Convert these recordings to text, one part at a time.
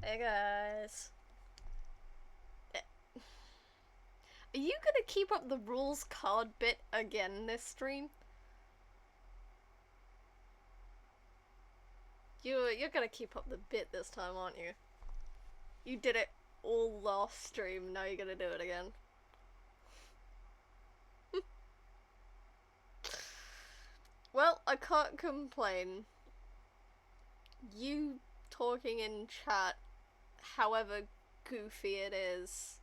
Hey guys. Are you gonna keep up the rules card bit again this stream? You're gonna keep up the bit this time, aren't you? You did it all last stream, now you're gonna do it again. Well, I can't complain. You talking in chat, however goofy it is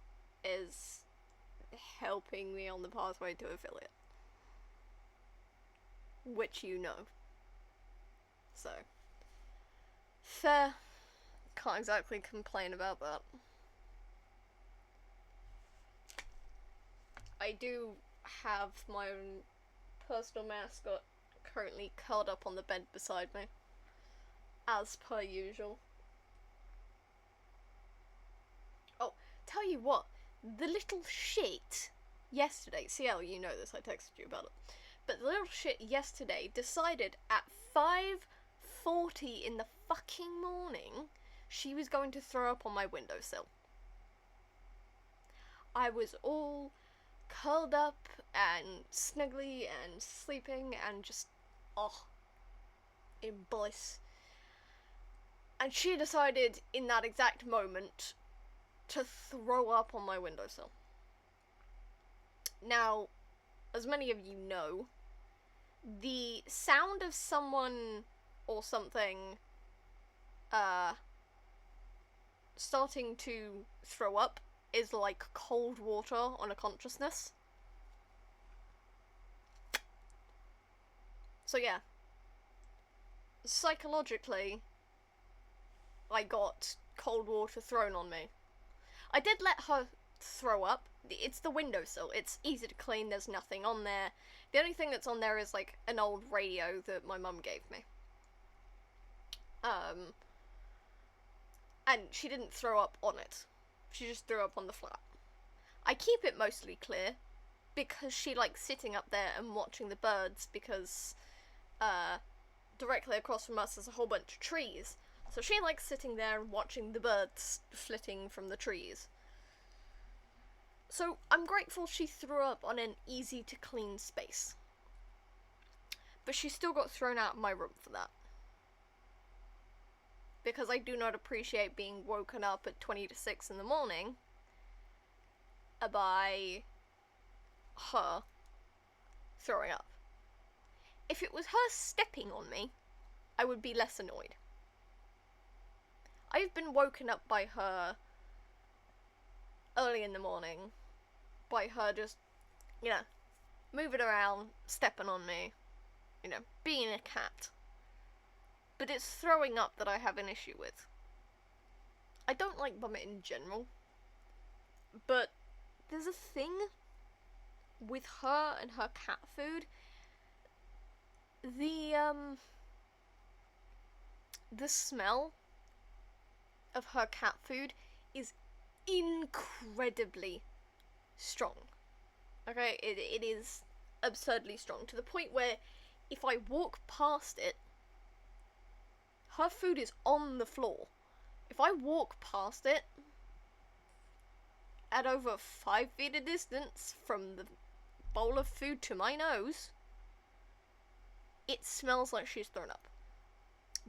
helping me on the pathway to affiliate. Which you know. So, fair. Can't exactly complain about that. I do have my own personal mascot currently curled up on the bed beside me. As per usual. Oh, tell you what, the little shit yesterday, CL, you know this, I texted you about it, but the little shit yesterday decided at 5:40 in the fucking morning she was going to throw up on my windowsill. I was all curled up and snuggly and sleeping and just, in bliss. And she decided in that exact moment to throw up on my windowsill. Now, as many of you know, the sound of someone or something starting to throw up is like cold water on a consciousness. So yeah, psychologically, I got cold water thrown on me. I did let her throw up. It's the windowsill. It's easy to clean. There's nothing on there. The only thing that's on there is like an old radio that my mum gave me. And she didn't throw up on it. She just threw up on the flat. I keep it mostly clear because she likes sitting up there and watching the birds because directly across from us is a whole bunch of trees. So she likes sitting there and watching the birds flitting from the trees. So I'm grateful she threw up on an easy to clean space. But she still got thrown out of my room for that. Because I do not appreciate being woken up at 20 to 6 in the morning by her throwing up. If it was her stepping on me, I would be less annoyed. I've been woken up by her early in the morning, by her just, moving around, stepping on me, being a cat. But it's throwing up that I have an issue with. I don't like vomit in general, but there's a thing with her and her cat food. The smell of her cat food is incredibly strong. Okay, it is absurdly strong, to the point where if I walk past it, her food is on the floor. If I walk past it at over 5 feet of distance from the bowl of food to my nose, it smells like she's thrown up.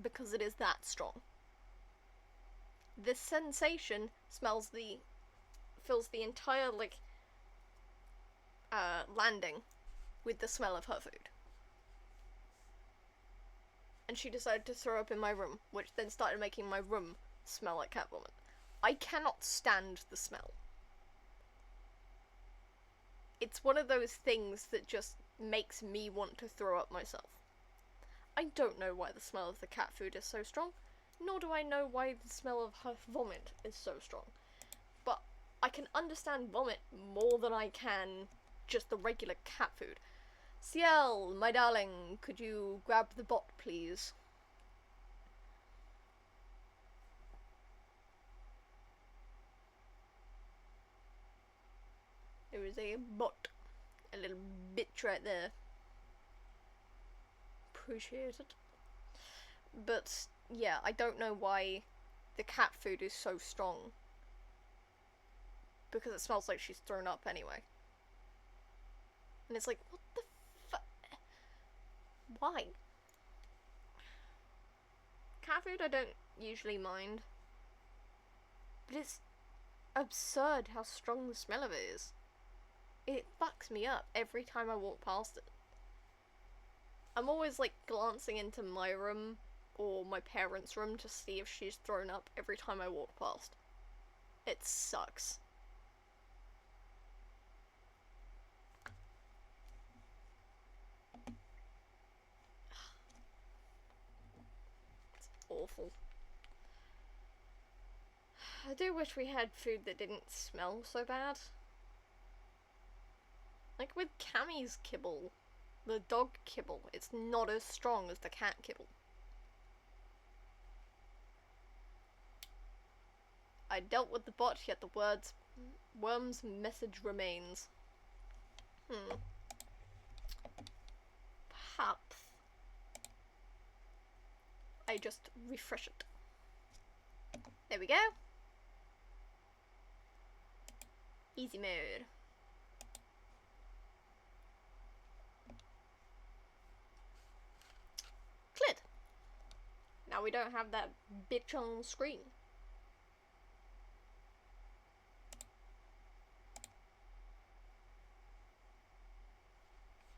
Because it is that strong. The sensation fills the entire, landing with the smell of her food. And she decided to throw up in my room, which then started making my room smell like cat vomit. I cannot stand the smell. It's one of those things that just makes me want to throw up myself. I don't know why the smell of the cat food is so strong, nor do I know why the smell of her vomit is so strong. But I can understand vomit more than I can just the regular cat food. CL, my darling, could you grab the bot, please? There is a bot. A little bitch right there. Appreciate it. But, yeah, I don't know why the cat food is so strong. Because it smells like she's thrown up anyway. And it's like, what the fuck? Why? Cat food I don't usually mind. But it's absurd how strong the smell of it is. It fucks me up every time I walk past it. I'm always like glancing into my room or my parents' room to see if she's thrown up every time I walk past. It sucks. It's awful. I do wish we had food that didn't smell so bad. Like with Cammy's kibble, the dog kibble, it's not as strong as the cat kibble. I dealt with the bot, yet the worm's message remains. Perhaps I just refresh it. There we go. Easy mode. Cleared. Now we don't have that bitch on screen.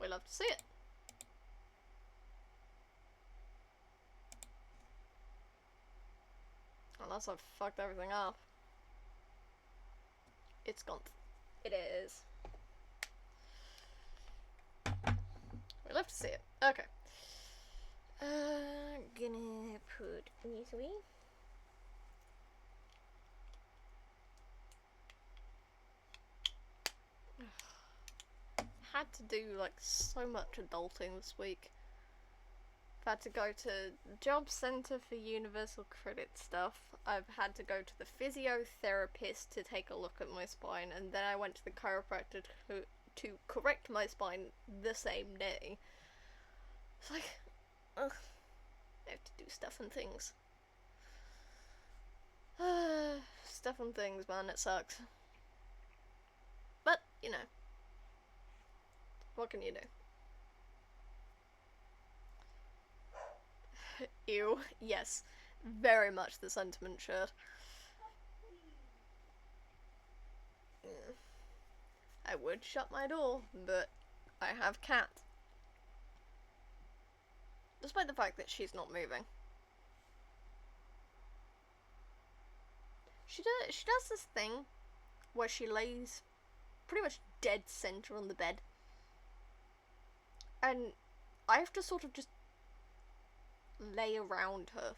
We love to see it. Unless I've fucked everything up. It's gone. It is. We love to see it. Okay. Gonna put these away. Had to do like so much adulting this week. I've had to go to the job centre for universal credit stuff. I've had to go to the physiotherapist to take a look at my spine, and then I went to the chiropractor to correct my spine the same day. It's like, ugh, I have to do stuff and things. Stuff and things, man, it sucks. But, you know, what can you do? Ew, yes, very much the sentiment shirt. I would shut my door, but I have cat. Despite the fact that she's not moving. She does this thing where she lays pretty much dead center on the bed. And I have to sort of just lay around her.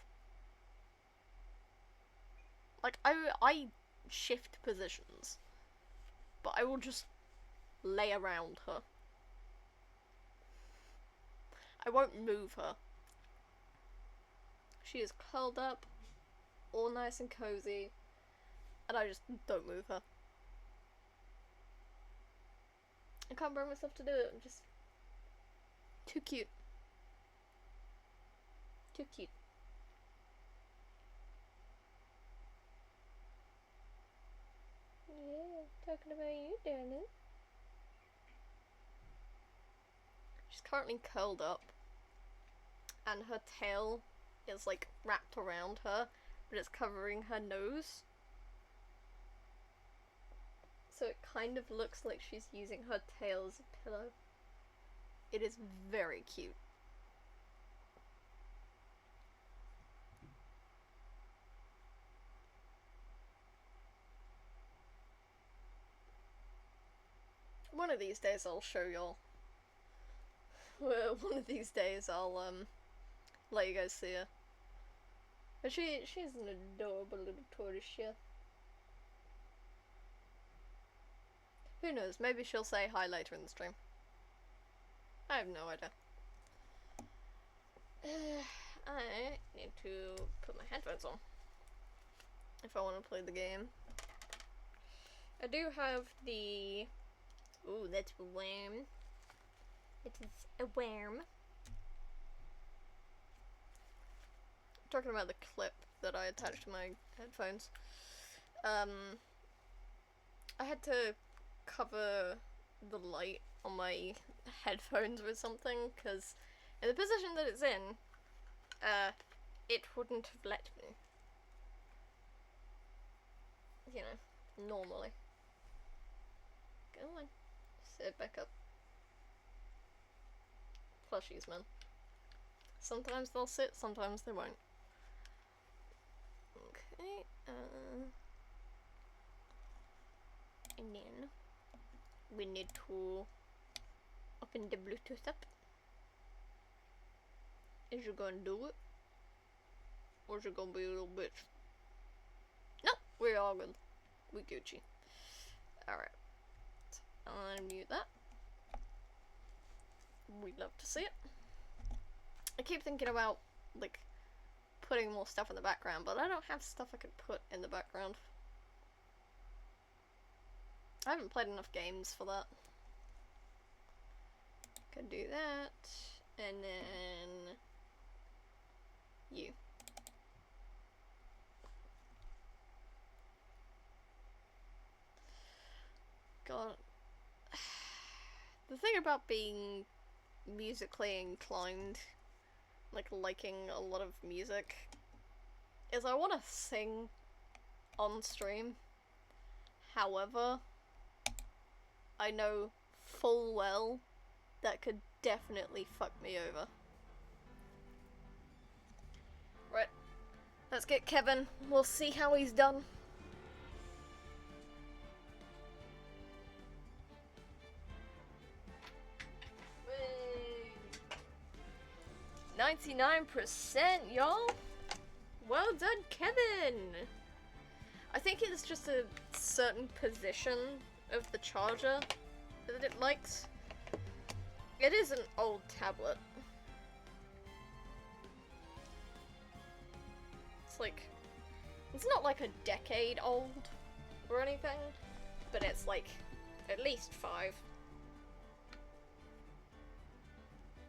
Like, I shift positions, but I will just lay around her. I won't move her. She is curled up, all nice and cozy, and I just don't move her. I can't bring myself to do it. I'm just too cute. Too cute. Yeah, talking about you, darling. She's currently curled up, and her tail is like wrapped around her, but it's covering her nose. So it kind of looks like she's using her tail as a pillow. It is very cute. One of these days I'll show y'all. One of these days I'll let you guys see her. But she's an adorable little tortoise, yeah. Who knows, maybe she'll say hi later in the stream. I have no idea. I need to put my headphones on if I want to play the game. I do have the... Ooh, that's a worm. It is a worm. talking about the clip that I attached to my headphones, I had to cover the light on my headphones with something, because in the position that it's in, it wouldn't have let me. You know, normally. Go on. Sit back up. Plushies, man. Sometimes they'll sit, sometimes they won't. Okay, and then we need to open the Bluetooth up. Is you gonna do it? Or is you gonna be a little bitch? No, we're all good. We Gucci. Alright. I'll unmute that. We love to see it. I keep thinking about, like, putting more stuff in the background, but I don't have stuff I could put in the background. I haven't played enough games for that. Could do that, and then you. God. The thing about being musically inclined, like liking a lot of music, is I want to sing on stream. However, I know full well that could definitely fuck me over. Right, let's get Kevin. We'll see how he's done. 99%, y'all! Well done, Kevin! I think it's just a certain position of the charger that it likes. It is an old tablet. It's like, it's not like a decade old or anything, but it's like at least 5.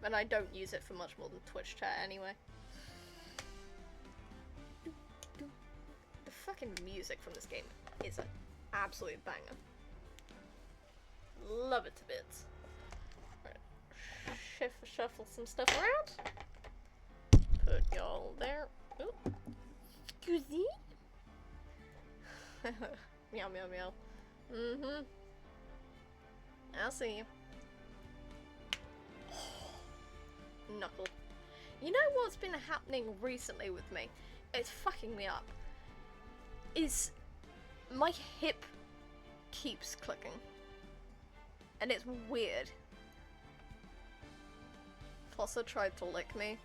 And I don't use it for much more than Twitch chat anyway. The fucking music from this game is an absolute banger. Love it to bits. Right. Shuffle some stuff around. Put y'all there. Ooh. Excuse me? Meow meow meow. Mm-hmm. I'll see you. Knuckle. You know what's been happening recently with me? It's fucking me up. Is my hip keeps clicking. And it's weird. Fossa tried to lick me.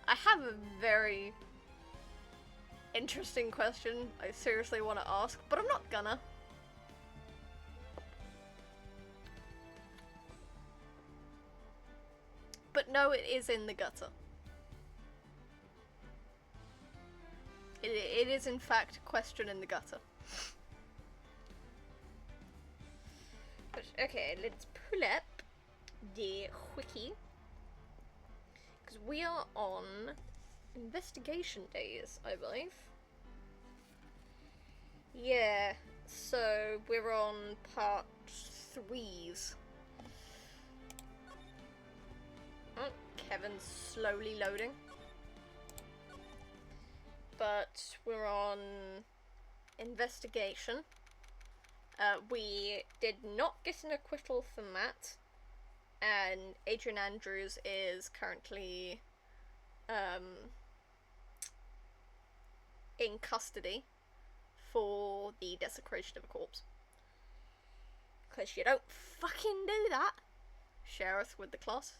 I have a very interesting question I seriously want to ask, but I'm not gonna. But no, it is in the gutter. It is in fact a question in the gutter. But okay, let's pull up the wiki. Because we are on investigation days, I believe. Yeah, so we're on part 3s. Oh, Kevin's slowly loading. But we're on investigation. We did not get an acquittal for Matt, and Adrian Andrews is currently in custody for the desecration of a corpse. Because you don't fucking do that. Sheriff with the cloth.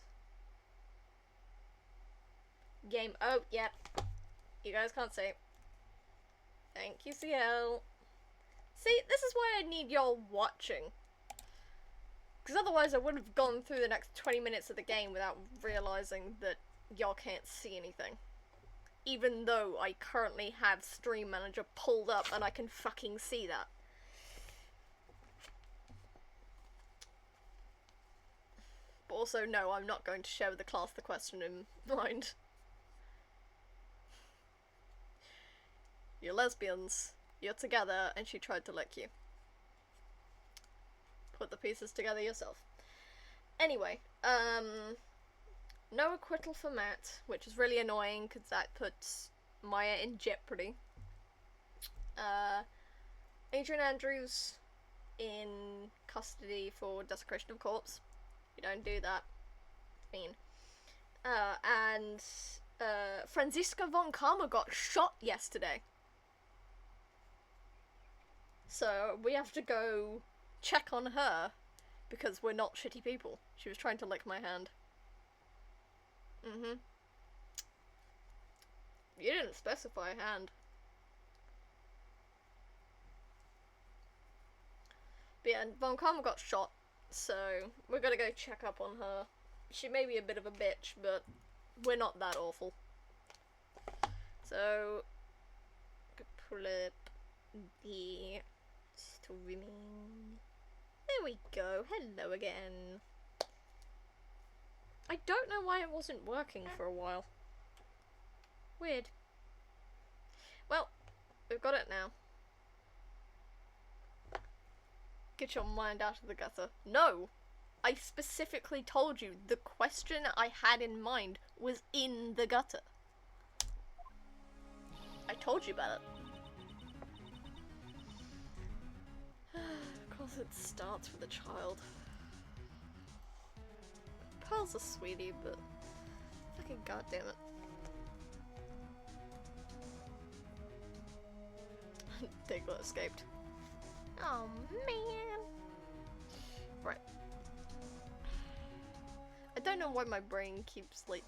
Game. Oh, yep. Yeah. You guys can't see. Thank you, CL. See, this is why I need y'all watching. Because otherwise I would have gone through the next 20 minutes of the game without realizing that y'all can't see anything. Even though I currently have Stream Manager pulled up and I can fucking see that. But Also, no, I'm not going to share with the class the question in mind. You're lesbians, you're together, and she tried to lick you. Put the pieces together yourself. Anyway, no acquittal for Matt, which is really annoying because that puts Maya in jeopardy. Adrian Andrews in custody for desecration of corpse. You don't do that. It's mean. And Franziska von Karma got shot yesterday. So we have to go check on her because we're not shitty people. She was trying to lick my hand. You didn't specify hand. But yeah, Von Karma got shot, so we're gonna go check up on her. She may be a bit of a bitch, but we're not that awful. So, pull up the streaming. There we go. Hello again. I don't know why it wasn't working for a while. Weird. Well, we've got it now. Get your mind out of the gutter. No! I specifically told you the question I had in mind was in the gutter. I told you about it. Of course it starts with a child. Pearl's a sweetie, but fucking goddammit. Diglett escaped. Oh man. Right. I don't know why my brain keeps like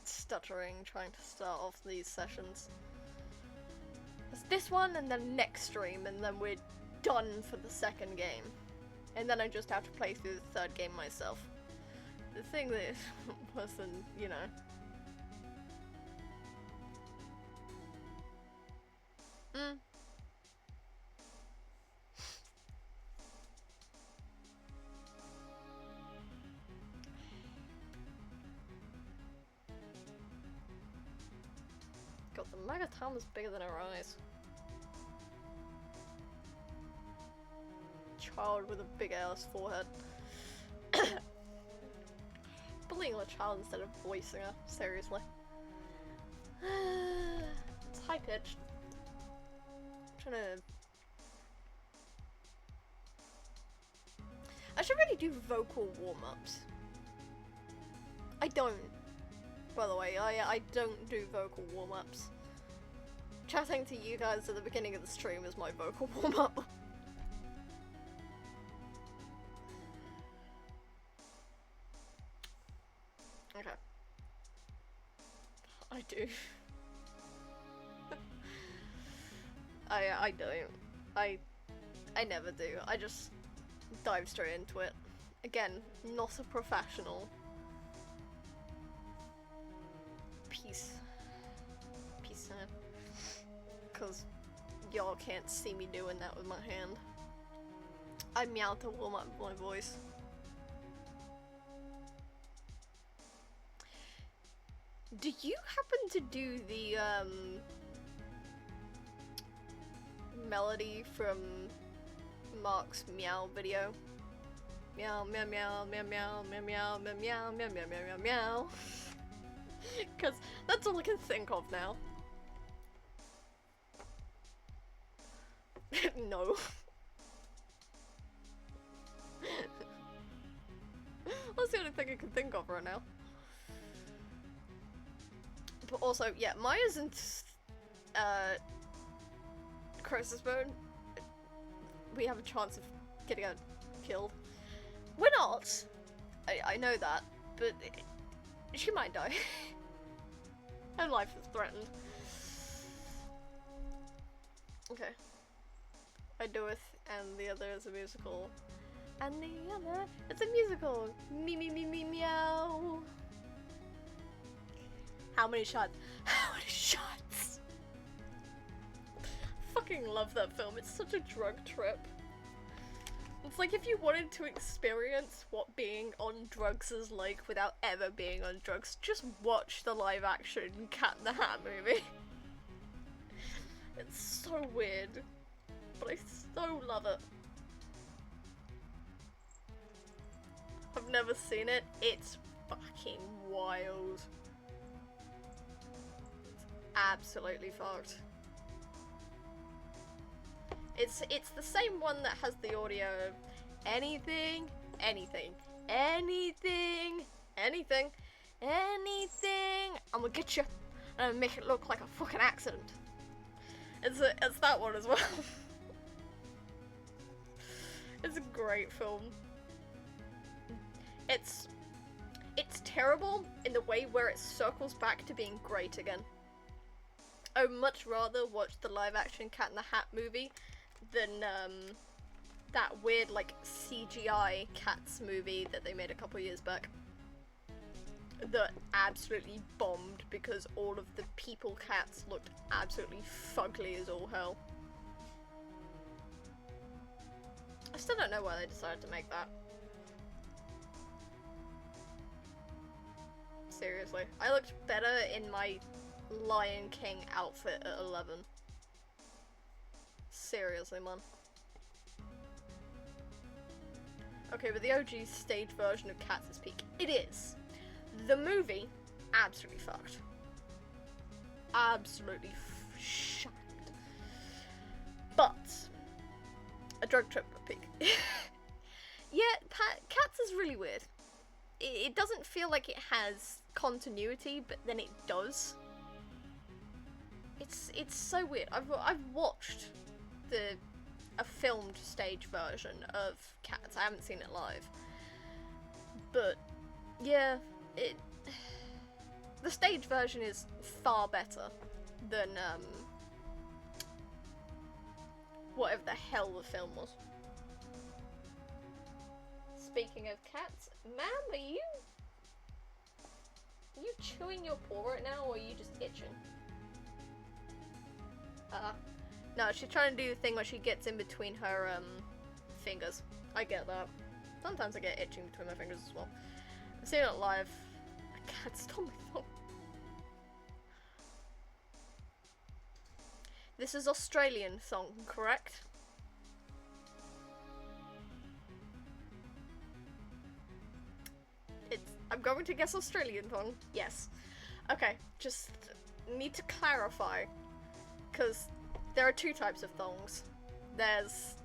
stuttering trying to start off these sessions. There's this one and then next stream and then we're done for the second game. And then I just have to play through the third game myself. The thing that wasn't, you know. God, the Magatam is bigger than her eyes. Child with a big ass forehead. Bullying a child instead of voicing her, seriously. It's high pitched. I'm trying to. I should really do vocal warm-ups. I don't. By the way, I don't do vocal warm-ups. Chatting to you guys at the beginning of the stream is my vocal warm-up. Okay. I do. I don't. I never do. I just dive straight into it. Again, not a professional. Peace. Peace sign. Because y'all can't see me doing that with my hand. I meow to warm up my voice. Do you happen to do the melody from Mark's meow video? Meow meow meow meow meow meow meow meow meow meow meow meow meow. Cause that's all I can think of now. No. That's the only thing I can think of right now. But also, yeah, Maya's in crisis mode. We have a chance of getting her killed. We're not. I know that, but she might die. Her life is threatened. Okay. I do it, and the other is a musical. And the other, it's a musical. Me me me me meow. How many shots? How many shots? Fucking love that film. It's such a drug trip. It's like if you wanted to experience what being on drugs is like without ever being on drugs, just watch the live action Cat in the Hat movie. It's so weird, but I so love it. I've never seen it. It's fucking wild. It's absolutely fucked. It's the same one that has the audio of anything, anything, anything, anything, anything. I'm gonna get you and I'm gonna make it look like a fucking accident. It's that one as well. It's a great film. It's terrible in the way where it circles back to being great again. I would much rather watch the live action Cat in the Hat movie than that weird like CGI Cats movie that they made a couple years back that absolutely bombed because all of the people cats looked absolutely fugly as all hell. I still don't know why they decided to make that. Seriously, I looked better in my Lion King outfit at 11. Seriously, man. Okay, but the OG stage version of Cats is peak. It is. The movie, absolutely fucked. Absolutely shanked. But a drug trip at peak. Yeah, Cats is really weird. It doesn't feel like it has continuity, but then it does. It's so weird. I've watched a filmed stage version of Cats. I haven't seen it live, but yeah, the stage version is far better than whatever the hell the film was. Speaking of cats, ma'am, are you chewing your paw right now, or are you just itching? No, she's trying to do the thing where she gets in between her fingers. I get that. Sometimes I get itching between my fingers as well. I've seen it live. I can't stop my phone. This is Australian song, correct? I'm going to guess Australian song. Yes. Okay, just need to clarify, because there are two types of thongs. There's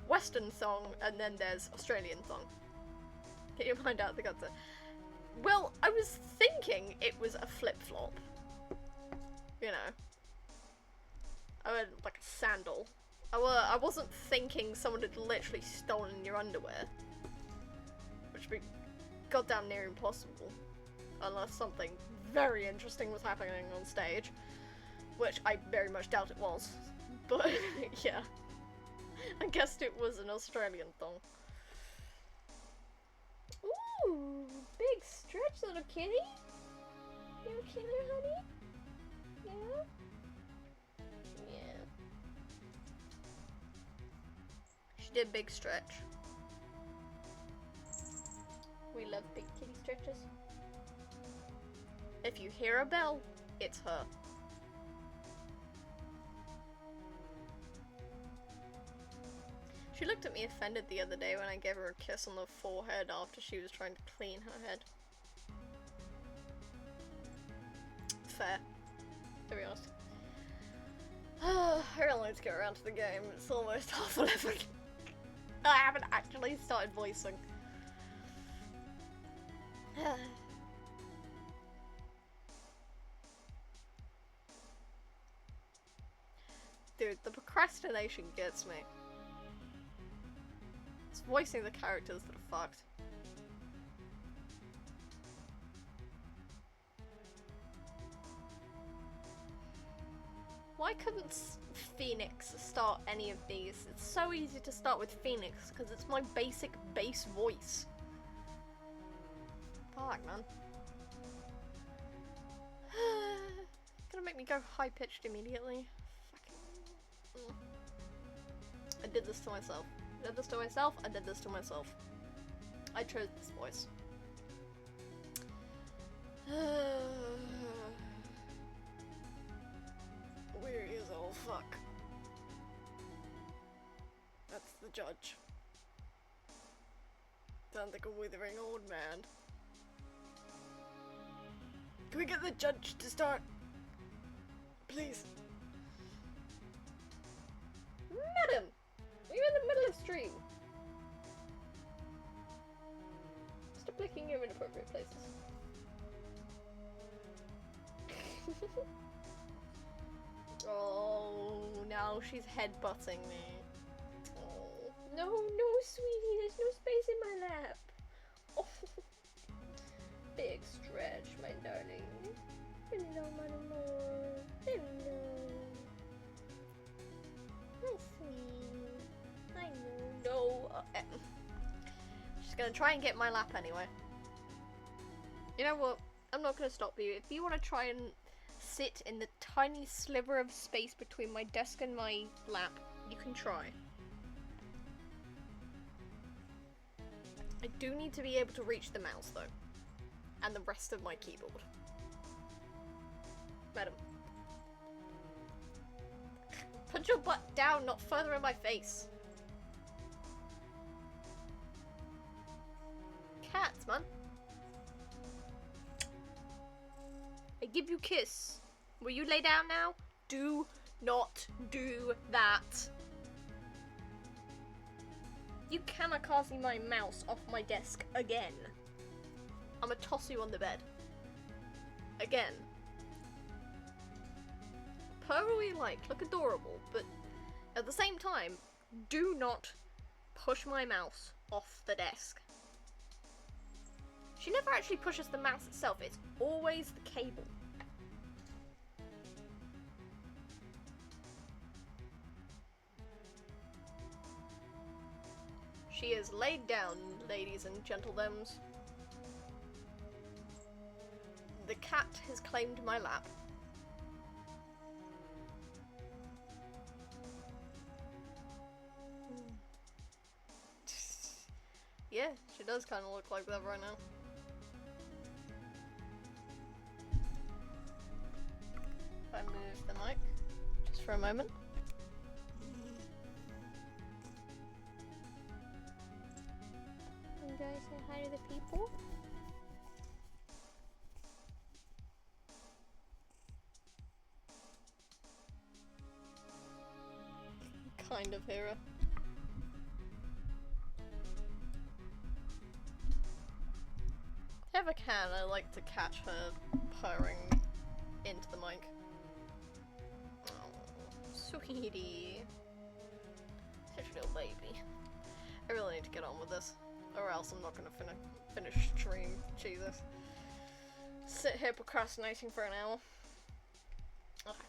Western song, and then there's Australian song. Get your mind out the gutter. Well, I was thinking it was a flip-flop. You know. I mean, like a sandal. I wasn't thinking someone had literally stolen your underwear. Which would be goddamn near impossible. Unless something very interesting was happening on stage. Which I very much doubt it was. But, yeah. I guessed it was an Australian thong. Ooh, big stretch, little kitty. You okay there, honey? Yeah? Yeah. She did big stretch. We love big kitty stretches. If you hear a bell, it's her. She looked at me offended the other day when I gave her a kiss on the forehead after she was trying to clean her head. Fair, to be honest. I really need to get around to the game. It's almost half 11. I haven't actually started voicing. Dude, the procrastination gets me. It's voicing the characters that are fucked. Why couldn't Phoenix start any of these? It's so easy to start with Phoenix because it's my basic bass voice. Fuck, man. Gonna make me go high-pitched immediately. Fucking. I did this to myself. did this to myself. I did this to myself. I chose this voice. Weary as all fuck. That's the judge. Sounds like a withering old man. Can we get the judge to start? Please. Madam! We're in the middle of stream. Stop licking your inappropriate places. Oh, now she's headbutting me. Oh. No, no, sweetie, there's no space in my lap. Oh. Big stretch, my darling. Hello, my amor. Hello. Hi, sweetie. I know. No. She's gonna try and get my lap anyway. You know what? I'm not gonna stop you. If you want to try and sit in the tiny sliver of space between my desk and my lap, you can try. I do need to be able to reach the mouse though. And the rest of my keyboard. Madam. Put your butt down, not further in my face. Cats, man. I give you kiss. Will you lay down now? Do not do that. You kamikaze my mouse off my desk again. I'ma toss you on the bed. Again. Purr all you like, look adorable, but at the same time, do not push my mouse off the desk. She never actually pushes the mouse itself, it's always the cable. She is laid down, ladies and gentlethems. The cat has claimed my lap. Yeah, she does kind of look like that right now. If I move the mic, just for a moment. You guys say hi to the people? Kind of hear her. If I can, I like to catch her purring into the mic. Oh, sweetie. Such a little baby. I really need to get on with this, or else I'm not gonna finish stream. Jesus. Sit here procrastinating for an hour. Okay.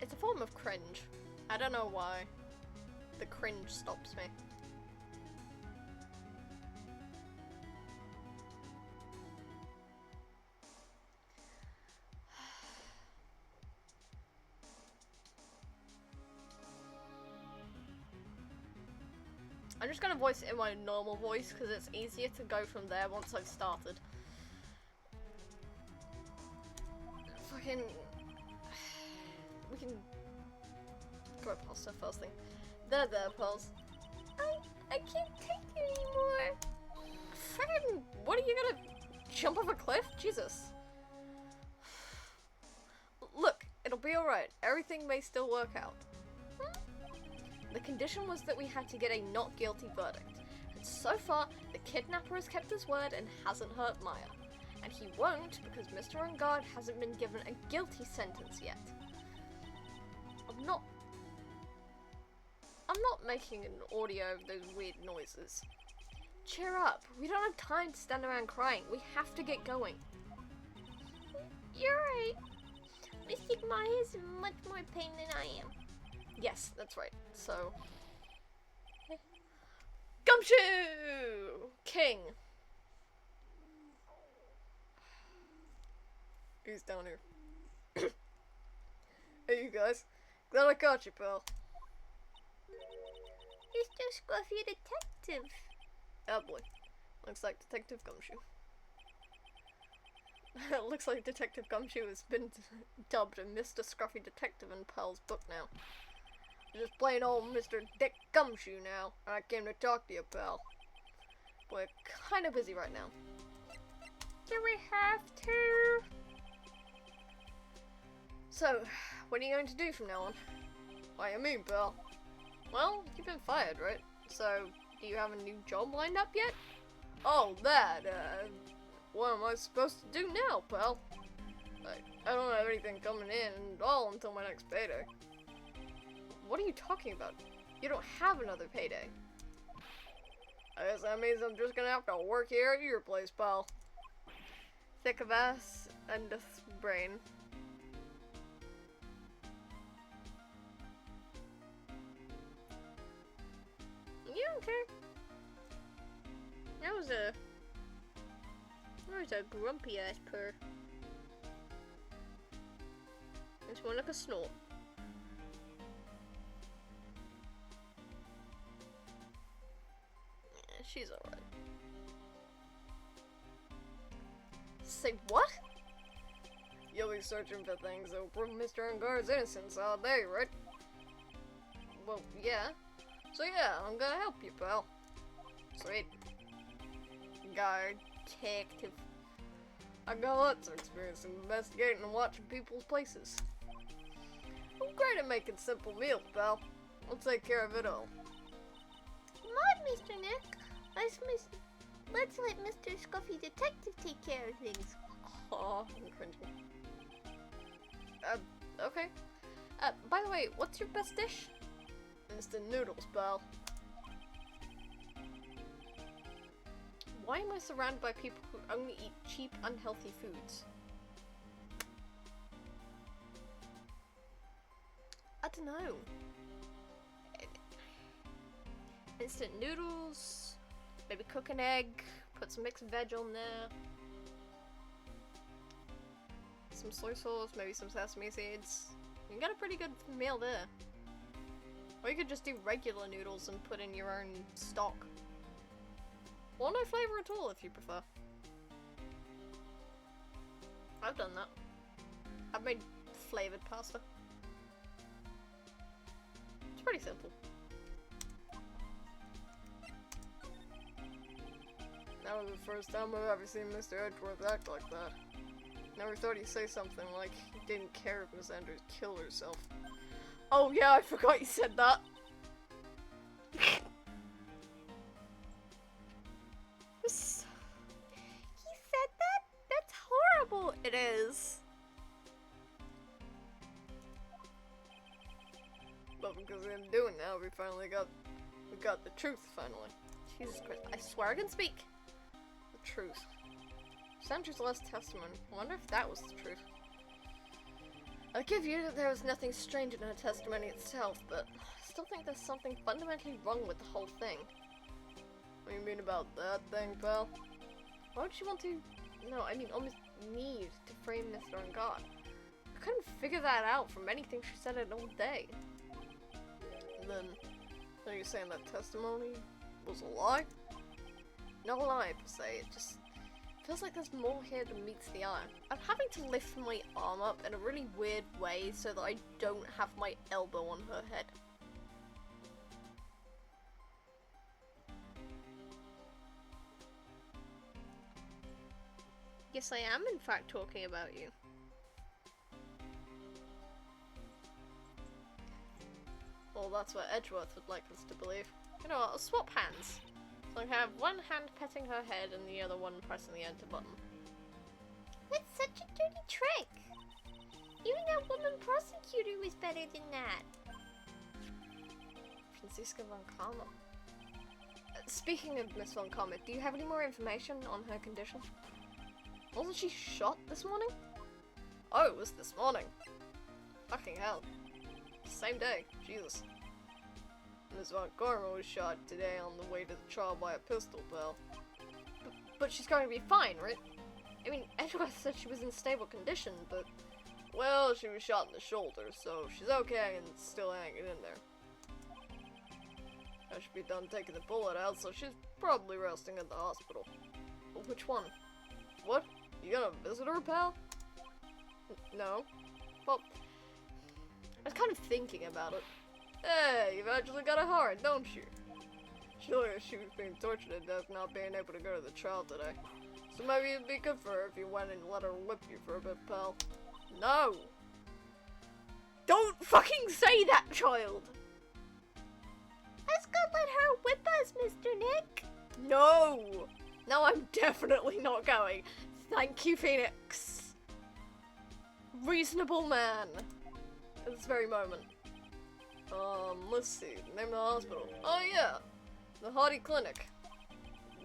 It's a form of cringe. I don't know why. The cringe stops me. I'm just gonna voice it in my normal voice because it's easier to go from there once I've started. Fucking... We can go past her first thing. There, Pulse. I can't take it anymore. Fucking, what are you gonna jump off a cliff? Jesus. Look, it'll be alright. Everything may still work out. The condition was that we had to get a not guilty verdict. And so far, the kidnapper has kept his word and hasn't hurt Maya. And he won't because Mr. Ungard hasn't been given a guilty sentence yet. I'm not making an audio of those weird noises. Cheer up. We don't have time to stand around crying. We have to get going. You're right. Mystic Maya is in much more pain than I am. Yes, that's right. So... Gumshoe! King! Who's down here? Hey, you guys. Glad I caught you, pal. Mr. Scruffy Detective. Oh boy. Looks like Detective Gumshoe. Looks like Detective Gumshoe has been dubbed a Mr. Scruffy Detective in Pearl's book now. Just plain old Mr. Dick Gumshoe now. I came to talk to you, pal. We're kind of busy right now. Do we have to? So, what are you going to do from now on? What do you mean, pal? Well, you've been fired, right? So, do you have a new job lined up yet? Oh, that, what am I supposed to do now, pal? I don't have anything coming in at all until my next payday. What are you talking about? You don't have another payday. I guess that means I'm just gonna have to work here at your place, pal. Thick of ass and a brain. You don't care. That was a grumpy ass purr. It's more like a snort. Yeah, she's alright. Say what? You'll be searching for things that will prove Mr. Ungar's innocence all day, right? Well, yeah. So yeah, I'm gonna help you, pal. Sweet. Guard, detective. I got lots of experience in investigating and watching people's places. I'm great at making simple meals, pal. I'll take care of it all. Come on, Mr. Nick. Let's let Mr. Scruffy Detective take care of things. Aw, I'm cringing. Okay. By the way, what's your best dish? Instant noodles, pal. Why am I surrounded by people who only eat cheap, unhealthy foods? I don't know. Instant noodles, maybe cook an egg, put some mixed veg on there. Some soy sauce, maybe some sesame seeds. You got a pretty good meal there. Or you could just do regular noodles and put in your own stock. Or no flavor at all if you prefer. I've done that. I've made flavored pasta. It's pretty simple. That was the first time I've ever seen Mr. Edgeworth act like that. Never thought he'd say something like he didn't care if Miss Andrews killed herself. Oh yeah, I forgot you said that. He said that? That's horrible. It is. But because of him doing that, we got the truth finally. Jesus Christ, I swear I can speak. The truth. Sandra's last testament. I wonder if that was the truth. I'll give you that there was nothing strange in her testimony itself, but I still think there's something fundamentally wrong with the whole thing. What do you mean about that thing, pal? Why would she want to, no, I mean almost need to frame Mr. Ungar? I couldn't figure that out from anything she said in all day. And then, are you saying that testimony was a lie? Not a lie per se, it just feels like there's more here than meets the eye. I'm having to lift my arm up in a really weird way so that I don't have my elbow on her head. Yes, I am in fact talking about you. Well, that's what Edgeworth would like us to believe. You know what, I'll swap hands. So I have one hand petting her head and the other one pressing the enter button. That's such a dirty trick. Even that woman prosecutor was better than that. Franziska von Karma. Speaking of Miss von Karma, do you have any more information on her condition? Wasn't she shot this morning? Oh, it was this morning. Fucking hell. Same day. Jesus. Miss von Karma was shot today on the way to the trial by a pistol, pal. But she's going to be fine, right? I mean, Edgeworth said she was in stable condition, but Well, she was shot in the shoulder, so she's okay and still hanging in there. I should be done taking the bullet out, so she's probably resting at the hospital. Which one? What? You gonna visit her, pal? No. Well, I was kind of thinking about it. Hey, you've actually got a heart, don't you? Surely she was being tortured to death not being able to go to the trial today. So maybe it'd be good for her if you went and let her whip you for a bit, pal. No! Don't fucking say that, child! Let's go let her whip us, Mr. Nick. No! No, I'm definitely not going. Thank you, Phoenix. Reasonable man. At this very moment. Let's see. Name of the hospital. Oh, yeah. The Hardy Clinic.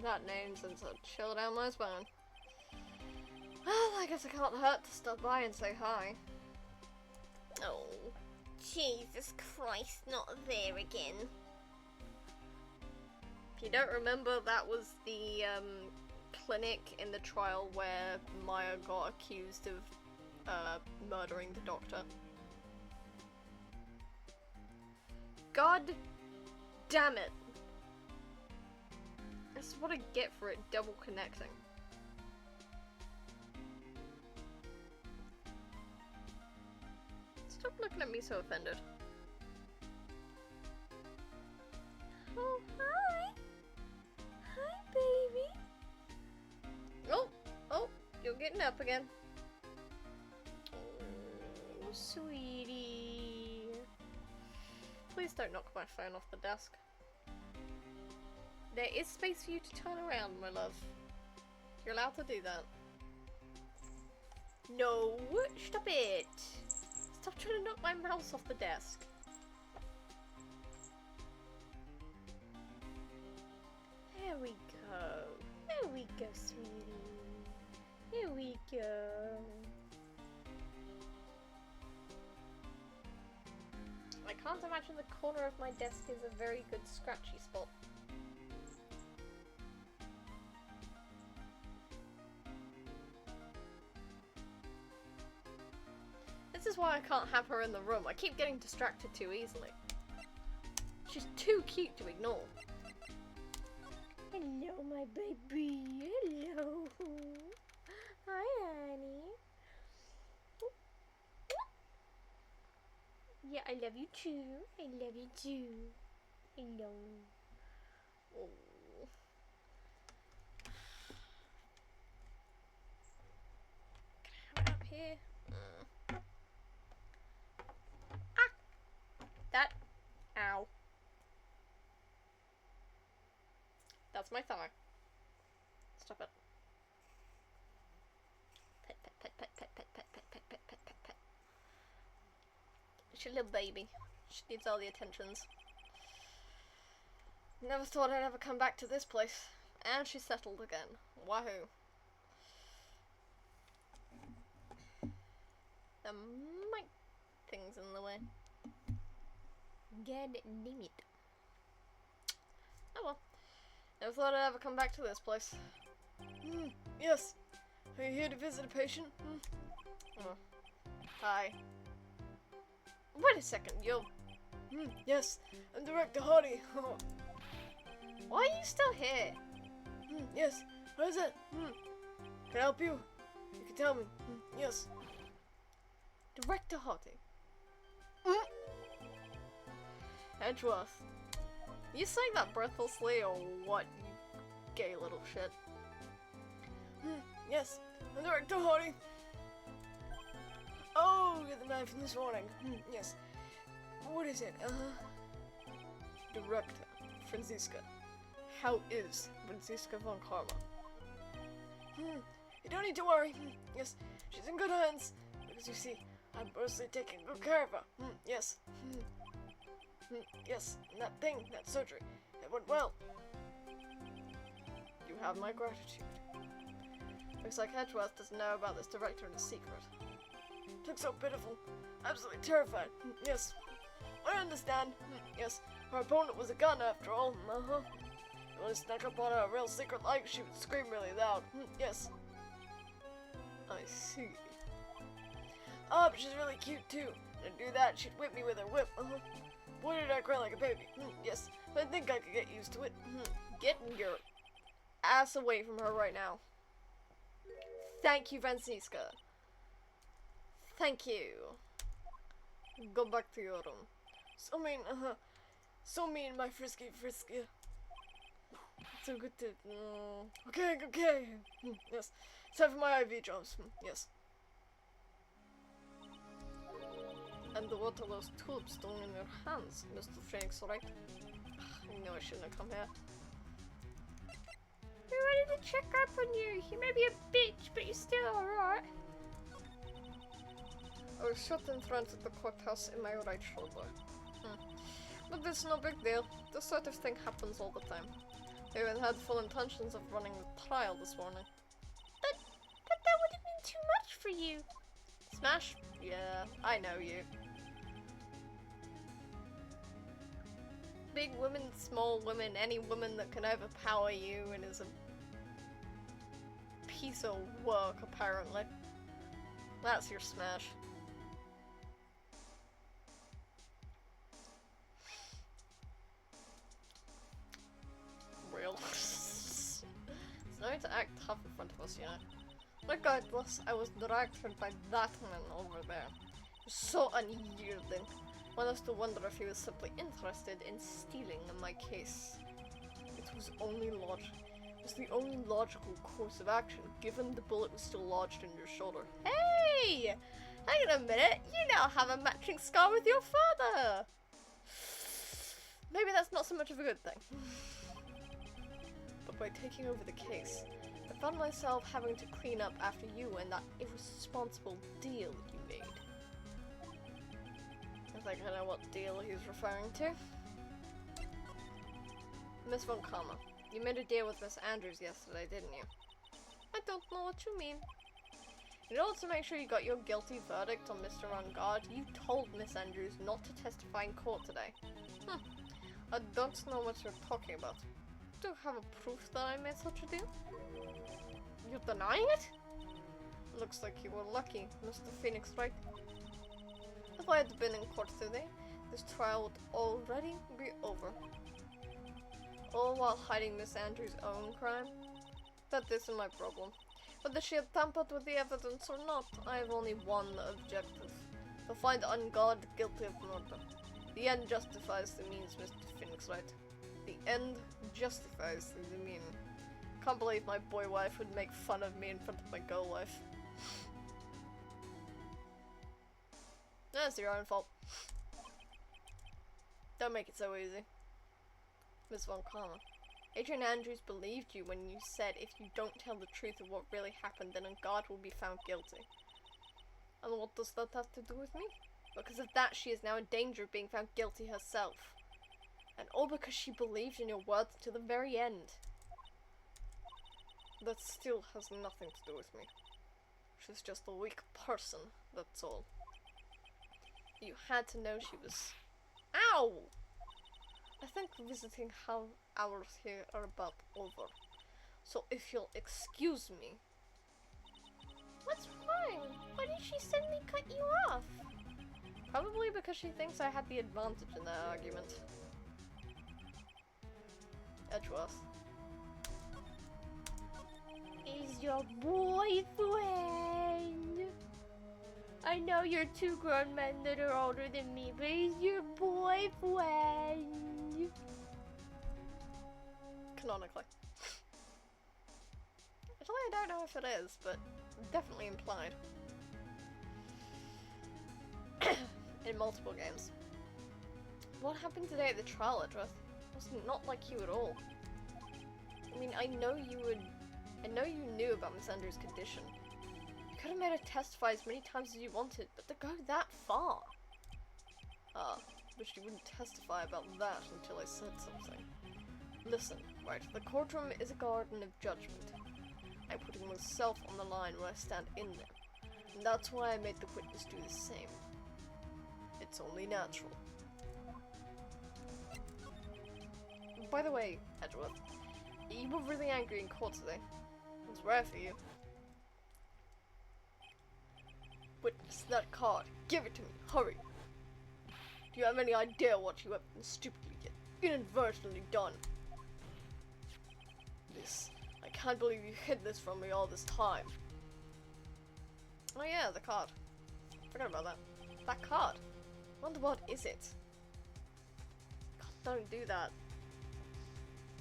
That name sends a chill down my spine. Well, I guess it can't hurt to stop by and say hi. Oh, Jesus Christ, not there again. If you don't remember, that was the clinic in the trial where Maya got accused of murdering the doctor. God damn it. This is what I get for it double connecting. Stop looking at me so offended. Oh, hi. Hi, baby. Oh, you're getting up again. Oh, sweetie. Please don't knock my phone off the desk. There is space for you to turn around, my love. You're allowed to do that. No, stop it. Stop trying to knock my mouse off the desk. There we go. There we go, sweetie. Here we go. I can't imagine the corner of my desk is a very good scratchy spot. This is why I can't have her in the room. I keep getting distracted too easily. She's too cute to ignore. Hello, my baby. Hello. Hi, honey. Yeah, I love you too. I love you too. Hello. Oh. Can I have it up here? Ah! That. Ow. That's my thigh. Stop it. Pet, pet, pet, pet, pet, pet, pet, pet, pet, pet, pet, pet, pet. She's a little baby. She needs all the attentions. Never thought I'd ever come back to this place. And she's settled again. Wahoo. There might things in the way. God damn it. Oh well. Never thought I'd ever come back to this place. Yes. Are you here to visit a patient? Oh. Hi. Wait a second, you're... yes, I'm Director Hardy. Why are you still here? Yes, what is it? Can I help you? You can tell me. Yes. Director Hardy. Edgeworth. You saying that breathlessly or what, you gay little shit? Yes, I'm Director Hardy. Oh, you got the knife from this morning. Yes. What is it? Director Franziska. How is Franziska von Karma? You don't need to worry. Yes, she's in good hands. Because you see, I'm personally taking good care of her. Yes. Yes, and that thing, that surgery, it went well. You have my gratitude. Looks like Edgeworth doesn't know about this director in a secret. It looks so pitiful. Absolutely terrified. Yes. I understand. Yes. Her opponent was a gun after all. If I snuck up on her a real secret like, she would scream really loud. Yes. I see. Oh, but she's really cute too. To do that, she'd whip me with her whip. Boy, did I cry like a baby. Yes, but I think I could get used to it. Get your ass away from her right now. Thank you, Francisca. Thank you. Go back to your room. So mean, so mean, my frisky. So good to. Okay. Yes. Time for my IV drops. Yes. And what are those tulips doing in your hands, Mr. Phoenix, right? I know I shouldn't have come here. We wanted to check up on you. You may be a bitch, but you're still alright. I was shot in front of the courthouse in my right shoulder. But it's no big deal. This sort of thing happens all the time. I even had full intentions of running the trial this morning. But that would have been too much for you. Smash? Yeah, I know you. Big women, small women, any woman that can overpower you and is a piece of work, apparently. That's your smash. Real. It's nice to act tough in front of us, you know. Regardless, I was dragged by that man over there. So unyielding. Want us to wonder if he was simply interested in stealing my case. It was the only logical course of action, given the bullet was still lodged in your shoulder. Hey! Hang on a minute, you now have a matching scar with your father! Maybe that's not so much of a good thing. But by taking over the case, I found myself having to clean up after you and that irresponsible deal you made. I think I know what deal he's referring to. Miss Von Karma, you made a deal with Miss Andrews yesterday, didn't you? I don't know what you mean. In order to make sure you got your guilty verdict on Mr. Ungard, you told Miss Andrews not to testify in court today. I don't know what you're talking about. Do you have a proof that I made such a deal? You're denying it? Looks like you were lucky, Mr. Phoenix, right? If I had been in court today, this trial would already be over. All while hiding Miss Andrews' own crime? That isn't my problem. Whether she had tampered with the evidence or not, I have only one objective. To find Ungard guilty of murder. The end justifies the means, Mr. Phoenix, right? The end justifies the mean. Can't believe my boy wife would make fun of me in front of my girl wife. That's your own fault. Don't make it so easy. Miss Von Karma, Adrian Andrews believed you when you said if you don't tell the truth of what really happened, then Ungard will be found guilty. And what does that have to do with me? Because of that, she is now in danger of being found guilty herself. And all because she believed in your words to the very end. That still has nothing to do with me. She's just a weak person, that's all. You had to know she was... Ow! I think visiting hours here are about over. So if you'll excuse me... What's wrong? Why did she suddenly cut you off? Probably because she thinks I had the advantage in that argument. Edgeworth. Is your boyfriend? I know you're two grown men that are older than me, but he's your boyfriend. Canonically. Actually, I don't know if it is, but definitely implied. In multiple games. What happened today at the trial, Edgeworth? It was not like you at all. I mean, I know you knew about Miss Andrews' condition. You could have made her testify as many times as you wanted, but to go that far? But she wouldn't testify about that until I said something. Listen, right, the courtroom is a garden of judgment. I'm putting myself on the line when I stand in there. And that's why I made the witness do the same. It's only natural. By the way, Edgeworth, you were really angry in court today. It's rare for you. Witness. Yes, that card. Give it to me. Hurry. Do you have any idea what you have stupidly inadvertently done? This. I can't believe you hid this from me all this time. Oh yeah, the card. Forgot about that. That card. Wonder what is it? God, don't do that.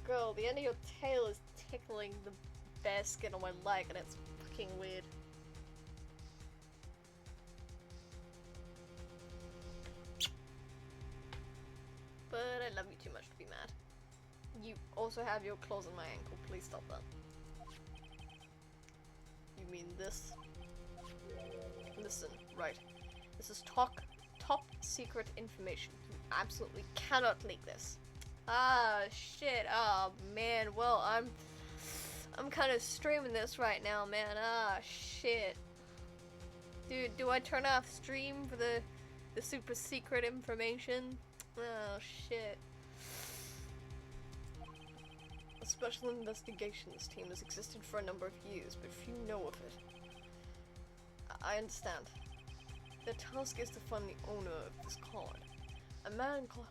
Girl, the end of your tail is tickling the bare skin on my leg and it's fucking weird. But I love you too much to be mad. You also have your claws on my ankle. Please stop that. You mean this? Listen, right. This is top secret information. You absolutely cannot leak this. Ah, shit. Oh, man. Well, I'm kind of streaming this right now, man. Ah, shit. Dude, do I turn off stream for the super secret information? Oh, shit. A special investigations team has existed for a number of years, but few know of it. I understand. Their task is to find the owner of this card. A man called...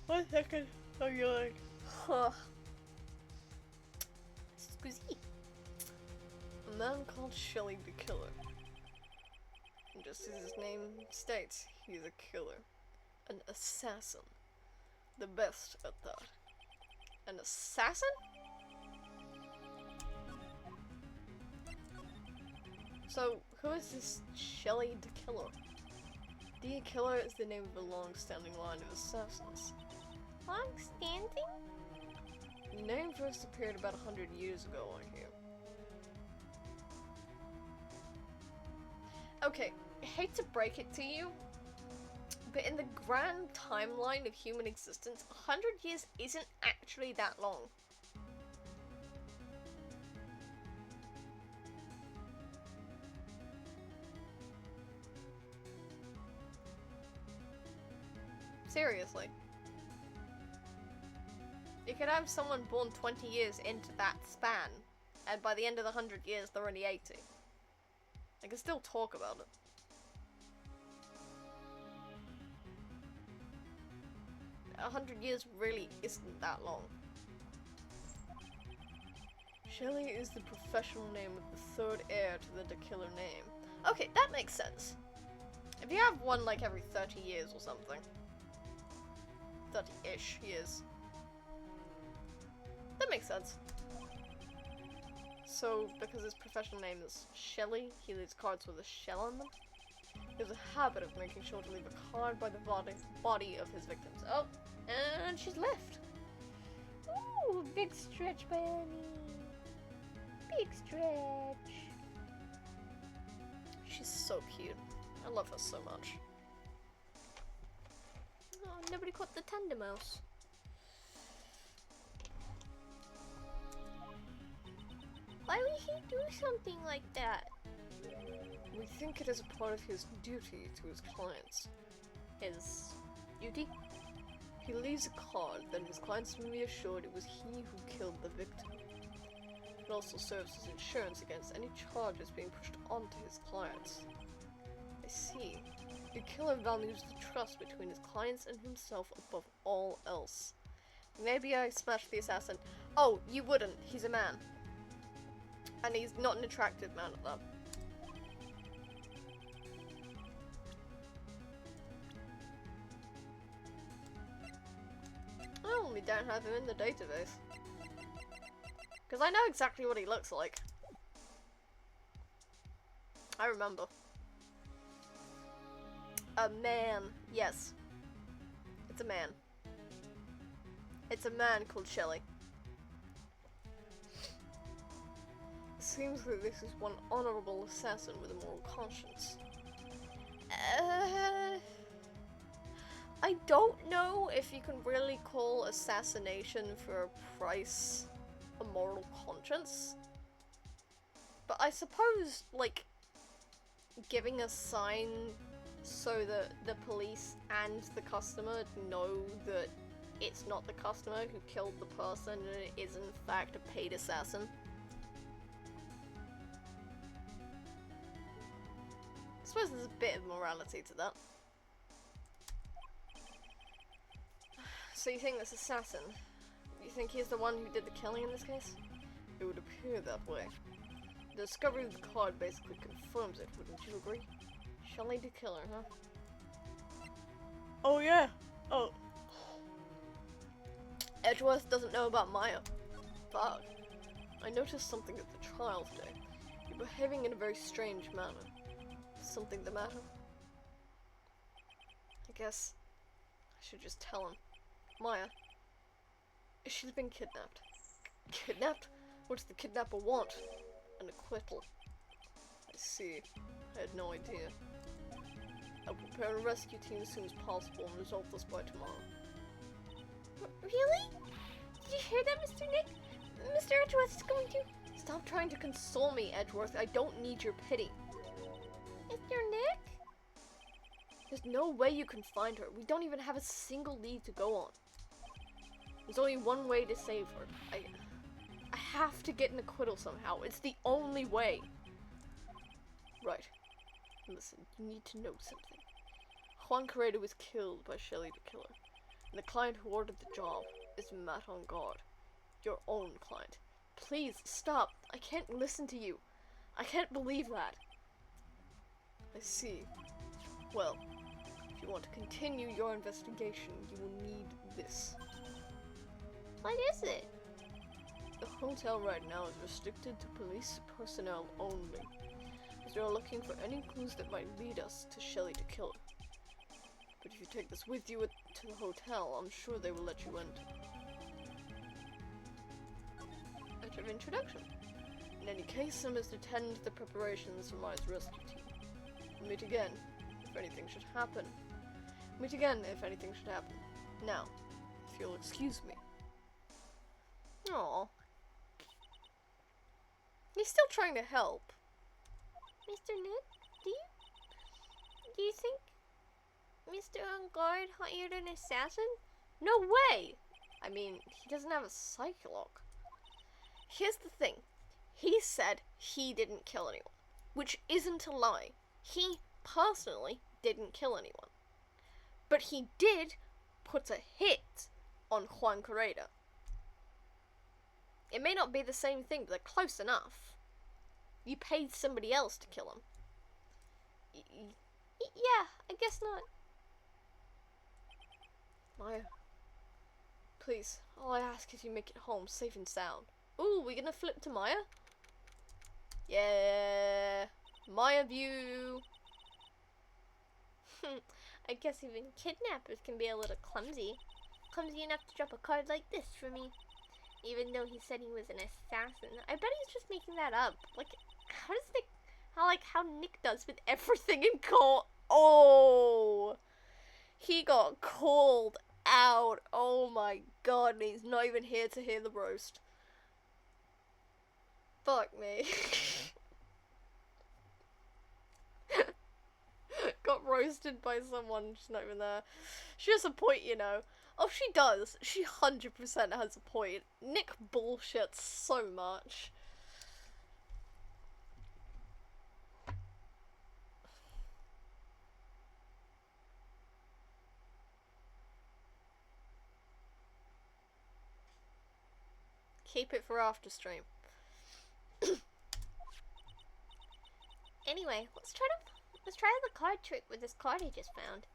1 second. I'm yawning. Squeezy. A man called Shelly the Killer. And just as his name states, he's a killer. An assassin. The best at that. An assassin? So, who is this Shelly the Killer? The Killer is the name of a long-standing line of assassins. Long-standing? The name first appeared about 100 years ago, I hear. Okay, I hate to break it to you, but in the grand timeline of human existence, 100 years isn't actually that long. Seriously. You could have someone born 20 years into that span, and by the end of the 100 years, they're only 80. I can still talk about it. A 100 years really isn't that long. Shelly is the professional name of the third heir to the Killer name. Okay, that makes sense. If you have one like every 30 years or something. 30-ish years. That makes sense. So, because his professional name is Shelly, he leaves cards with a shell on them. He has a habit of making sure to leave a card by the body of his victims. Oh, and she's left. Ooh, big stretch by Annie. Big stretch. She's so cute. I love her so much. Oh, nobody caught the tender mouse. Why would he do something like that? We think it is a part of his duty to his clients. His duty? He leaves a card, then his clients may be assured it was he who killed the victim. It also serves as insurance against any charges being pushed onto his clients. I see. The killer values the trust between his clients and himself above all else. Maybe I smashed the assassin. Oh, you wouldn't. He's a man. And he's not an attractive man at that. Oh, we don't have him in the database. Because I know exactly what he looks like. I remember. A man. Yes. It's a man. It's a man called Shelly. It seems that this is one honorable assassin with a moral conscience. I don't know if you can really call assassination for a price a moral conscience. But I suppose, like, giving a sign so that the police and the customer know that it's not the customer who killed the person and it is in fact a paid assassin. suppose there's a bit of morality to that. So you think this assassin, you think he's the one who did the killing in this case? It would appear that way. The discovery of the card basically confirms it, wouldn't you agree? Shelley the killer, huh? Oh yeah! Oh. Edgeworth doesn't know about Maya. Fuck. I noticed something at the trial today. You're behaving in a very strange manner. Is something the matter? I guess I should just tell him. Maya. She's been kidnapped. Kidnapped? What does the kidnapper want? An acquittal. I see. I had no idea. I'll prepare a rescue team as soon as possible and resolve this by tomorrow. Really? Did you hear that, Mr. Nick? Mr. Edgeworth is going to... Stop trying to console me, Edgeworth. I don't need your pity. Mr. Nick? There's no way you can find her. We don't even have a single lead to go on. There's only one way to save her. I have to get an acquittal somehow. It's the only way. Right. Listen, you need to know something. Juan Carrera was killed by Shelley the killer. And the client who ordered the job is Matt on guard. Your own client. Please, stop. I can't listen to you. I can't believe that. I see. Well, if you want to continue your investigation, you will need this. What is it? The hotel right now is restricted to police personnel only, as they are looking for any clues that might lead us to Shelley the killer. But if you take this with you to the hotel, I'm sure they will let you enter. Letter of introduction. In any case, I must attend to the preparations for Maya's rescue team. We'll meet again, if anything should happen. Meet again, if anything should happen. Now, if you'll excuse me. Aww. He's still trying to help. Mr. Nick, do you think Mr. On Guard hired an assassin? No way! I mean, he doesn't have a psych lock. Here's the thing. He said he didn't kill anyone, which isn't a lie. He personally didn't kill anyone. But he did put a hit on Juan Carrera. It may not be the same thing, but they're close enough. You paid somebody else to kill him. Yeah, I guess not. Maya, please, all I ask is you make it home safe and sound. Ooh, we gonna flip to Maya? Yeah, Maya view. I guess even kidnappers can be a little clumsy. Clumsy enough to drop a card like this for me. Even though he said he was an assassin. I bet he's just making that up. Like, how does Nick... How Nick does with everything in court. Oh! He got called out. Oh my god, and he's not even here to hear the roast. Fuck me. Got roasted by someone, she's not even there. She has a point, you know. Oh, she does. She 100% has a point. Nick bullshits so much. Keep it for after stream. Anyway, let's try the card trick with this card I just found.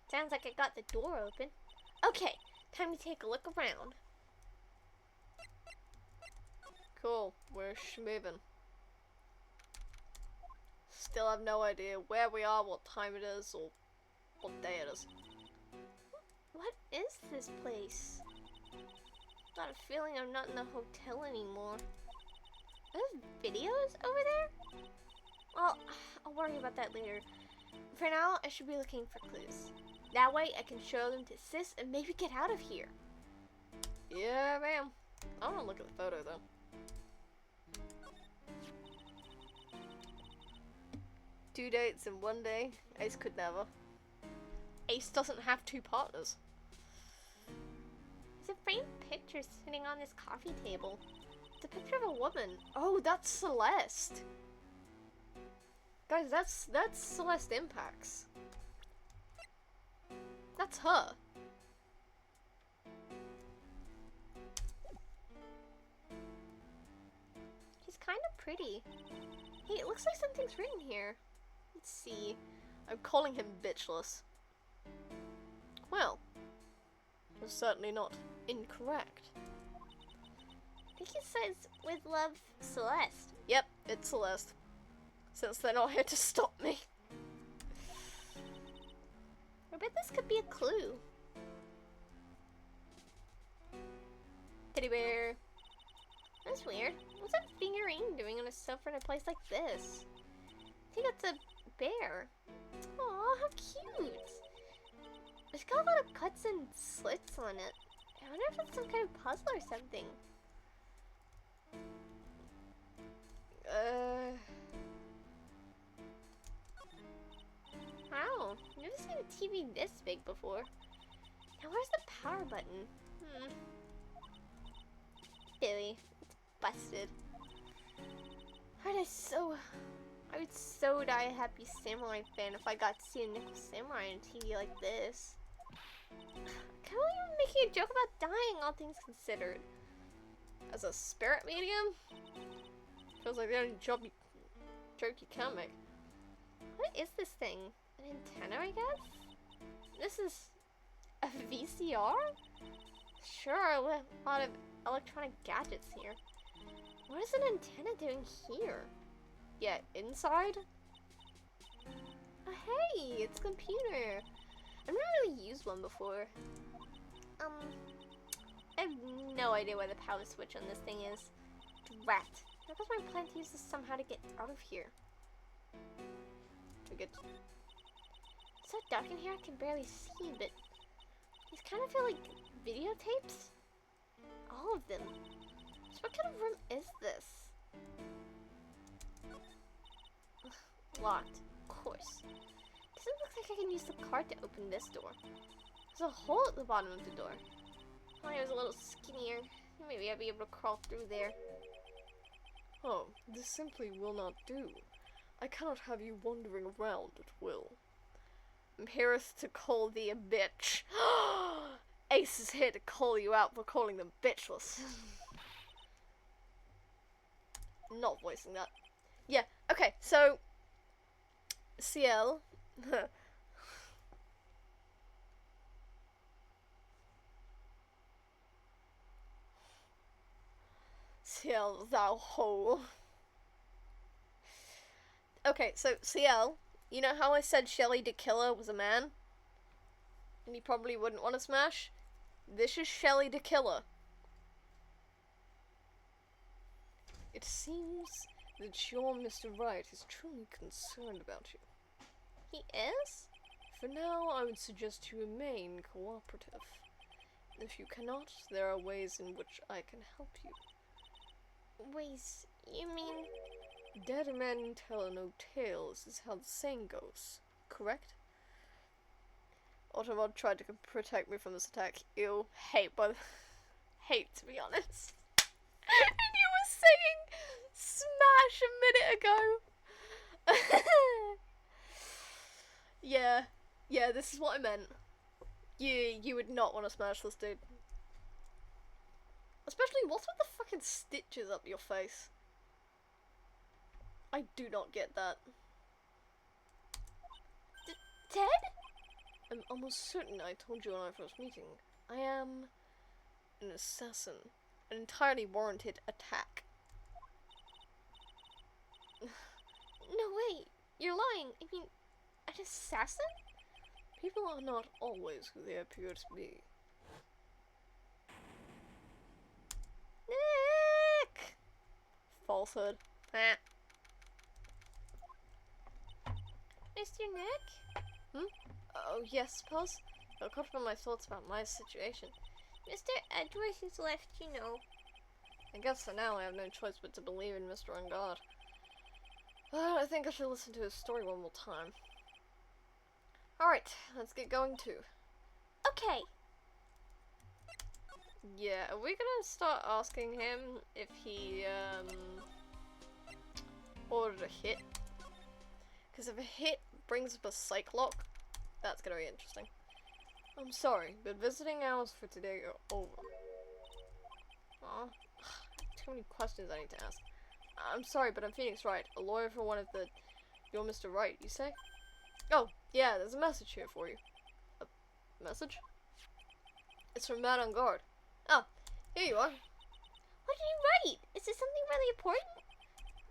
Sounds like I got the door open. Okay, time to take a look around. Cool, we're schmoving. Still have no idea where we are, what time it is, or what day it is. What is this place? Got a feeling I'm not in the hotel anymore. Are those videos over there? Well, I'll worry about that later. For now, I should be looking for clues. That way, I can show them to Sis and maybe get out of here. Yeah, ma'am. I want to look at the photo, though. Two dates in one day. Ace could never. Ace doesn't have two partners. There's a framed picture sitting on this coffee table. It's a picture of a woman. Oh, that's Celeste. Guys, that's Celeste Impacts. That's her. She's kind of pretty. Hey, it looks like something's written here. Let's see. I'm calling him bitchless. Well, that's certainly not incorrect. I think it says, with love, Celeste. Yep, it's Celeste. Since they're not here to stop me. I bet this could be a clue. Teddy bear. That's weird. What's that figurine doing on a sofa in a place like this? I think that's a bear. Aw, how cute. It's got a lot of cuts and slits on it. I wonder if it's some kind of puzzle or something. Wow, I've never seen a TV this big before. Now where's the power button? Billy, it's busted. I would so die a happy samurai fan if I got to see a nickel samurai on TV like this. I can't believe I'm making a joke about dying, all things considered. As a spirit medium? Feels like the only joke you can make. What is this thing? An antenna, I guess? This is a VCR? Sure, a lot of electronic gadgets here. What is an antenna doing here? Yeah, inside? Oh, hey, it's a computer. I've never really used one before. I have no idea where the power switch on this thing is. Drat. That was my plan to use this somehow to get out of here. It's so dark in here I can barely see, but these kind of feel like videotapes. All of them. So what kind of room is this? Locked, of course. Doesn't look like I can use the card to open this door. There's a hole at the bottom of the door. If I was a little skinnier, maybe I'd be able to crawl through there. Oh, this simply will not do. I cannot have you wandering around at will. I'm here to call thee a bitch. Ace is here to call you out for calling them bitchless. Not voicing that. Yeah, okay, so CL CL, thou hole. Okay, so CL, you know how I said Shelly the Killer was a man? And you probably wouldn't want to smash? This is Shelly the Killer. It seems that your Mr. Right is truly concerned about you. He is? For now, I would suggest you remain cooperative. If you cannot, there are ways in which I can help you. Ways? You mean? Dead men tell no tales is how the saying goes, correct? Autobot tried to protect me from this attack. Ew. Hate, to be honest. And you were saying smash a minute ago. Yeah, this is what I meant. You would not want to smash this dude. Especially, what's with the fucking stitches up your face? I do not get that. Dead? I'm almost certain I told you in our first meeting. I am an assassin. An entirely warranted attack. No way, you're lying. I mean, an assassin? People are not always who they appear to be. Nick! Falsehood. Mr. Nick? Oh, yes, suppose? I'll cut from my thoughts about my situation. Mr. Edwards has left, you know. I guess for now I have no choice but to believe in Mr. Ungod. But I think I should listen to his story one more time. Alright, let's get going too. Okay. Yeah, are we gonna start asking him if he, ordered a hit? Because if a hit brings up a psych lock, that's gonna be interesting. I'm sorry, but visiting hours for today are over. Aw, too many questions I need to ask. I'm sorry, but I'm Phoenix Wright, a lawyer for one of the... You're Mr. Wright, you say? Oh, yeah, there's a message here for you. A message? It's from Matt on guard. Oh, here you are. What did you write? Is this something really important?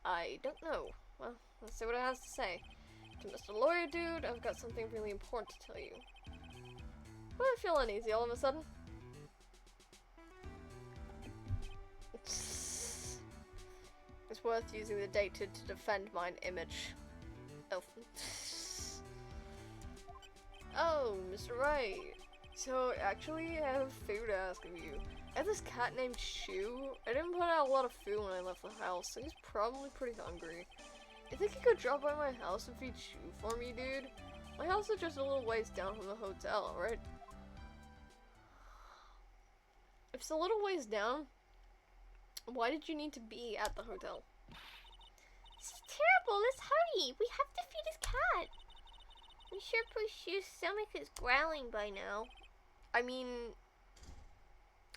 I don't know. Well, let's see what it has to say. To Mr. Lawyer Dude, I've got something really important to tell you. Why do I feel uneasy all of a sudden? It's worth using the data to defend my image. Oh. Oh, Mr. Wright. So, actually, I have a favor to ask of you. I have this cat named Shu. I didn't put out a lot of food when I left the house, so he's probably pretty hungry. You think you could drop by my house and feed Shu for me, dude? My house is just a little ways down from the hotel, right? If it's a little ways down, why did you need to be at the hotel? This is terrible. Let's hurry. We have to feed his cat. I'm sure poor Shu's stomach is growling by now. I mean,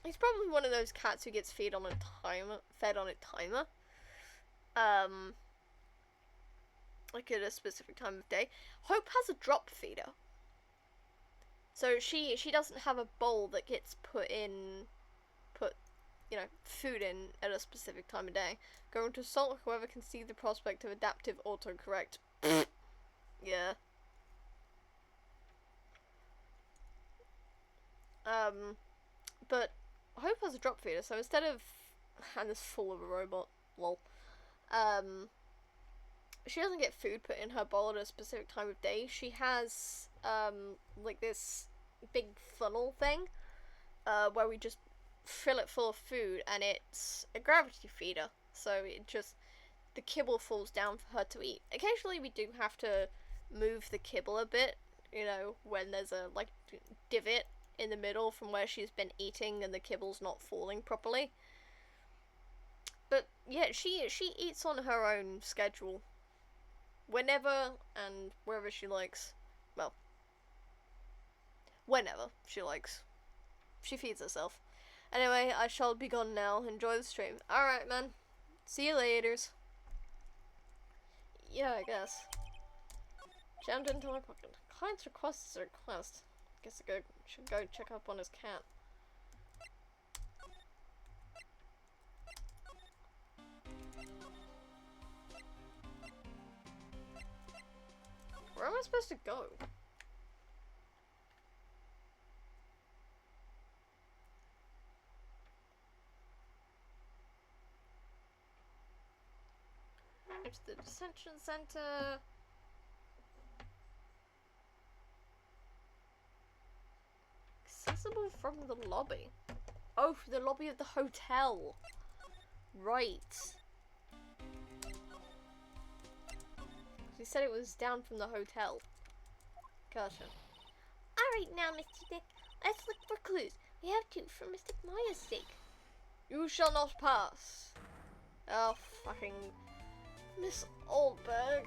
he's probably one of those cats who gets fed on a timer. Like at a specific time of day. Hope has a drop feeder. So she doesn't have a bowl that gets put food in at a specific time of day. Going to assault whoever can see the prospect of adaptive autocorrect. Yeah. But Hope has a drop feeder, so instead of and is full of a robot, lol. She doesn't get food put in her bowl at a specific time of day. She has like this big funnel thing, where we just fill it full of food, and it's a gravity feeder, so the kibble falls down for her to eat. Occasionally we do have to move the kibble a bit, when there's a divot in the middle from where she's been eating and the kibble's not falling properly. But yeah, she eats on her own schedule, whenever and wherever she likes. Well, whenever she likes. She feeds herself. Anyway, I shall be gone now. Enjoy the stream. Alright, man. See you laters. Yeah, I guess. Jammed into my pocket. Client's request is a request. Guess I should go check up on his cat. Where am I supposed to go? It's the detention center. Accessible from the lobby. Oh, from the lobby of the hotel. Right. He said it was down from the hotel. Gotcha. Alright now, Mr. Dick. Let's look for clues. We have to, for Mr. Maya's sake. You shall not pass. Oh, fucking Miss Oldberg.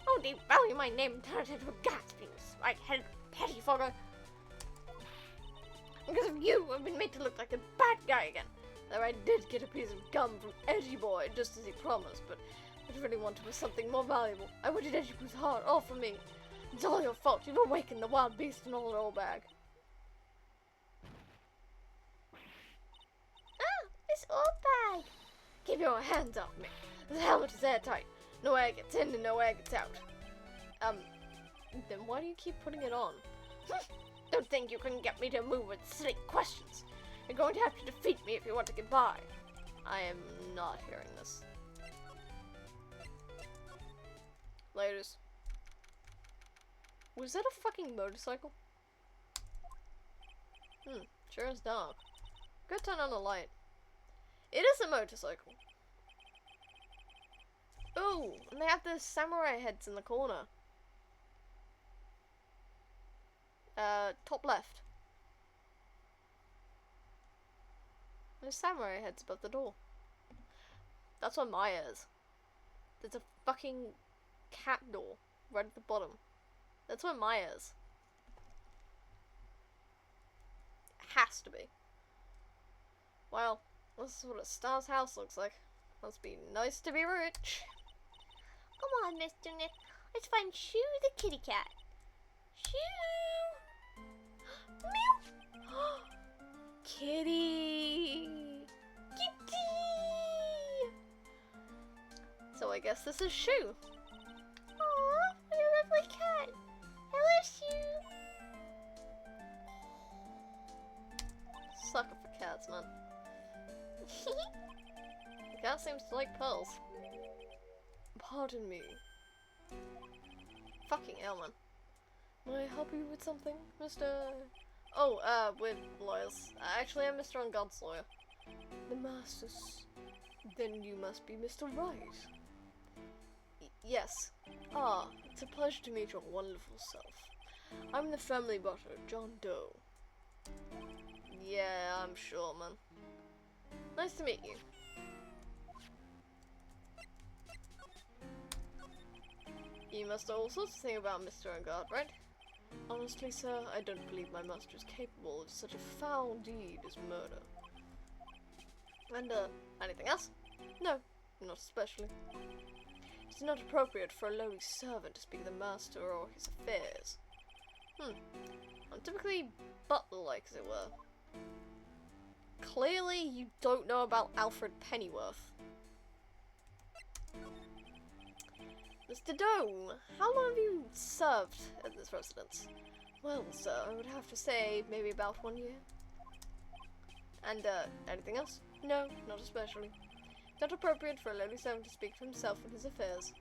Oh, they value my name and turn it into a gas, you spike-headed pettifogger. Because of you, I've been made to look like the bad guy again. Though I did get a piece of gum from Edgy Boy, just as he promised, but I really wanted was something more valuable. I wanted Edgy Boy's heart, all for me. It's all your fault. You've awakened the wild beast in old Oldberg. Ah, Miss Oldberg! Keep your hands off me. The helmet is airtight. No air gets in and no air gets out. Then why do you keep putting it on? Don't think you can get me to move with silly questions. You're going to have to defeat me if you want to get by. I am not hearing this. Laters. Was that a fucking motorcycle? Sure is dark. Go turn on the light. It is a motorcycle. Ooh, and they have the samurai heads in the corner. Top left. There's samurai heads above the door. That's what Maya is. There's a fucking cat door right at the bottom. That's where Maya is. Has to be. Well, this is what a star's house looks like. Must be nice to be rich. Come on, Mr. Nick. Let's find Shoo the kitty cat. Shoo! Meow! Kitty! Kitty! So I guess this is Shoo. Aw, what a lovely cat. Hello, Shoo. Sucker for cats, man. The cat seems to like pearls. Pardon me. Fucking hell, man. May I help you with something, Mr. Oh, with lawyers. Actually, I'm Mr. Ungod's lawyer. The Masters. Then you must be Mr. Wright. Yes. Ah, it's a pleasure to meet your wonderful self. I'm the family butler, John Doe. Yeah, I'm sure, man. Nice to meet you. You must know all sorts of things about Mr. Ungard, right? Honestly, sir, I don't believe my master is capable of such a foul deed as murder. And, anything else? No, not especially. It's not appropriate for a lowly servant to speak of the master or his affairs. I'm typically butler-like, as it were. Clearly, you don't know about Alfred Pennyworth. Mr. Doe, how long have you served at this residence? Well, sir, I would have to say maybe about 1 year. And, anything else? No, not especially. Not appropriate for a lowly servant to speak for himself and his affairs.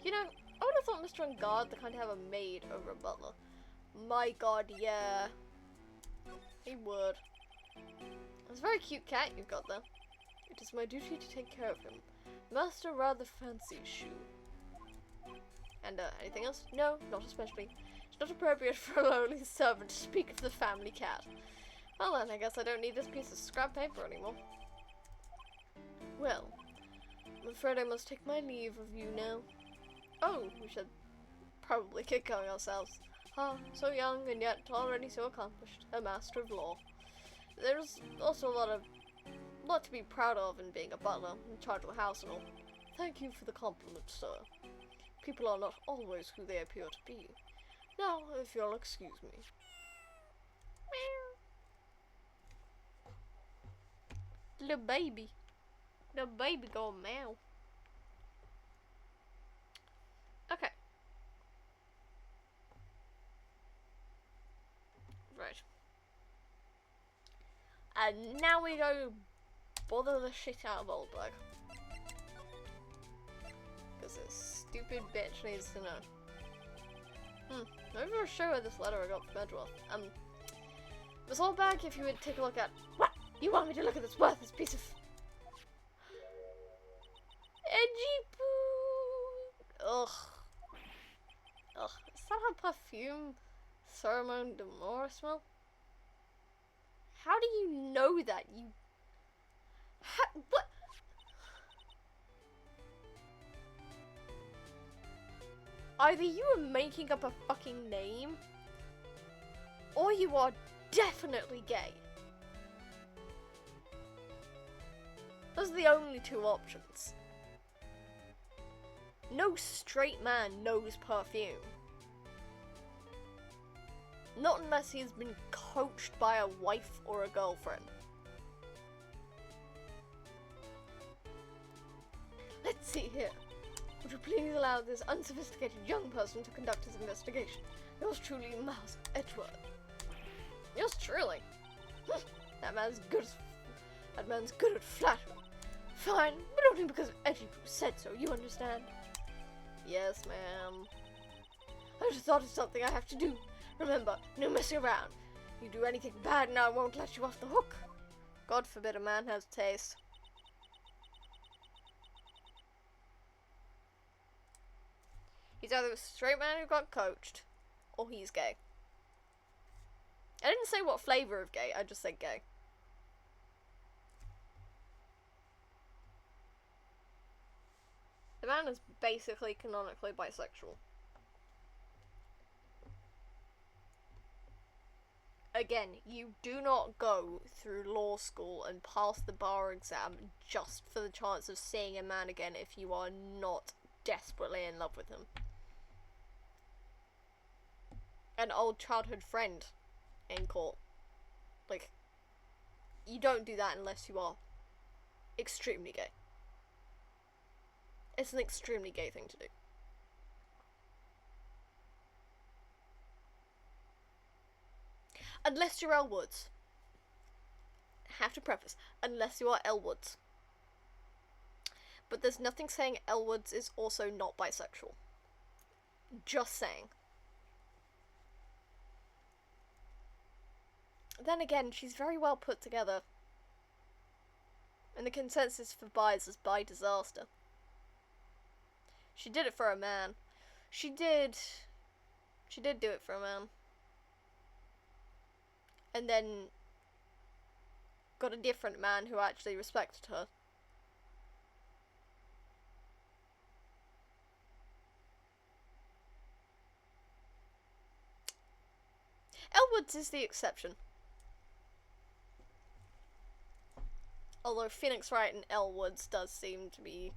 You know, I would have thought Mr. Ungard the kind to have a maid over a butler. My god, yeah. He would. It's a very cute cat you've got there. It is my duty to take care of him. Master rather fancies Shoo. And, anything else? No, not especially. It's not appropriate for a lowly servant to speak of the family cat. Well then, I guess I don't need this piece of scrap paper anymore. Well, I'm afraid I must take my leave of you now. Oh, we should probably get going ourselves. Ah, so young and yet already so accomplished, a master of law. There's also a lot to be proud of in being a butler, in charge of the house and all. Thank you for the compliment, sir. People are not always who they appear to be. Now, if you'll excuse me. Little baby. Little baby going meow. Okay. Right. And now we go bother the shit out of Oldberg. Because this stupid bitch needs to know. Maybe I'll show her this letter I got from Edgeworth. Miss Oldberg, if you would take a look at— What? You want me to look at this worthless piece of— edgy poo? Ugh. Ugh. Is that how perfume Ceremone de Mora smell? How do you know that? What? Either you are making up a fucking name, or you are definitely gay. Those are the only two options. No straight man knows perfume. Not unless he's been coached by a wife or a girlfriend. Let's see here. Would you please allow this unsophisticated young person to conduct his investigation? Yours truly, Miles Edgeworth. Yours truly? That man's good at flattery. Fine, but only because Edgy Poo said so, you understand? Yes, ma'am. I just thought of something I have to do. Remember, no messing around. You do anything bad and I won't let you off the hook. God forbid a man has taste. He's either a straight man who got coached, or he's gay. I didn't say what flavor of gay, I just said gay. The man is basically canonically bisexual. Again, you do not go through law school and pass the bar exam just for the chance of seeing a man again if you are not desperately in love with him. An old childhood friend in court. Like, you don't do that unless you are extremely gay. It's an extremely gay thing to do. Unless you're Elle Woods. Have to preface, unless you are Elle Woods. But there's nothing saying Elle Woods is also not bisexual. Just saying. Then again, she's very well put together. And the consensus for bis is bi disaster. She did it for a man. She did do it for a man. And then got a different man who actually respected her. Elle Woods is the exception. Although Phoenix Wright and Elle Woods does seem to be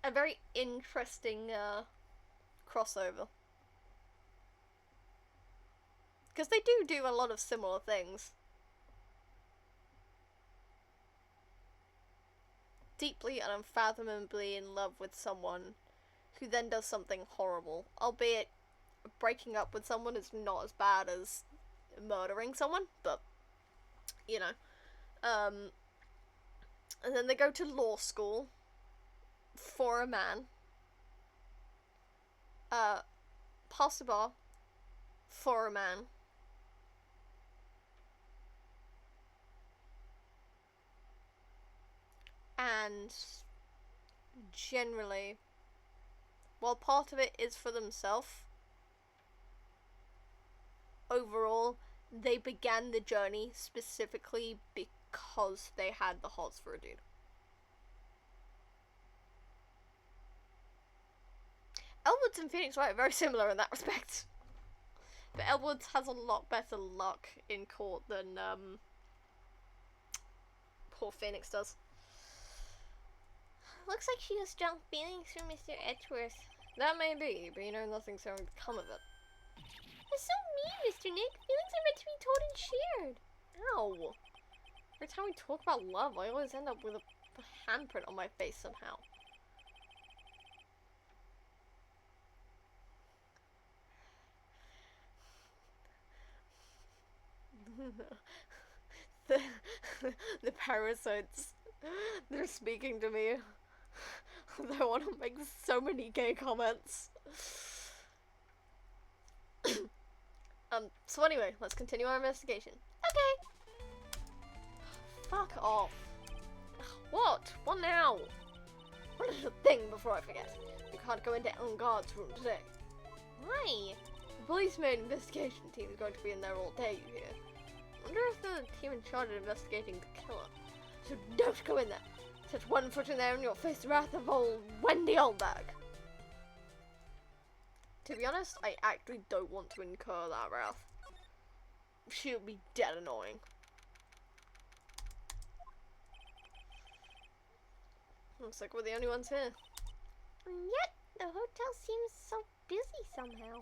a very interesting crossover. Because they do a lot of similar things. Deeply and unfathomably in love with someone who then does something horrible. Albeit, breaking up with someone is not as bad as murdering someone, but, you know. And then they go to law school for a man. Pass the bar for a man. And generally, while part of it is for themselves, overall, they began the journey specifically because they had the hots for a dude. Elle Woods and Phoenix Wright are very similar in that respect. But Elle Woods has a lot better luck in court than poor Phoenix does. Looks like she has strong feelings for Mr. Edgeworth. That may be, but you know nothing's going to come of it. That's so mean, Mr. Nick. Feelings are meant to be told and shared. Ow. Every time we talk about love, I always end up with a handprint on my face somehow. the parasites, they're speaking to me. They want to make so many gay comments. So anyway, let's continue our investigation. Okay. Fuck off. What? What now? One little thing before I forget. You can't go into Ellen Guard's room today. Why? The police main investigation team is going to be in there all day, you hear. I wonder if they're the team in charge of investigating the killer. So don't go in there. Set one foot in there and you'll face the wrath of old Wendy Oldbag. To be honest, I actually don't want to incur that wrath. She'll be dead annoying. Looks like we're the only ones here. And yet, the hotel seems so busy somehow.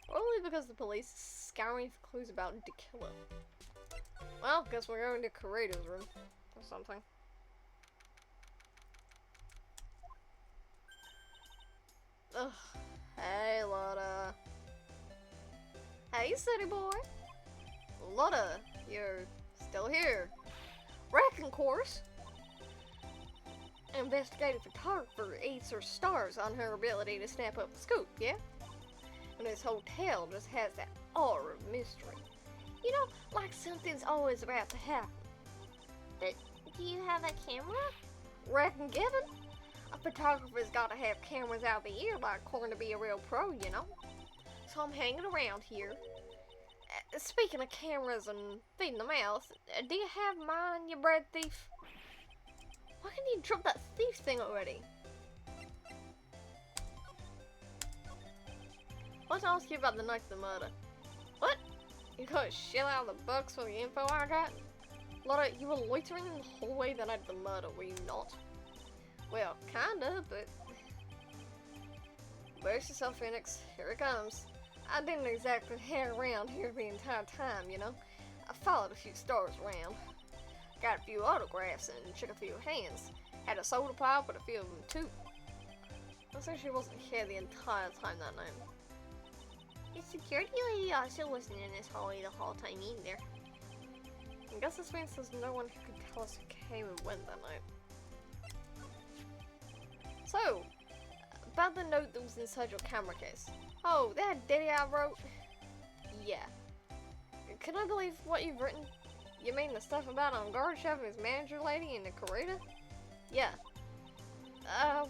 Probably because the police is scouring for clues about the killer. Well, guess we're going to Curator's room. Or something. Ugh. Hey, Lotta. Hey, city boy. Lotta, you're still here. Reckon course. Investigative photographer eats her stars on her ability to snap up the scoop, yeah? And this hotel just has that aura of mystery. You know, like something's always about to happen. But do you have a camera? Reckon given. A photographer's gotta have cameras out the ear like corn to be a real pro, you know? So I'm hanging around here. Speaking of cameras and feeding the mouth, do you have mine, you bread thief? Why can't you drop that thief thing already? want to ask you about the night of the murder. What? You got shit out of the books for the info I got? Laura, you were loitering in the hallway the night of the murder, were you not? Well, kinda, but... Brace yourself, Phoenix. Here it comes. I didn't exactly hang around here the entire time, you know? I followed a few stores around. Got a few autographs and shook a few hands. Had a soda pop with a few of them, too. Looks like she wasn't here the entire time that night. The security lady also wasn't in this hallway the whole time either. I guess this means there's no one who can tell us who came and went that night. So, about the note that was inside your camera case. Oh, that ditty I wrote? Yeah. Can I believe what you've written? You mean the stuff about Gorbachev and his manager lady in the corridor? Yeah.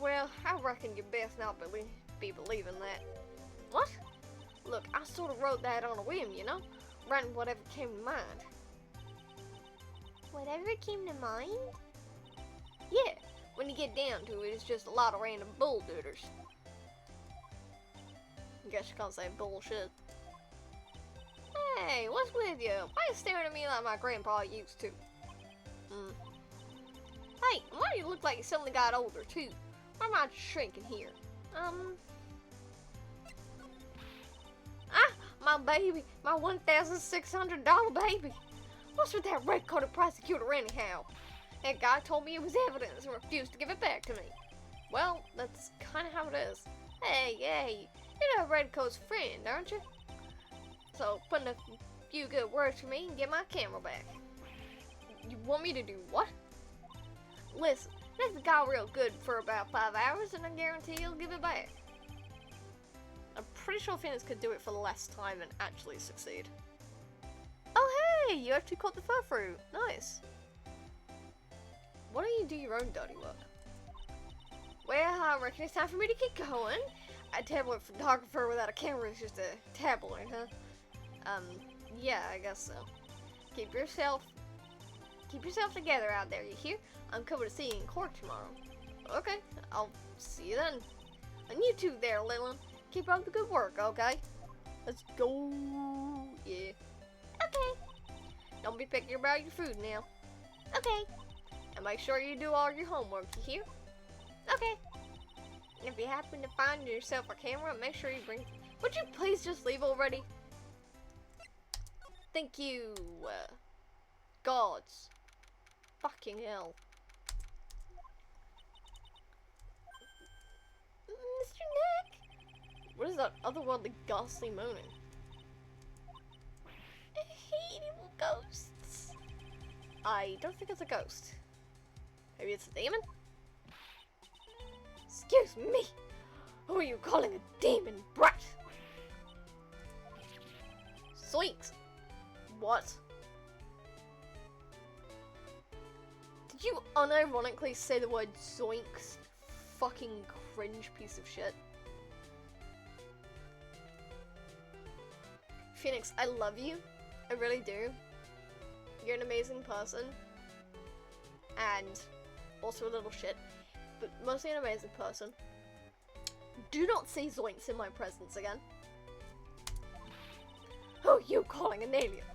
Well, I reckon you best not be believing that. What? Look, I sort of wrote that on a whim, you know? Writing whatever came to mind. Whatever came to mind? Yeah, when you get down to it, it's just a lot of random bull-dooders. I guess you can't say bullshit. Hey, what's with you? Why are you staring at me like my grandpa used to? Hey, why do you look like you suddenly got older, too? Why am I shrinking here? My baby. My $1,600 baby. What's with that red-coated prosecutor anyhow? That guy told me it was evidence and refused to give it back to me. Well, that's kind of how it is. Hey, you're that redcoat's friend, aren't you? So, put in a few good words for me and get my camera back. You want me to do what? Listen, let the guy real good for about 5 hours and I guarantee he'll give it back. I'm pretty sure Phoenix could do it for less time and actually succeed. Oh hey, you actually caught the fur fruit. Nice. Why don't you do your own dirty work? Well, I reckon it's time for me to get going. A tabloid photographer without a camera is just a tabloid, huh? Yeah, I guess so. Keep yourself together out there, you hear? I'm coming to see you in court tomorrow. Okay, I'll see you then. And you too there, Leland. Keep up the good work, okay? Let's go. Yeah. Okay. Don't be picky about your food now. Okay. And make sure you do all your homework, you hear? Okay. And if you happen to find yourself a camera, make sure you bring... Would you please just leave already? Thank you, gods. Fucking hell. Mr. Nick? What is that otherworldly ghastly moaning? I hate evil ghosts. I don't think it's a ghost. Maybe it's a demon? Excuse me. Who are you calling a demon, brat? Zoinks! What? Did you unironically say the word zoinks? Fucking cringe piece of shit. Phoenix, I love you. I really do. You're an amazing person. And also a little shit. But mostly an amazing person. Do not say zoinks in my presence again. Who are you calling an alien?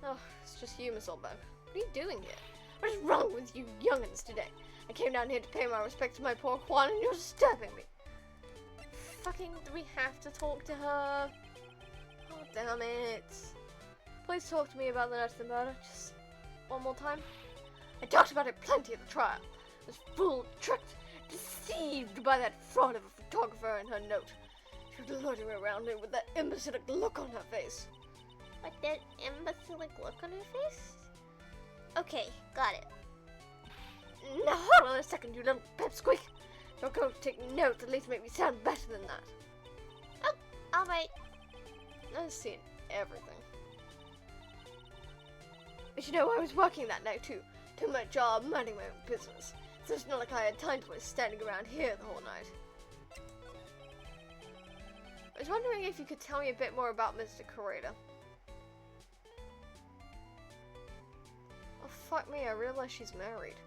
Oh, it's just you, Miss Oldbug. What are you doing here? What is wrong with you young'uns today? I came down here to pay my respects to my poor Quan and you're disturbing me. Fucking, do we have to talk to her? Oh, damn it. Please talk to me about the night of the murder, just one more time. I talked about it plenty at the trial. I was fooled, tricked, deceived by that fraud of a photographer and her note. She was loitering around me with that imbecilic look on her face. With that imbecilic look on her face? Okay, got it. Now hold on a second, you little pipsqueak. Don't go take notes, at least make me sound better than that. Oh, alright. I've seen everything. But you know, I was working that night too. Doing my job, minding my own business. So it's not like I had time to waste standing around here the whole night. I was wondering if you could tell me a bit more about Mr. Correda. Oh fuck me, I realize she's married.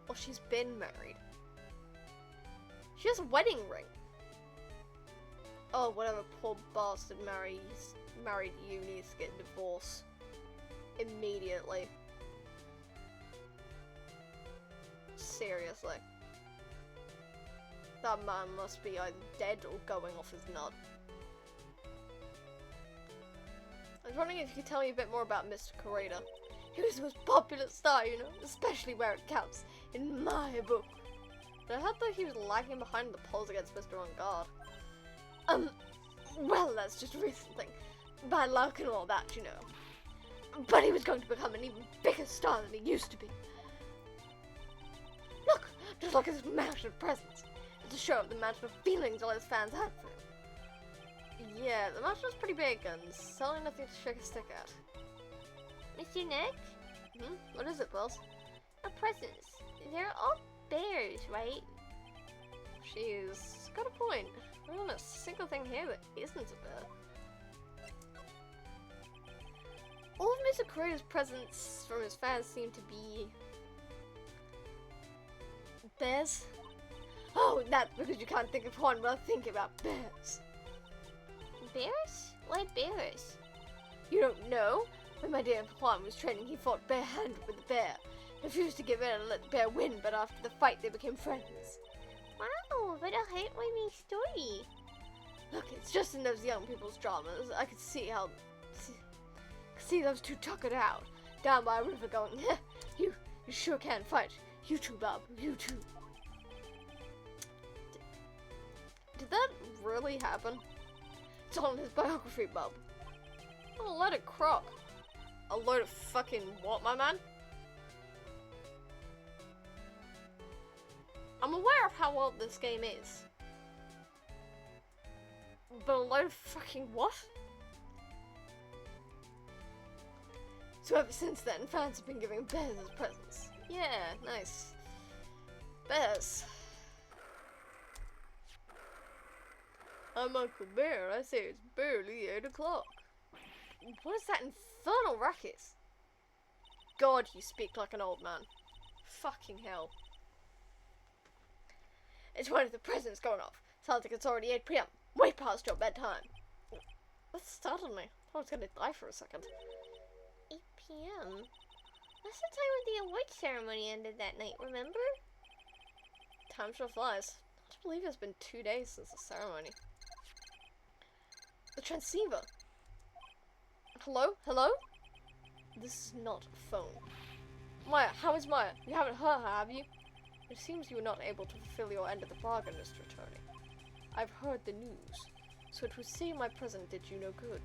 Well, she's been married. She has a wedding ring. Oh, whatever poor bastard married you needs to get a divorce. Immediately. Seriously. That man must be either dead or going off his nut. I was wondering if you could tell me a bit more about Mr. Correda. He was the most popular star, you know, especially where it counts, in my book. But I heard that he was lagging behind the polls against Mr. On Guard. Well, that's just a recent thing. Bad luck and all that, you know. But he was going to become an even bigger star than he used to be. Look! Just look at his mansion of presents. It's a show of the mansion of feelings all his fans had for him. Yeah, the mansion was pretty big and certainly nothing to shake a stick at. Mr. Nick? What is it, Bells? A presents. They're all bears, right? She's got a point. There isn't a single thing here that isn't a bear. All of Mr. Correda's presents from his fans seem to be bears. Oh, that's because you can't think of one without thinking about bears. Bears? Why bears? You don't know? When my dear Juan was training, he fought barehanded with the bear. Refused to give in and let the bear win, but after the fight they became friends. Wow, what a heartwarming story. Look, it's just in those young people's dramas. I could see those two tuck it out down by a river going, you sure can fight. You too, Bob. You too. Did that really happen? It's all in his biography, Bob. Oh, let it crock. A load of fucking what, my man? I'm aware of how old this game is. But a load of fucking what? So ever since then, fans have been giving bears as presents. Yeah, nice. Bears. I'm Uncle Bear. I say it's barely 8 o'clock. What is that infernal ruckus? God, you speak like an old man. Fucking hell. It's one of the presents going off. Sounds like it's already 8 p.m. Way past your bedtime. That startled me. I thought I was gonna die for a second. 8 p.m.? That's the time when the award ceremony ended that night, remember? Time sure flies. I can't believe it's been 2 days since the ceremony. The transceiver. Hello? Hello? This is not a phone. Maya, how is Maya? You haven't heard her, have you? It seems you were not able to fulfill your end of the bargain, Mr. Attorney. I've heard the news, so it would seem my present did you no good.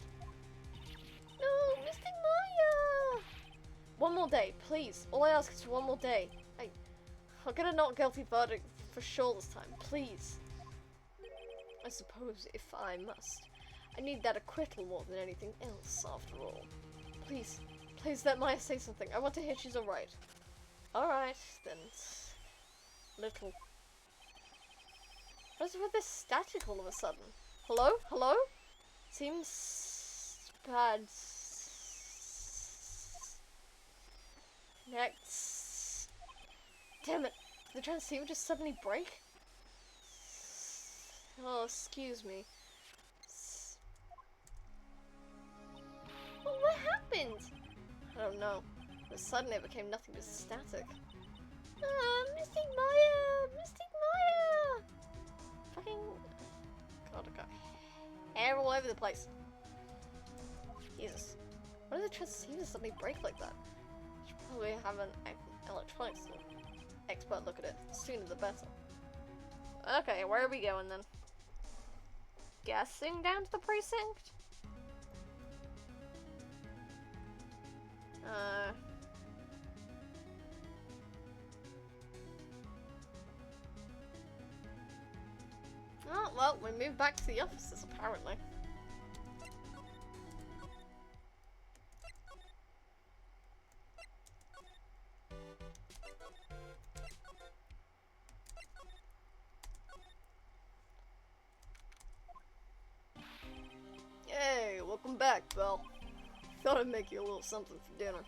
No, Mr. Maya! One more day, please. All I ask is for one more day. I'll get a not guilty verdict for sure this time, please. I suppose if I must. I need that acquittal more than anything else, after all. Please, please let Maya say something. I want to hear she's alright. Alright, then. Little. What is with this static all of a sudden? Hello? Hello? Seems bad. Next. Damn it. Did the transceiver just suddenly break? Oh, excuse me. Well, what happened? I don't know. But suddenly it became nothing but static. Mystic Maya! Mystic Maya! Fucking. God, okay. Hair all over the place. Jesus. Why did the transceiver suddenly break like that? Should probably have an electronics expert look at it. Sooner the better. Okay, where are we going then? Guessing down to the precinct? Oh, well, we moved back to the offices, apparently. Hey, welcome back, Belle. Thought I'd make you a little something for dinner.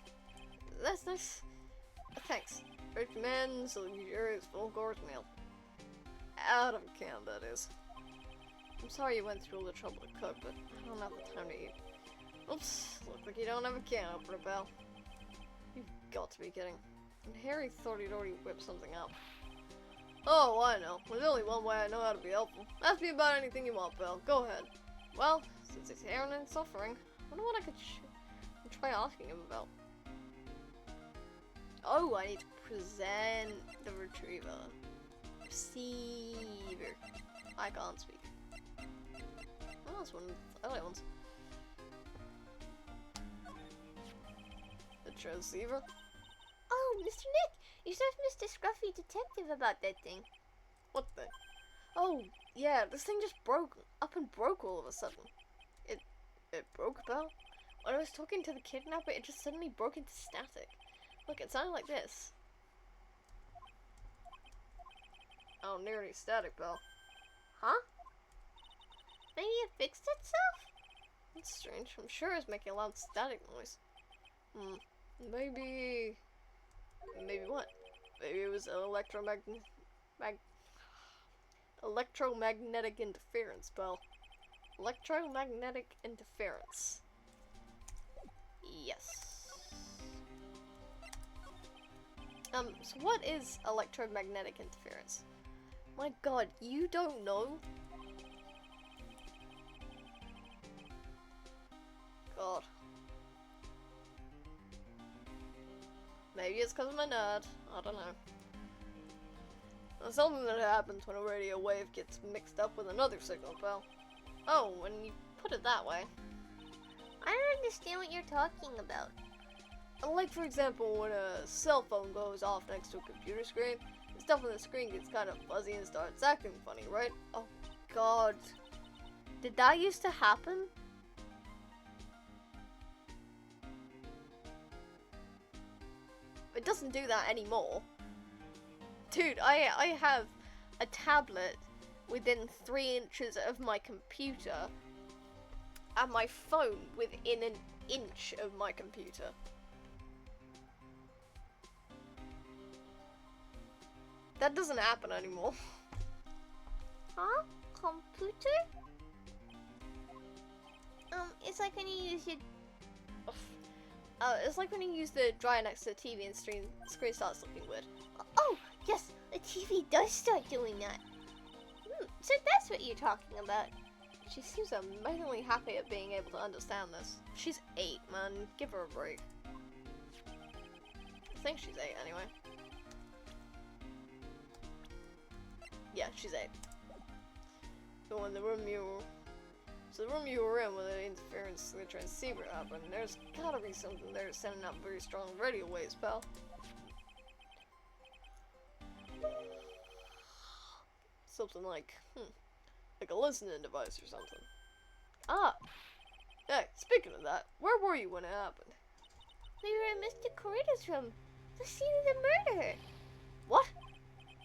That's nice. Thanks. Recommends a luxurious full course meal. Out of a can, that is. I'm sorry you went through all the trouble to cook, but I don't have the time to eat. Oops, looks like you don't have a can opener, Belle. You've got to be kidding. And Harry thought he'd already whipped something up. Oh, I know. There's only one way I know how to be helpful. Ask me about anything you want, Belle. Go ahead. Well, since he's here and suffering, I wonder what I could try asking him about. Oh, I need to present the retriever. Receiver. I can't speak. Oh, that's one of the early ones. The transceiver? Oh, Mr. Nick, you said Mr. Scruffy Detective about that thing. What thing? Oh, yeah, this thing just broke all of a sudden. It broke, Belle? When I was talking to the kidnapper, it just suddenly broke into static. Look, it sounded like this. Oh, nearly static, Belle. Huh? Maybe it fixed itself? That's strange. I'm sure it's making a loud static noise. Maybe what? Maybe it was electromagnetic interference, Belle. Electromagnetic interference. Yes. So what is electromagnetic interference? My god, you don't know? God. Maybe it's because I'm a nerd. I don't know. There's something that happens when a radio wave gets mixed up with another signal, Belle. Oh, when you put it that way. I don't understand what you're talking about. Like, for example, when a cell phone goes off next to a computer screen, the stuff on the screen gets kind of fuzzy and starts acting funny, right? Oh, God. Did that used to happen? It doesn't do that anymore. Dude, I have a tablet within 3 inches of my computer and my phone within an inch of my computer. That doesn't happen anymore. Huh? Computer? It's like when you use your... It's like when you use the dryer next to the TV and screen starts looking weird. Oh, yes, the TV does start doing that. So that's what you're talking about. She seems amazingly happy at being able to understand this. She's 8, man. Give her a break. I think she's 8 anyway. Yeah, she's 8. So in the room you were in when the interference to the transceiver happened, there's gotta be something there sending out very strong radio waves, pal. Something like a listening device or something. Ah! Hey, speaking of that, where were you when it happened? We were in Mr. Corrida's room. The scene of the murder. What?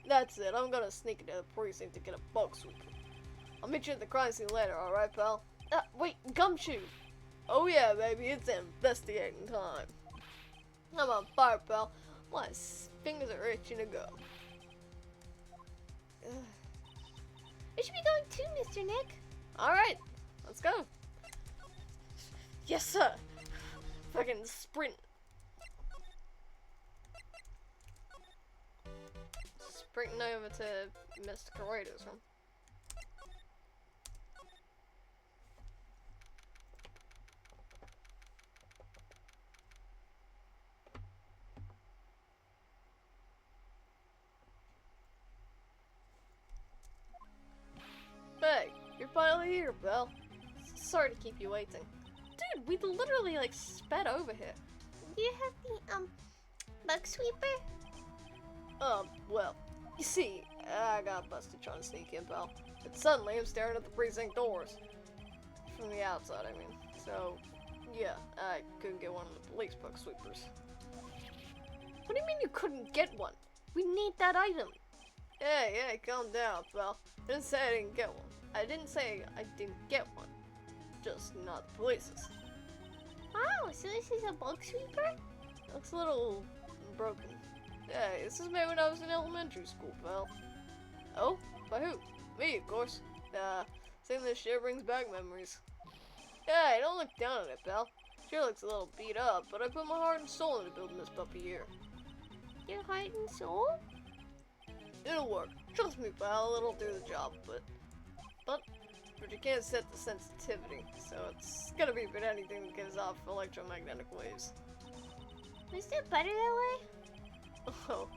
That's it, I'm gonna sneak into the precinct to get a bug sweeper. I'll meet you at the crime scene later, alright, pal? Wait, gumshoe! Oh yeah, baby, it's investigating time. I'm on fire, pal. My fingers are itching to go. We should be going too, Mr. Nick. Alright, let's go. Yes, sir. Fucking sprint. Sprinting over to Mr. Corrida's room. Hey, you're finally here, Belle. Sorry to keep you waiting. Dude, we literally like sped over here. Do you have the bug sweeper? Well, you see, I got busted trying to sneak in, Belle. And suddenly I'm staring at the precinct doors. From the outside, I mean. So, yeah, I couldn't get one of the police bug sweepers. What do you mean you couldn't get one? We need that item. Hey, calm down, Belle. I didn't say I didn't get one. I didn't say I didn't get one. Just not the police's. Oh, so this is a bug sweeper? Looks a little broken. Hey, this is made when I was in elementary school, Belle. Oh? By who? Me, of course. Seeing this shit brings back memories. Hey, don't look down on it, pal. Sure looks a little beat up, but I put my heart and soul into building this puppy here. Your heart and soul? It'll work. Trust me, pal, it'll do the job, but you can't set the sensitivity, so it's gonna be with anything that gives off electromagnetic waves. Is it better that way? Oh.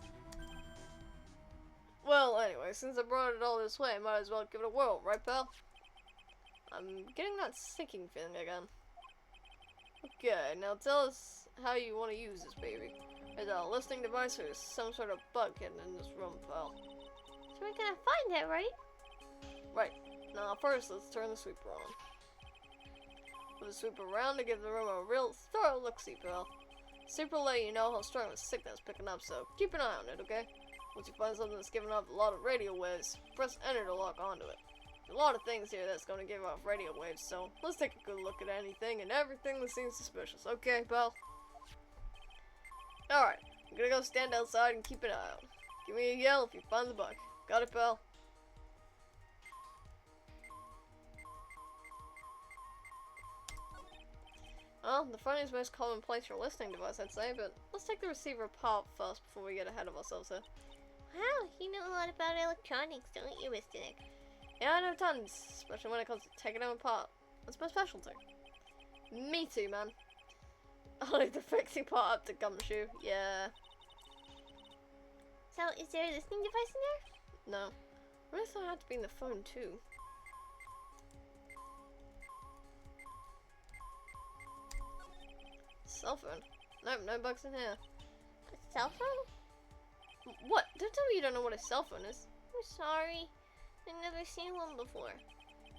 Well, anyway, since I brought it all this way, I might as well give it a whirl, right, pal? I'm getting that sinking feeling again. Okay, now tell us how you want to use this baby. Is it a listening device or is some sort of bug hidden in this room, pal? So we're gonna find it, right? Right. Now first, let's turn the sweeper on. Move the sweeper around to give the room a real thorough look-see, pal. Super will let you know how strong the signal is picking up, so keep an eye on it, okay? Once you find something that's giving off a lot of radio waves, press enter to lock onto it. There's a lot of things here that's going to give off radio waves, so let's take a good look at anything and everything that seems suspicious. Okay, pal? Alright, I'm gonna go stand outside and keep an eye out. Give me a yell if you find the bug. Got it, pal? Well, the phone is the most commonplace for listening device, I'd say, but let's take the receiver apart first before we get ahead of ourselves here. Wow, you know a lot about electronics, don't you, Mr. Nick? Yeah, I know tons, especially when it comes to taking them apart. That's my specialty. Me too, man. I'll leave the fixing part up to Gumshoe, yeah. So, is there a listening device in there? No. I really thought it had to be in the phone, too. Cell phone? Nope, no bugs in here. A cell phone? What? Don't tell me you don't know what a cell phone is. I'm sorry. I've never seen one before.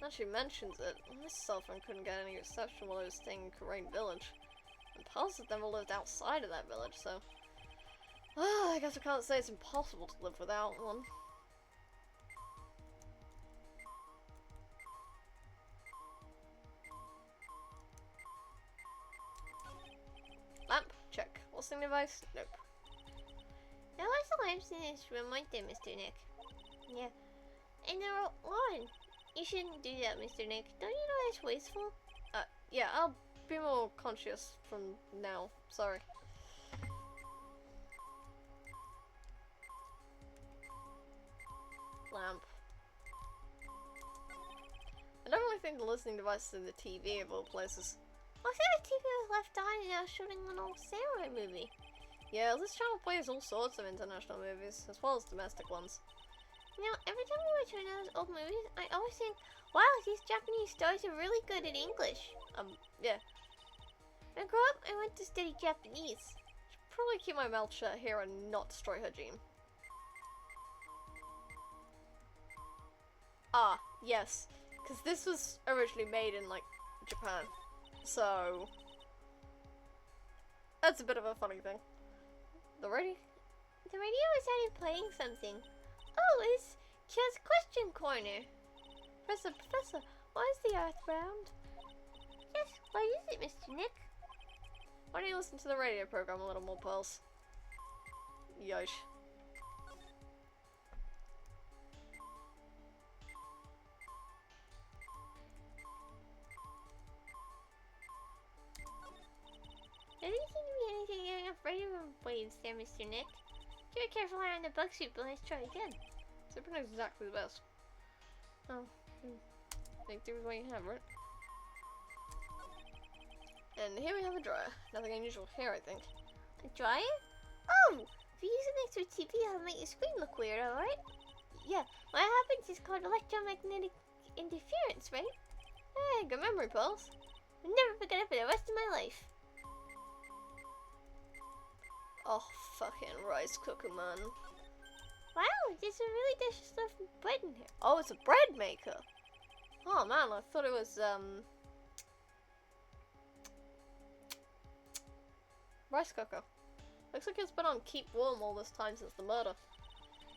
Now she mentions it, this cell phone couldn't get any reception while I was staying in Karain Village. And Pals has never lived outside of that village, so... I guess I can't say it's impossible to live without one. Lamp? Check. Listening device? Nope. There are some lamps in this room, aren't there, Mr. Nick? Yeah. And they're all on. You shouldn't do that, Mr. Nick. Don't you know that's wasteful? Yeah, I'll be more conscious from now. Sorry. Lamp. I don't really think the listening device is in the TV of all places. I thought the TV was left on and I was shooting an old samurai movie. Yeah, this channel plays all sorts of international movies, as well as domestic ones. You know, every time we return to those old movies, I always think, wow, these Japanese stars are really good at English. Yeah. When I grew up, I went to study Japanese. Should probably keep my mouth shut here and not destroy her dream. Ah, yes. Because this was originally made in, like, Japan. So... that's a bit of a funny thing. The radio? The radio started playing something. Oh, it's Kid's Question Corner. Professor, why is the Earth round? Yes, why is it, Mr. Nick? Why don't you listen to the radio program a little more, Pearls? Yosh. There doesn't seem to be anything getting off radio waves there, Mr. Nick. Be careful around the bug soup, but let's try again. Super is exactly the best. Oh, think do with what you have, right? And here we have a dryer. Nothing unusual here, I think. A dryer? Oh! If you use it next to a TV, that'll make your screen look weird, alright? Yeah, what happens is called electromagnetic interference, right? Hey, good memory, Pearls. I'll never forget it for the rest of my life. Oh, fucking rice cooker, man. Wow, there's a really delicious loaf of bread in here. Oh, it's a bread maker. Oh man, I thought it was rice cooker. Looks like it's been on keep warm all this time since the murder.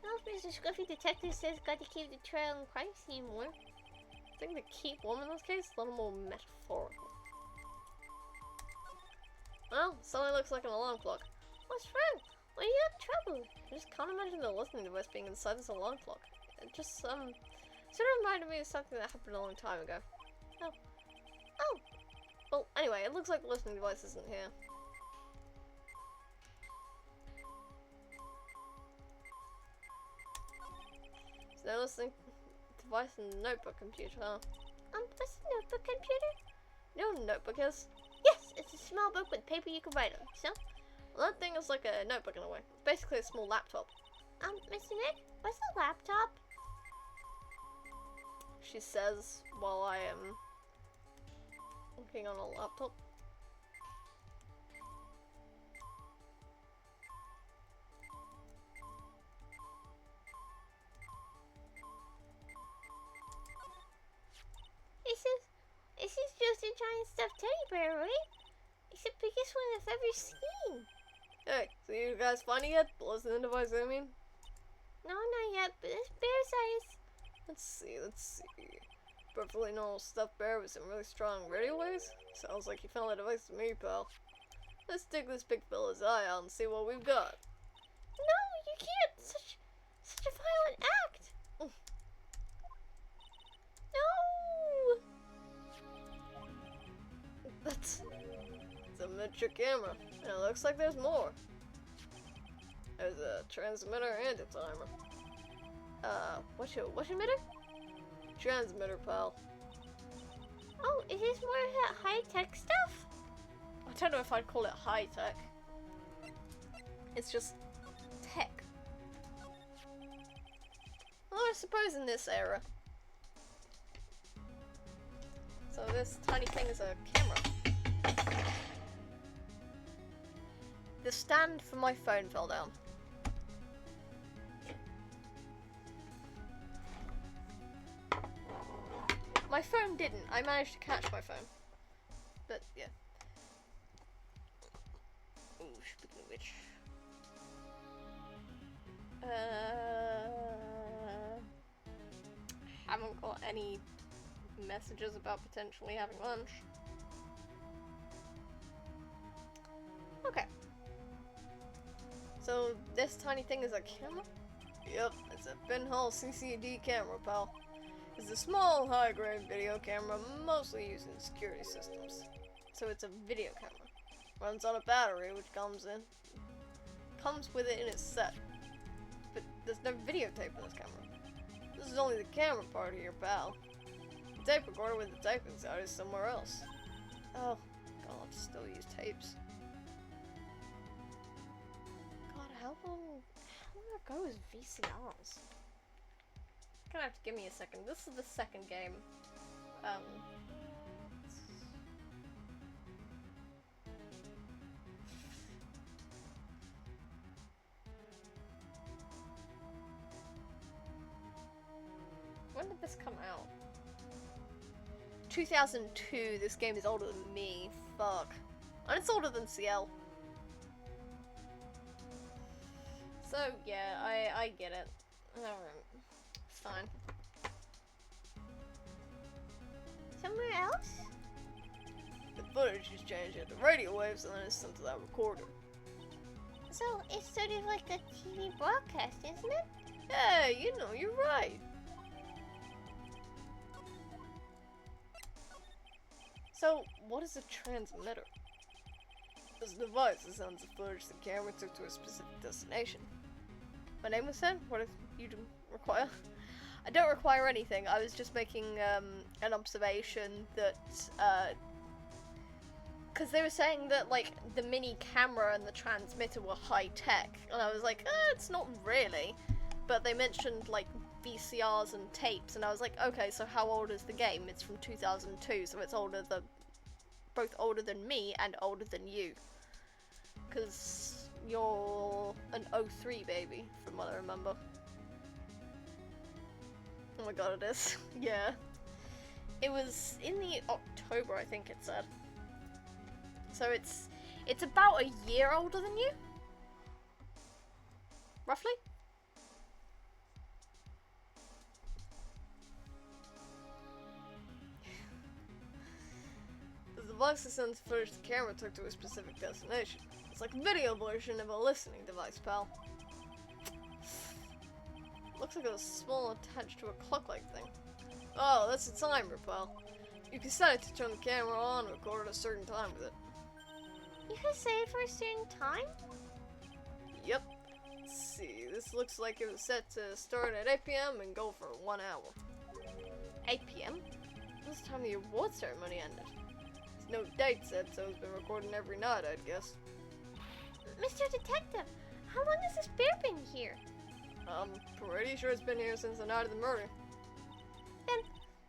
Well, Mr. Scruffy Detective says got to keep the trail on crime scene warm. I think the keep warm in this case is a little more metaphorical. Well, suddenly looks like an alarm clock. What's wrong? Why you have trouble? I just can't imagine the listening device being inside this alarm clock. It just, Sort of reminded me of something that happened a long time ago. Oh. Oh! Well, anyway, it looks like the listening device isn't here. So the listening device and the notebook computer, huh? What's the notebook computer? You know what a notebook is? Yes, it's a small book with paper you can write on. So, Well, that thing is like a notebook in a way. It's basically a small laptop. Mr. Nick, what's a laptop? She says while I am looking on a laptop. This is just a giant stuffed teddy bear, right? It's the biggest one I've ever seen. Hey, so you guys find it yet? The listening device, I mean? No, not yet, but it's bear size. Let's see. Perfectly normal stuffed bear with some really strong radio waves? Sounds like you found the device to me, pal. Let's take this big fella's eye out and see what we've got. No, you can't. Such a violent act. No. It's a miniature camera, and it looks like there's more. There's a transmitter and a timer. What's your emitter? Transmitter, pal. Oh, is this more of that high-tech stuff? I don't know if I'd call it high-tech. It's just tech. Well, I suppose in this era. So this tiny thing is a camera. The stand for my phone fell down. My phone didn't. I managed to catch my phone. But, yeah. Ooh, speaking of which. Haven't got any messages about potentially having lunch. Okay. So, this tiny thing is a camera? Yep, it's a pinhole CCD camera, pal. It's a small, high-grade video camera, mostly used in security systems. So it's a video camera. Runs on a battery, which comes with it in its set. But there's no videotape in this camera. This is only the camera part here, pal. The tape recorder with the tape inside is somewhere else. Oh, God, still use tapes. God, how long ago was VCRs? You're gonna have to give me a second. This is the second game. When did this come out? 2002. This game is older than me. Fuck. And it's older than CL. So, yeah, I get it. Alright. Fine. Somewhere else? The footage is changed into radio waves and then it's sent to that recorder. So, it's sort of like a TV broadcast, isn't it? Hey, you know, you're right. So, what is a transmitter? This device that sends the footage the camera took to a specific destination. My name was said? What if you didn't require? I don't require anything. I was just making an observation that, because they were saying that, like, the mini camera and the transmitter were high-tech, and I was like, it's not really. But they mentioned, like, VCRs and tapes, and I was like, okay, so how old is the game? It's from 2002, so it's both older than me and older than you. Because you're an 03 baby, from what I remember. Oh my god, it is. Yeah. It was in the October, I think it said. So it's about a year older than you? Roughly? The device that sends footage the camera took to a specific destination. It's like a video version of a listening device, pal. Looks like it was small attached to a clock-like thing. Oh, that's a timer, pal. You can set it to turn the camera on and record at a certain time with it. You can say it for a certain time? Yep. Let's see, this looks like it was set to start at 8 p.m. and go for 1 hour. 8 p.m.? This time the award ceremony ended. There's no date set, so it's been recording every night, I'd guess. Mr. Detective, how long has this bear been here? I'm pretty sure it's been here since the night of the murder. Then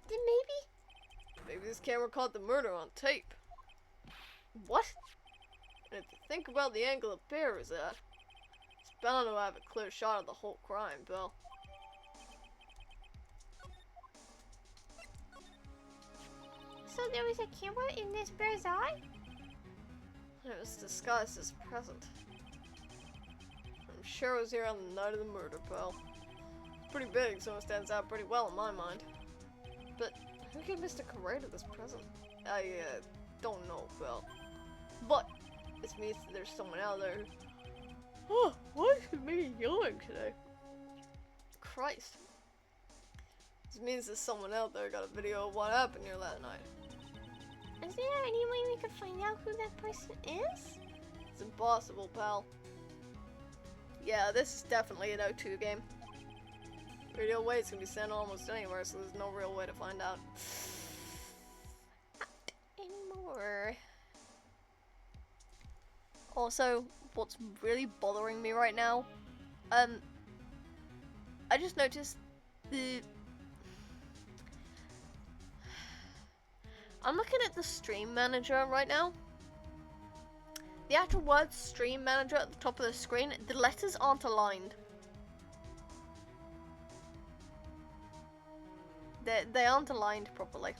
maybe... Maybe this camera caught the murder on tape. What? And if you think about the angle the bear is at, it's bound to have a clear shot of the whole crime, Bill. So there was a camera in this bear's eye? And it was disguised as a present. I'm sure it was here on the night of the murder, pal. Pretty big, so it stands out pretty well in my mind. But who gave Mr. Carrera this present? I, don't know, pal. But this means that there's someone out there who... Oh, why is me yelling today? Christ. This means that someone out there got a video of what happened here that night. Is there any way we could find out who that person is? It's impossible, pal. Yeah, this is definitely an O2 game. Radio waves can be sent almost anywhere, so there's no real way to find out. Not anymore. Also, what's really bothering me right now, I just noticed I'm looking at the stream manager right now. The actual word stream manager at the top of the screen, the letters aren't aligned. They aren't aligned properly.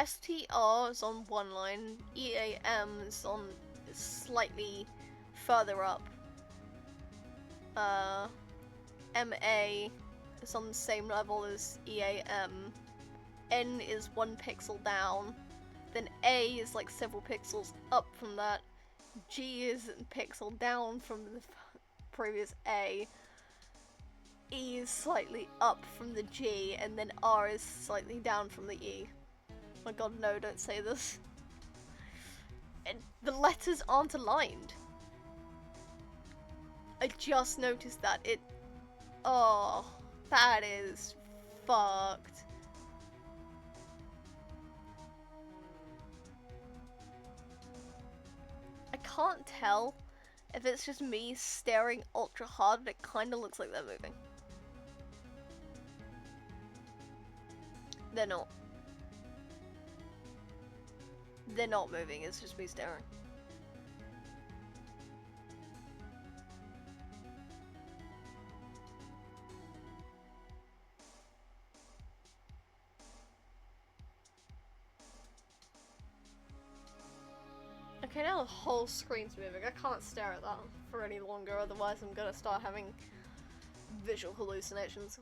STR is on one line, EAM is on slightly further up. MA is on the same level as EAM. N is 1 pixel down. Then A is like several pixels up from that. G is a pixel down from the previous A. E is slightly up from the G, and then R is slightly down from the E. Oh my god, no, don't say this. And the letters aren't aligned. I just noticed that. Oh, that is fucked. I can't tell if it's just me staring ultra hard, but it kind of looks like they're moving. They're not. They're not moving, it's just me staring. Okay, now the whole screen's moving. I can't stare at that for any longer, otherwise I'm gonna start having visual hallucinations.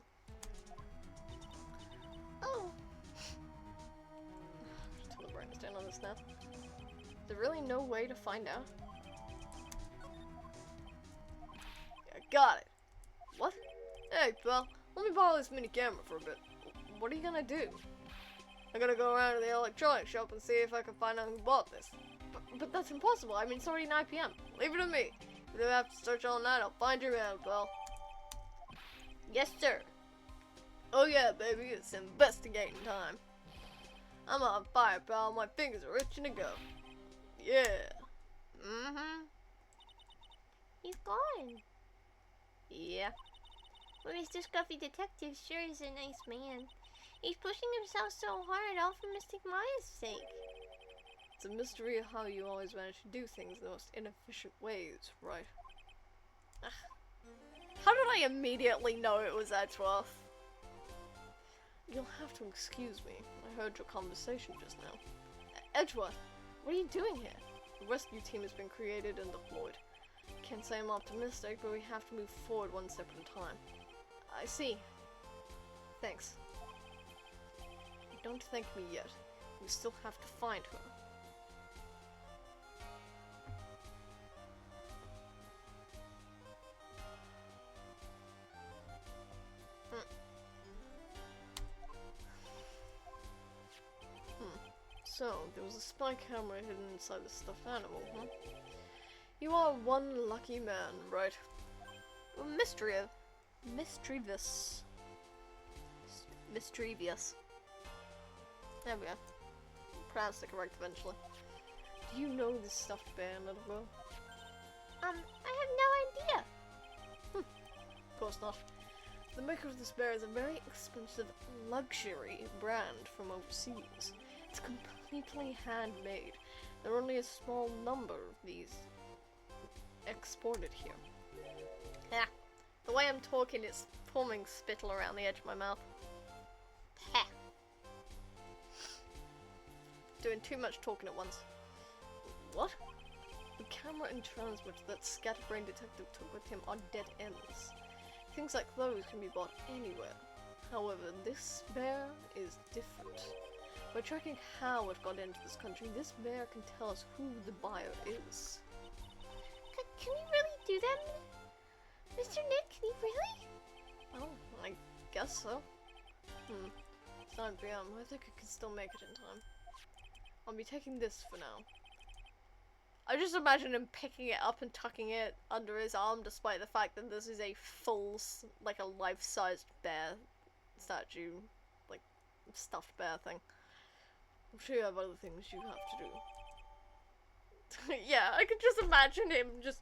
Oh! Just turn the brightness down on this now. Is there really no way to find out? Yeah, got it! What? Hey, pal, let me borrow this mini camera for a bit. What are you gonna do? I'm gonna go around to the electronics shop and see if I can find out who bought this. But that's impossible. I mean, it's already 9 p.m. Leave it to me. If I have to search all night, I'll find your man, pal. Yes, sir. Oh yeah, baby, it's investigating time. I'm on fire, pal. My fingers are itching to go. Yeah. Mm-hmm. He's gone. Yeah. Well, Mr. Scruffy Detective sure is a nice man. He's pushing himself so hard, all for Mystic Maya's sake. It's a mystery how you always manage to do things in the most inefficient ways, right? Ugh. How did I immediately know it was Edgeworth? You'll have to excuse me. I heard your conversation just now. Edgeworth, what are you doing here? The rescue team has been created and deployed. Can't say I'm optimistic, but we have to move forward one step at a time. I see. Thanks. Don't thank me yet. We still have to find her. So, there was a spy camera hidden inside the stuffed animal, huh? You are one lucky man, right? Mischievous. Mischievous. There we go. Pronounced it correct eventually. Do you know this stuffed bear, little girl? I have no idea. Of course not. The maker of this bear is a very expensive luxury brand from overseas. It's completely handmade. There are only a small number of these exported here. Yeah, the way I'm talking, it's forming spittle around the edge of my mouth. Ha! Doing too much talking at once. What? The camera and transmitter that Scatterbrain Detective took with him are dead ends. Things like those can be bought anywhere. However, this bear is different. By tracking how it got into this country, this bear can tell us who the buyer is. Can we really do that? Mr. Nick, can you really? Oh, I guess so. It's 9 PM. I think I can still make it in time. I'll be taking this for now. I just imagine him picking it up and tucking it under his arm, despite the fact that this is a full, like a life-sized bear statue, like stuffed bear thing. I'm sure you have other things you have to do. Yeah, I could just imagine him just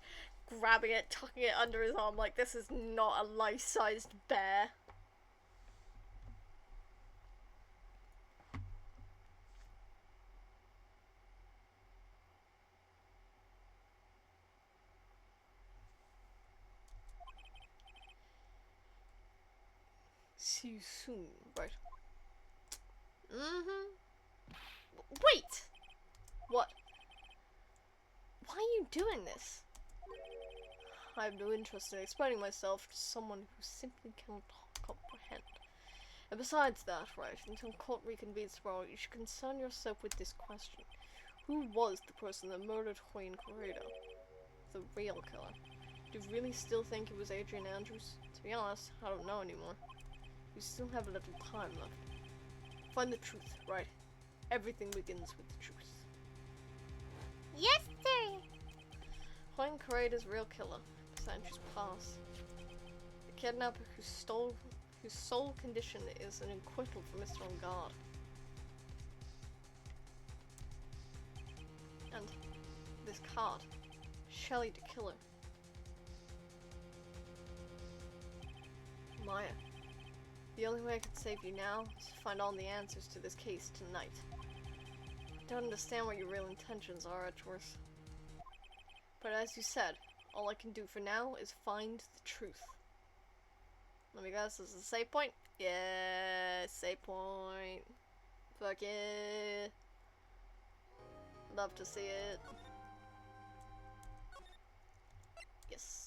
grabbing it, tucking it under his arm like this is not a life-sized bear. See you soon, right? Wait! What? Why are you doing this? I have no interest in explaining myself to someone who simply cannot comprehend. And besides that, right, until court reconvenes tomorrow, you should concern yourself with this question. Who was the person that murdered Juan Corredo? The real killer. Do you really still think it was Adrian Andrews? To be honest, I don't know anymore. You still have a little time left. Find the truth, right? Everything begins with the truth. Yes, sir. Juan Corredo's real killer is Andrew's past. The kidnapper whose sole condition is an acquittal for Mr. On Guard. And this card, Shelley the killer. Maya. The only way I can save you now is to find all the answers to this case tonight. I don't understand what your real intentions are, Edgeworth. But as you said, all I can do for now is find the truth. Let me guess, this is a save point? Yeah, save point. Fuck yeah. Love to see it. Yes.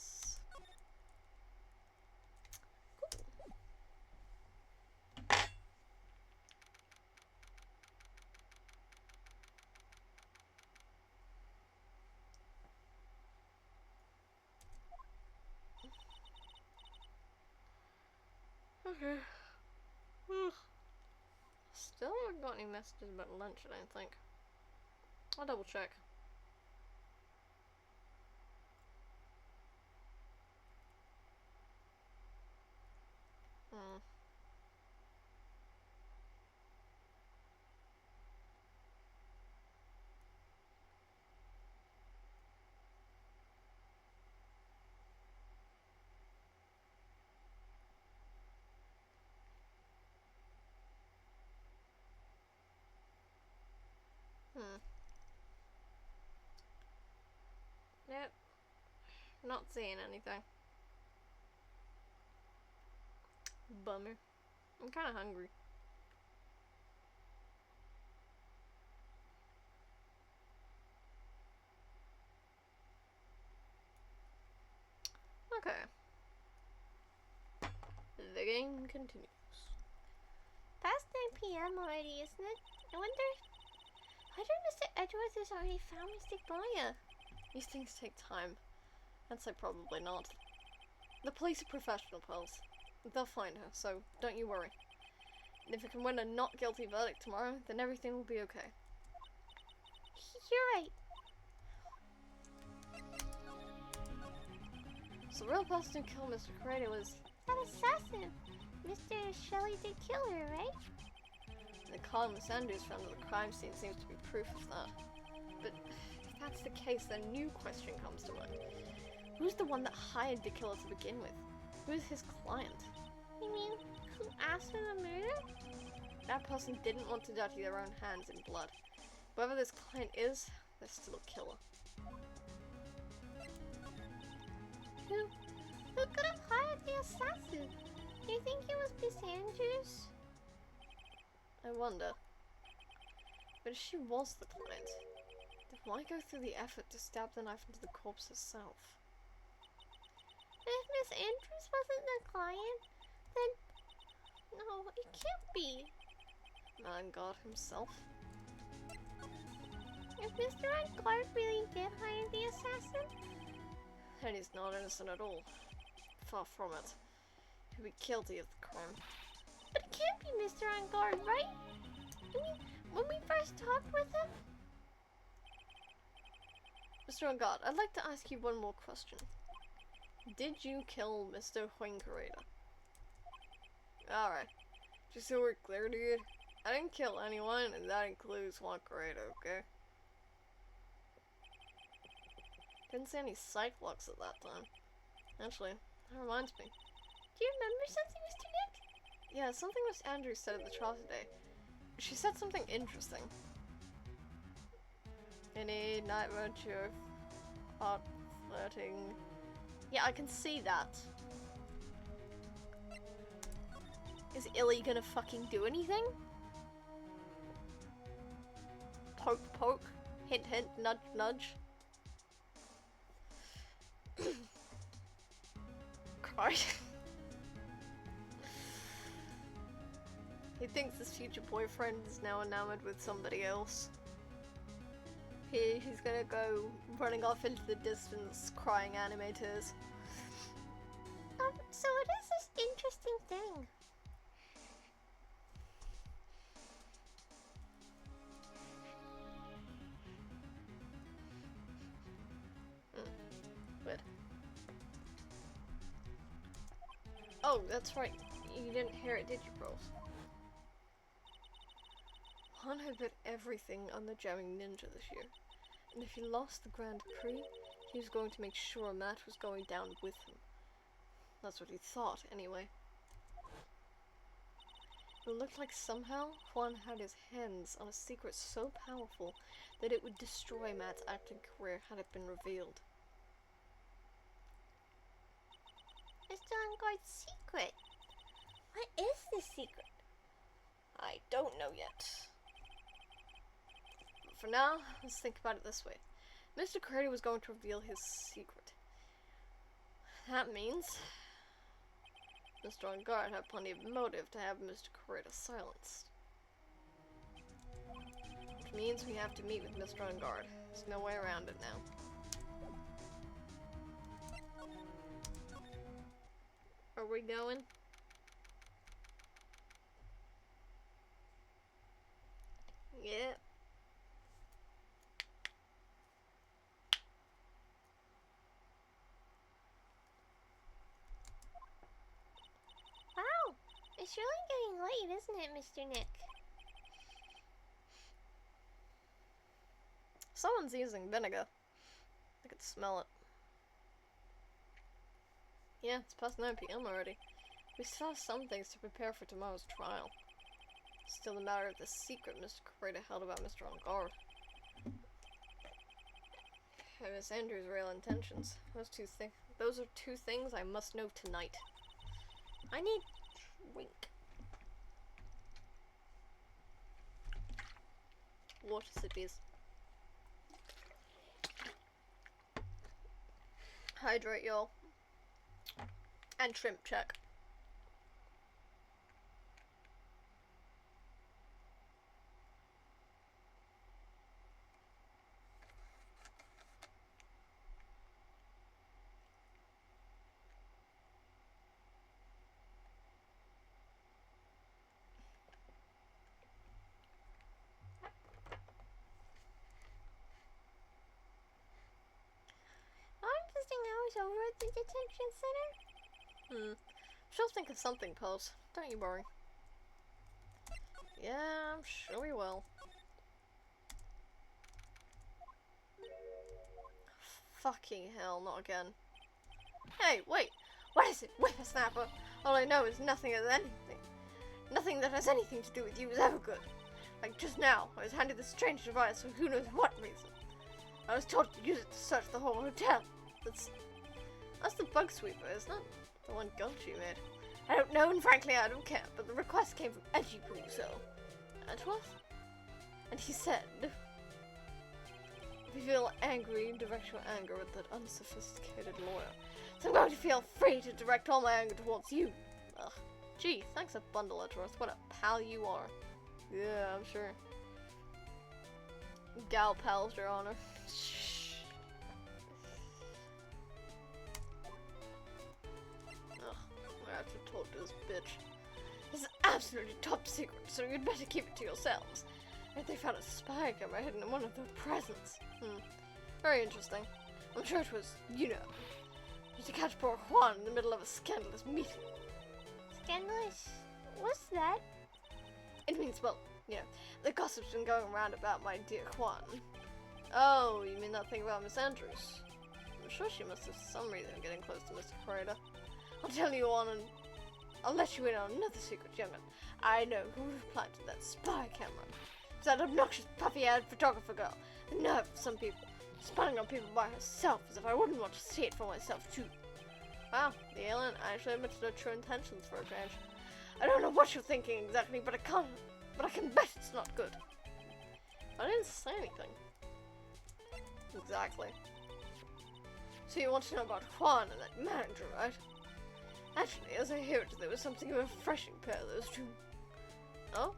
Okay. Still haven't got any messages about lunch, I don't think. I'll double check. Nope. Not seeing anything. Bummer. I'm kinda hungry. Okay. The game continues. Past 9 PM already, isn't it? I wonder Mr. Edgeworth has already found Mr. Boya. These things take time. I'd say probably not. The police are professional, pals. They'll find her, so don't you worry. And if we can win a not guilty verdict tomorrow, then everything will be okay. You're right. So the real person who killed Mr. Corrado was That assassin. Mr. Shelley did kill her, right? the column Miss Andrews found at the crime scene seems to be proof of that. But if that's the case, then a new question comes to mind. Who's the one that hired the killer to begin with? Who is his client? You mean, who asked for the murder? That person didn't want to dirty their own hands in blood. Whoever this client is, they're still a killer. Who could have hired the assassin? Do you think it was Miss Andrews? I wonder. But if she was the client, then why go through the effort to stab the knife into the corpse herself? But if Miss Andrews wasn't the client, then... No, it can't be. Man God himself? If Mr. Angard really did hire the assassin, Then he's not innocent at all. Far from it. He'd be guilty of the crime. but it can't be Mr. Angard, right? I mean, when we first talked with him... Mr. Angard, I'd like to ask you one more question. Did you kill Mr. Huincareta? Alright. Just so we're clear, dude. I didn't kill anyone, and that includes Huincareta, okay? Didn't see any psych locks at that time. Actually, that reminds me. Do you remember something, Mr. Nick? Yeah, something Miss Andrews said at the trial today. She said something interesting. Any night venture, hot flirting. Yeah, I can see that. Is Illy gonna fucking do anything? Poke, poke. Hint, hint. Nudge, nudge. Christ. He thinks his future boyfriend is now enamored with somebody else. He's gonna go running off into the distance, crying animators. So it is this interesting thing. Good. Oh, that's right. You didn't hear it, did you, bros? Han had bet everything on the jamming ninja this year. And if he lost the Grand Prix, he was going to make sure Matt was going down with him. That's what he thought, anyway. It looked like somehow Juan had his hands on a secret so powerful that it would destroy Matt's acting career had it been revealed. Mr. Angard's secret. What is this secret? I don't know yet. But for now, let's think about it this way. Mr. Corrado was going to reveal his secret. That means Mr. Angard had plenty of motive to have Mr. Corrado silenced. Which means we have to meet with Mr. Angard. There's no way around it now. Are we going? Yeah. Wow, it's really getting late, isn't it, Mr. Nick? Someone's using vinegar. I could smell it. Yeah, it's past 9 PM already. We still have some things to prepare for tomorrow's trial. Still a matter of the secret Mr. Corrado held about Mr. Angard. And Miss Andrews' real intentions. Those are two things I must know tonight. I need drink. Water sippies. Hydrate, y'all. And shrimp check. hours over at the detention center? She'll think of something, Pose. Don't you worry. Yeah, I'm sure we will. Fucking hell, not again. Hey, wait! What is it, whippersnapper? All I know is nothing that has anything to do with you is ever good. Like just now, I was handed this strange device for who knows what reason. I was told to use it to search the whole hotel. That's the bug sweeper, isn't it? The one Gumshoe made. I don't know, and frankly I don't care, but the request came from Edgy Poo, so... Edgeworth? And he said... If you feel angry, direct your anger with that unsophisticated lawyer. So I'm going to feel free to direct all my anger towards you. Ugh. Gee, thanks a bundle, Edgeworth. What a pal you are. Yeah, I'm sure. Gal pals, Your Honor. Shh. Ugh, I have to talk to this bitch. This is absolutely top secret, so you'd better keep it to yourselves. If they found a spy camera hidden in one of their presents. Very interesting. I'm sure it was, you know, to catch poor Juan in the middle of a scandalous meeting. Scandalous? What's that? It means, well, you know, the gossip's been going around about my dear Juan. Oh, you mean that thing about Miss Andrews? I'm sure she must have some reason getting close to Mr. Correa. I'll tell you on and I'll let you in on another secret, young'un. I know who replied to that spy camera. It's that obnoxious, puffy-eyed photographer girl. The nerve of some people, spying on people by herself, as if I wouldn't want to see it for myself too. Wow, the alien actually admitted her true intentions for a change. I don't know what you're thinking exactly, but I can bet it's not good. I didn't say anything. Exactly. So you want to know about Juan and that manager, right? Actually, as I hear it, there was something of a refreshing pair of those two. Oh?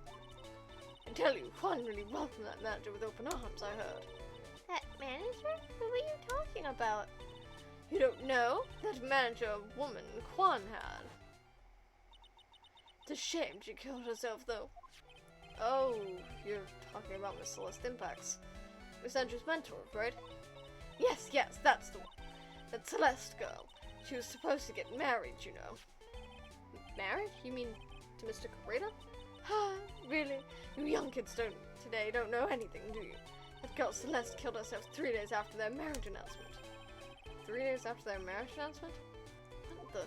I tell you, Juan really welcomed that manager with open arms, I heard. That manager? Who were you talking about? You don't know? That manager woman Juan had. It's a shame she killed herself, though. Oh, you're talking about Miss Celeste Impacts. Miss Andrew's mentor, right? Yes, that's the one. That Celeste girl. She was supposed to get married, you know. Married? You mean to Mr. Correa? Really? You young kids today don't know anything, do you? That girl Celeste killed herself 3 days after their marriage announcement. 3 days after their marriage announcement? What the?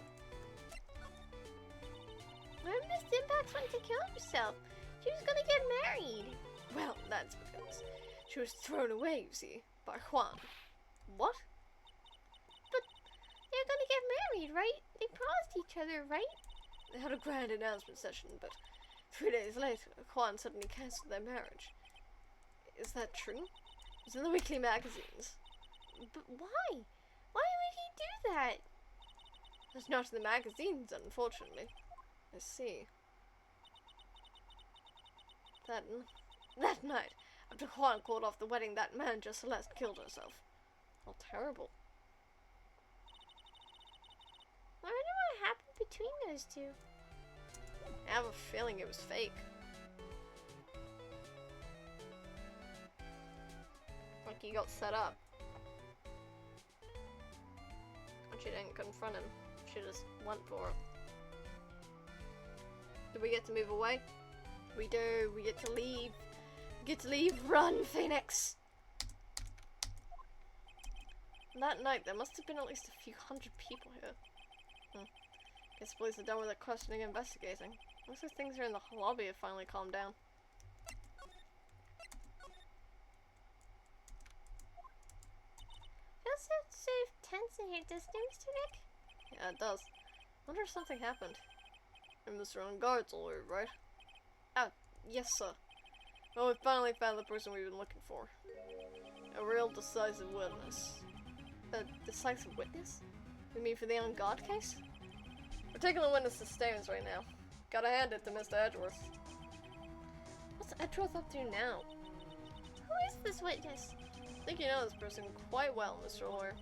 When Miss Impact went to kill herself, she was gonna get married. Well, that's because she was thrown away, you see, by Juan. What? But they're gonna get married, right? They promised each other, right? They had a grand announcement session, but 3 days later, Juan suddenly cancelled their marriage. Is that true? It's in the weekly magazines. But why? Why would he do that? It's not in the magazines, unfortunately. I see. That night, after Juan called off the wedding, that manager Celeste killed herself. How terrible. I wonder what happened between those two. I have a feeling it was fake. Like he got set up. And she didn't confront him. She just went for it. Do we get to move away? We do. We get to leave. We get to leave. Run, Phoenix! That night, there must have been at least a few hundred people here. Guess police are done with their questioning and investigating. Looks like things here in the lobby have finally calmed down. Feels so safe, tense in here, doesn't it, Mr. Nick? Yeah, it does. Wonder if something happened. And Mr. On guard's alert, right? Ah, yes, sir. Well, we finally found the person we've been looking for. A real decisive witness. A decisive witness? You mean for the on guard case? We're taking the witness's statements right now. Gotta hand it to Mr. Edgeworth. What's Edgeworth up to now? Who is this witness? I think you know this person quite well, Mr. Lawyer.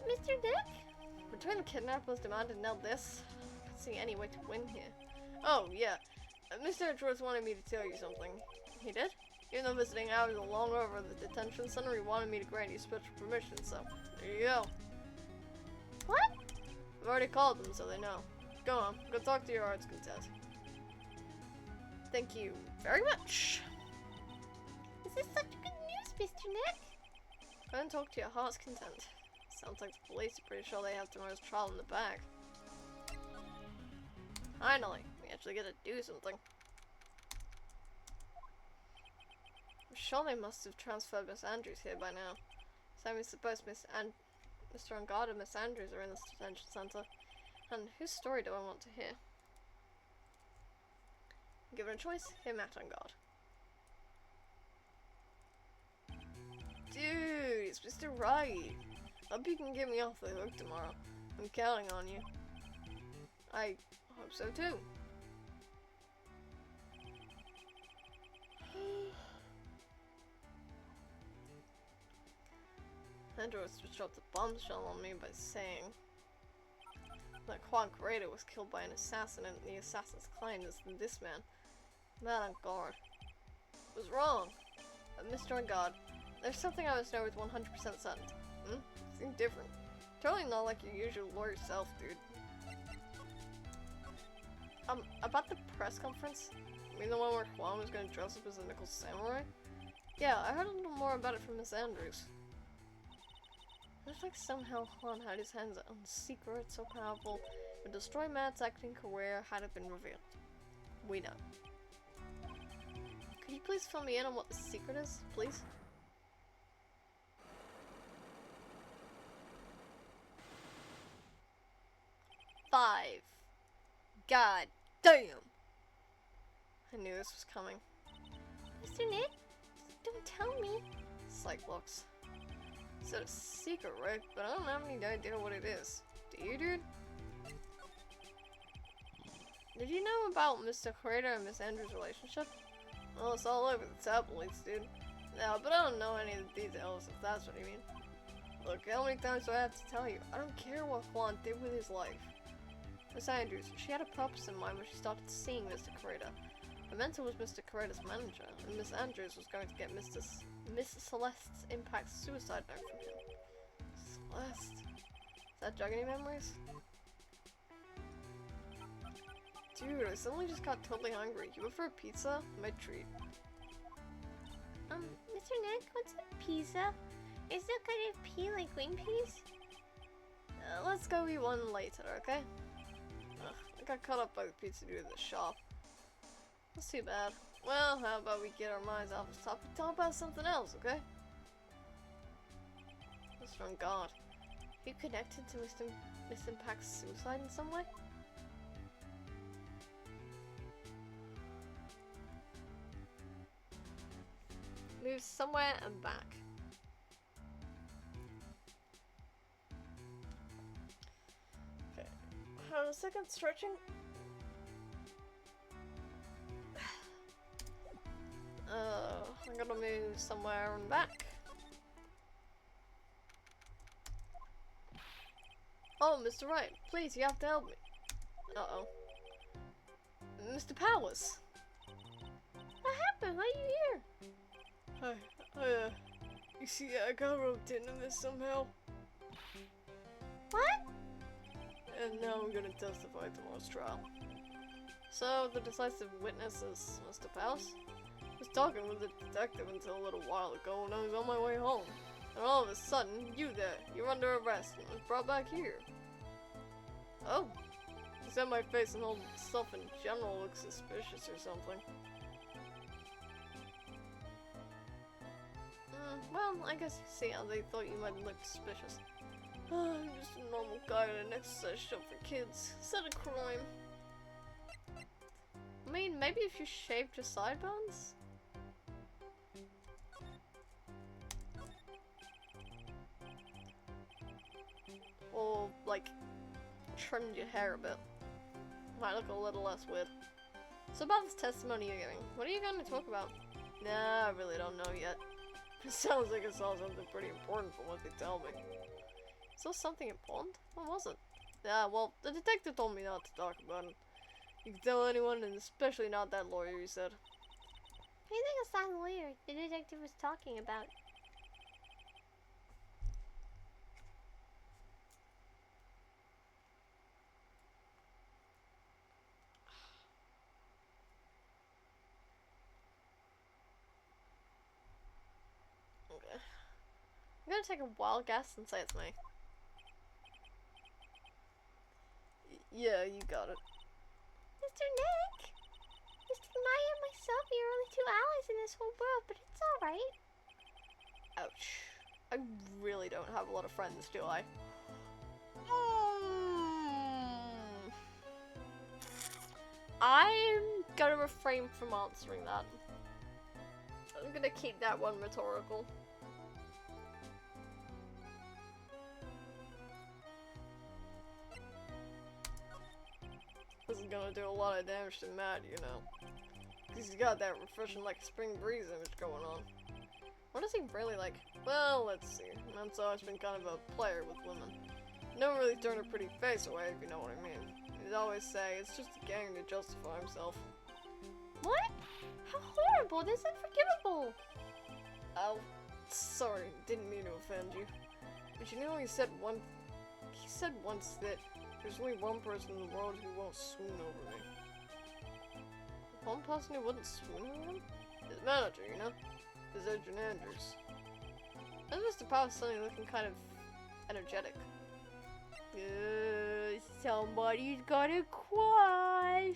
Mr. Nick? Between the kidnappers demanded and now this, I don't see any way to win here. Oh, yeah. Mr. Edgeworth wanted me to tell you something. He did? Even though visiting hours are long over at the detention center, he wanted me to grant you special permission, so there you go. What? I've already called them, so they know. Go on, go talk to your arts content. Thank you very much. This is such good news, Mr. Nick. Go and talk to your heart's content. Sounds like the police are pretty sure they have tomorrow's trial in the bag. Finally, we actually get to do something. I'm sure they must have transferred Miss Andrews here by now. So I suppose Mr. Ungard and Miss Andrews are in this detention center. And whose story do I want to hear? Given a choice, hear Matt Ungard. Dude, it's Mr. Wright. Hope you can get me off the hook tomorrow. I'm counting on you. I hope so too. Andrews just dropped a bombshell on me by saying that Juan Correa was killed by an assassin and the assassin's client is this man. Matt Ungard. Was wrong. But Mr. Ungard, there's something I must know with 100% certainty. Seems different. Totally not like your usual lawyer self, dude. About the press conference? I mean the one where Juan was gonna dress up as a nickel samurai? Yeah, I heard a little more about it from Miss Andrews. Looks like somehow Juan had his hands on a secret so powerful it would destroy Matt's acting career had it been revealed. We know. Could you please fill me in on what the secret is, please? Five. God damn! I knew this was coming. Mr. Nick, don't tell me. Cyclops. Said a secret, right? But I don't have any idea what it is. Do you, dude? Did you know about Mr. Crater and Miss Andrews' relationship? Well, it's all over the tabloids, dude. No, but I don't know any of the details, if that's what you mean. Look, how many times do I have to tell you? I don't care what Juan did with his life. Miss Andrews, she had a purpose in mind when she started seeing Mr. Crater. Her mentor was Mr. Crater's manager, and Miss Andrews was going to get Miss Celeste's impact suicide note from him. Celeste? Does that jog any memories? Dude, I suddenly just got totally hungry. You up for a pizza? My treat. Mr. Nick, what's a pizza? Is it kind of pea like green peas? Let's go eat one later, okay? Ugh, I got caught up by the pizza dude at the shop. That's too bad. Well, how about we get our minds off this topic and talk about something else, okay? Mr. Ungard, are you connected to Miss Impact's suicide in some way? Move somewhere and back. Okay. Hold on a second, stretching. I'm gonna move somewhere and back. Oh, Mr. Wright, please, you have to help me. Uh-oh. Mr. Powers! What happened? Why are you here? You see, I got roped into this somehow. What? And now I'm gonna testify at tomorrow's trial. So, the decisive witness is Mr. Powers. I was talking with the detective until a little while ago when I was on my way home. And all of a sudden, you're under arrest and was brought back here. Oh. He said my face and all stuff in general looks suspicious or something. Well, I guess you see how they thought you might look suspicious. I'm just a normal guy at an exercise shop for kids. Is that a crime? I mean, maybe if you shaved your sideburns? Or, like, trimmed your hair a bit. Might look a little less weird. So about this testimony you're giving, what are you going to talk about? Nah, I really don't know yet. It sounds like I saw something pretty important from what they tell me. Saw something important? What was it? Yeah, well, the detective told me not to talk about it. You can tell anyone, and especially not that lawyer, he said. He's like a silent lawyer the detective was talking about. Okay. I'm gonna take a wild guess and say it's me. Yeah, you got it. Mr. Nick! Mr. Maya and myself are your only two allies in this whole world, but it's alright. Ouch. I really don't have a lot of friends, do I? I'm gonna refrain from answering that. I'm gonna keep that one rhetorical. This is gonna do a lot of damage to Matt, you know. Because he's got that refreshing like spring breeze image going on. What does he really like? Well, let's see. Matt's always been kind of a player with women. Never really turn a pretty face away, if you know what I mean. He'd always say it's just a gang to justify himself. What? How horrible! This is unforgivable! Oh, sorry, didn't mean to offend you. But you know he said once that there's only one person in the world who won't swoon over me. One person who wouldn't swoon over him? His manager, you know? His agent Andrews. That's Mr. Powell's suddenly looking kind of energetic. Somebody's got a crush!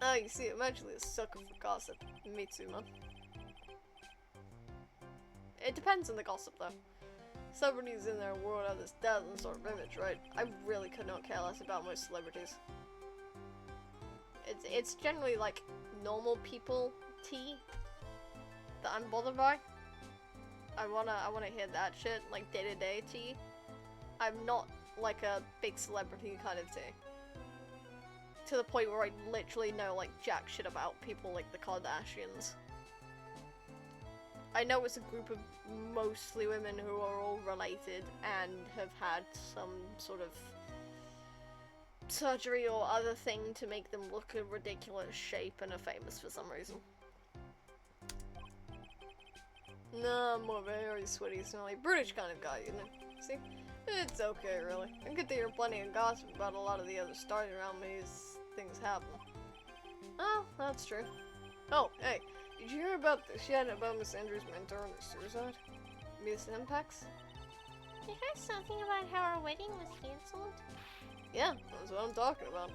Ah, you see, I'm actually a sucker for gossip. Me too, man. It depends on the gossip, though. Celebrities in their world have this dazzling sort of image, right? I really could not care less about most celebrities. It's generally like normal people tea that I'm bothered by. I wanna hear that shit, like day-to-day tea. I'm not like a big celebrity kind of tea. To the point where I literally know like jack shit about people like the Kardashians. I know it's a group of mostly women who are all related and have had some sort of surgery or other thing to make them look a ridiculous shape and are famous for some reason. No, I'm more of a hairy, sweaty, smelly, brutish kind of guy, you know? See? It's okay, really. I get to hear plenty of gossip about a lot of the other stars around me as things happen. Oh, that's true. Oh, hey, did you hear about the shit about Miss Andrews' mentor and her suicide? Miss Impacts? I heard something about how our wedding was cancelled. Yeah, that's what I'm talking about.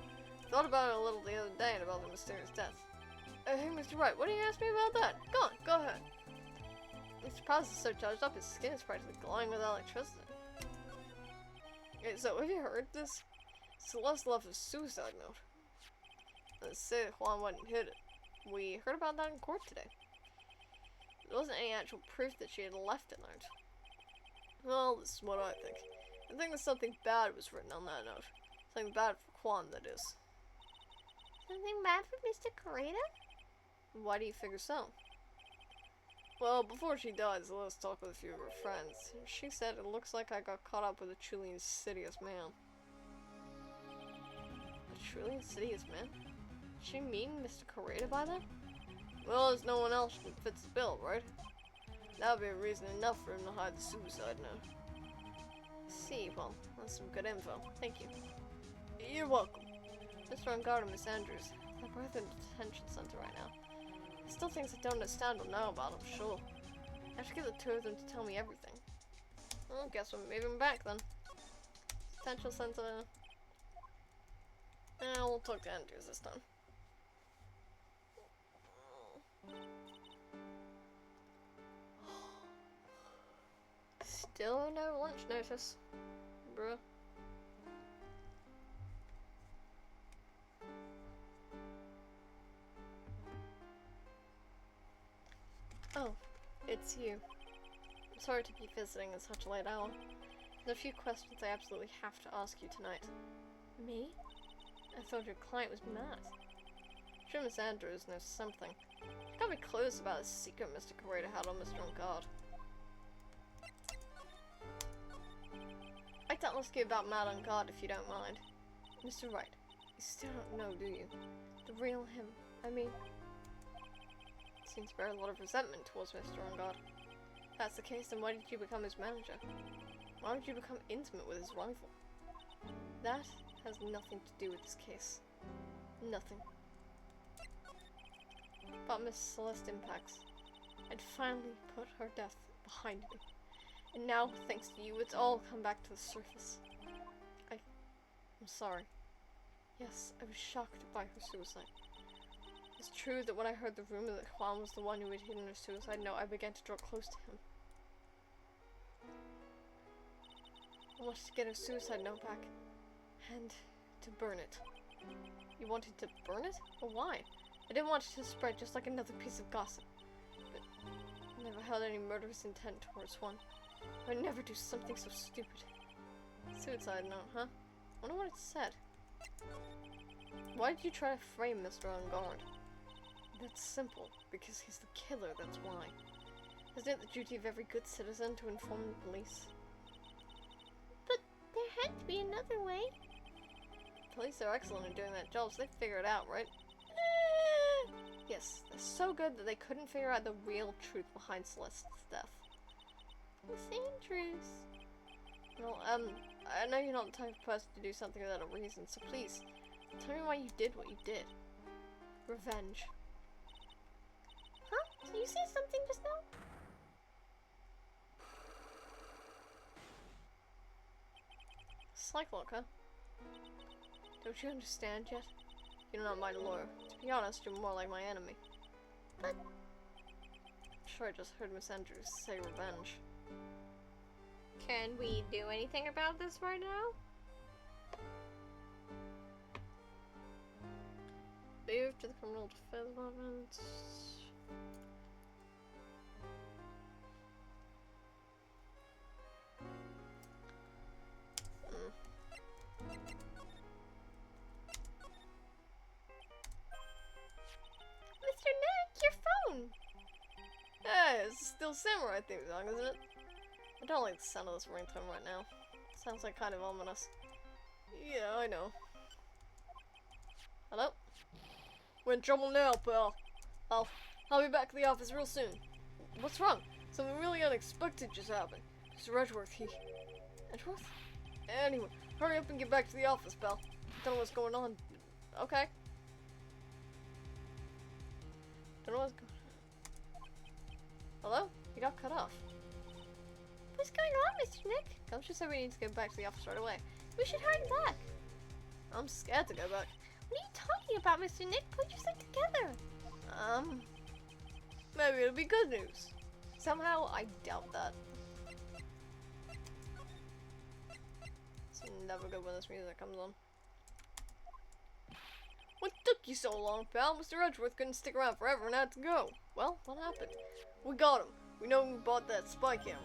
Thought about it a little the other day and about the mysterious death. Hey, Mr. Wright, what do you ask me about that? Go on, go ahead. Mr. Paz is so charged up, his skin is practically glowing with electricity. Okay, so have you heard this? Celeste left a suicide note. They say that Juan went and hid it. We heard about that in court today. There wasn't any actual proof that she had left a note. Well, this is what I think. I think that something bad was written on that note. Something bad for Juan, that is. Something bad for Mr. Correa? Why do you figure so? Well, before she died, Celeste talked with a few of her friends. She said it looks like I got caught up with a truly insidious man. A truly insidious man? Did she mean Mr. Correa by that? Well, there's no one else who fits the bill, right? That would be a reason enough for him to hide the suicide note. See, well, that's some good info. Thank you. You're welcome. Mr. Ungard and Miss Andrews. They're both in a detention center right now. Still things I don't understand or know about, I'm sure. I should get the two of them to tell me everything. Well, guess we're moving back then. Detention center. We'll talk to Andrews this time. Still no lunch notice, bruh. Oh, it's you. I'm sorry to be visiting at such a late hour. There's a few questions I absolutely have to ask you tonight. Me? I thought your client was mad. I'm sure Miss Andrews knows something. She got me clues about a secret Mr. Correa had on Mr. Ungard. I'd like to ask you about Matt Ungard if you don't mind. Mr. Wright, you still don't know, do you? The real him. I mean, seems to bear a lot of resentment towards Mr. Ungard. If that's the case, then why did you become his manager? Why would you become intimate with his rival? That has nothing to do with this case. Nothing. But Miss Celeste Impacts. I'd finally put her death behind me. And now, thanks to you, it's all come back to the surface. I'm sorry. Yes, I was shocked by her suicide. It's true that when I heard the rumor that Juan was the one who had hidden her suicide note, I began to draw close to him. I wanted to get her suicide note back, and to burn it. You wanted to burn it? But why? I didn't want it to spread just like another piece of gossip. But I never held any murderous intent towards Juan. I would never do something so stupid. Suicide note, huh? I wonder what it said. Why did you try to frame Mr. Ungard? That's simple, because he's the killer, that's why. Isn't it the duty of every good citizen to inform the police? But there had to be another way. Police are excellent in doing that job, so they figure it out, right? Yes, they're so good that they couldn't figure out the real truth behind Celeste's death. The same truth. Well, I know you're not the type of person to do something without a reason, so please, tell me why you did what you did. Revenge. Huh? Did you say something just now? Psych lock, huh? Don't you understand yet? You're not my lawyer. To be honest, you're more like my enemy. But I'm sure I just heard Miss Andrews say revenge. can we do anything about this right now? Move to the criminal defense department. Mr. Nick, your phone! Hey, it's still Samurai theme song, isn't it? I don't like the sound of this ringtone right now. Sounds like kind of ominous. Yeah, I know. Hello? We're in trouble now, pal. I'll be back at the office real soon. What's wrong? Something really unexpected just happened. Mr. Edgeworth, Edgeworth? Anyway, hurry up and get back to the office, pal. Don't know what's going on. Okay. Don't know what's going on. Hello? You got cut off. What's going on, Mr. Nick? Don't you say we need to get back to the office right away? We should hurry back. I'm scared to go back. What are you talking about, Mr. Nick? Put yourself together. Maybe it'll be good news. Somehow, I doubt that. It's never good when this music comes on. What took you so long, pal? Mr. Edgeworth couldn't stick around forever and had to go. Well, what happened? We got him. We know who bought that spy camera.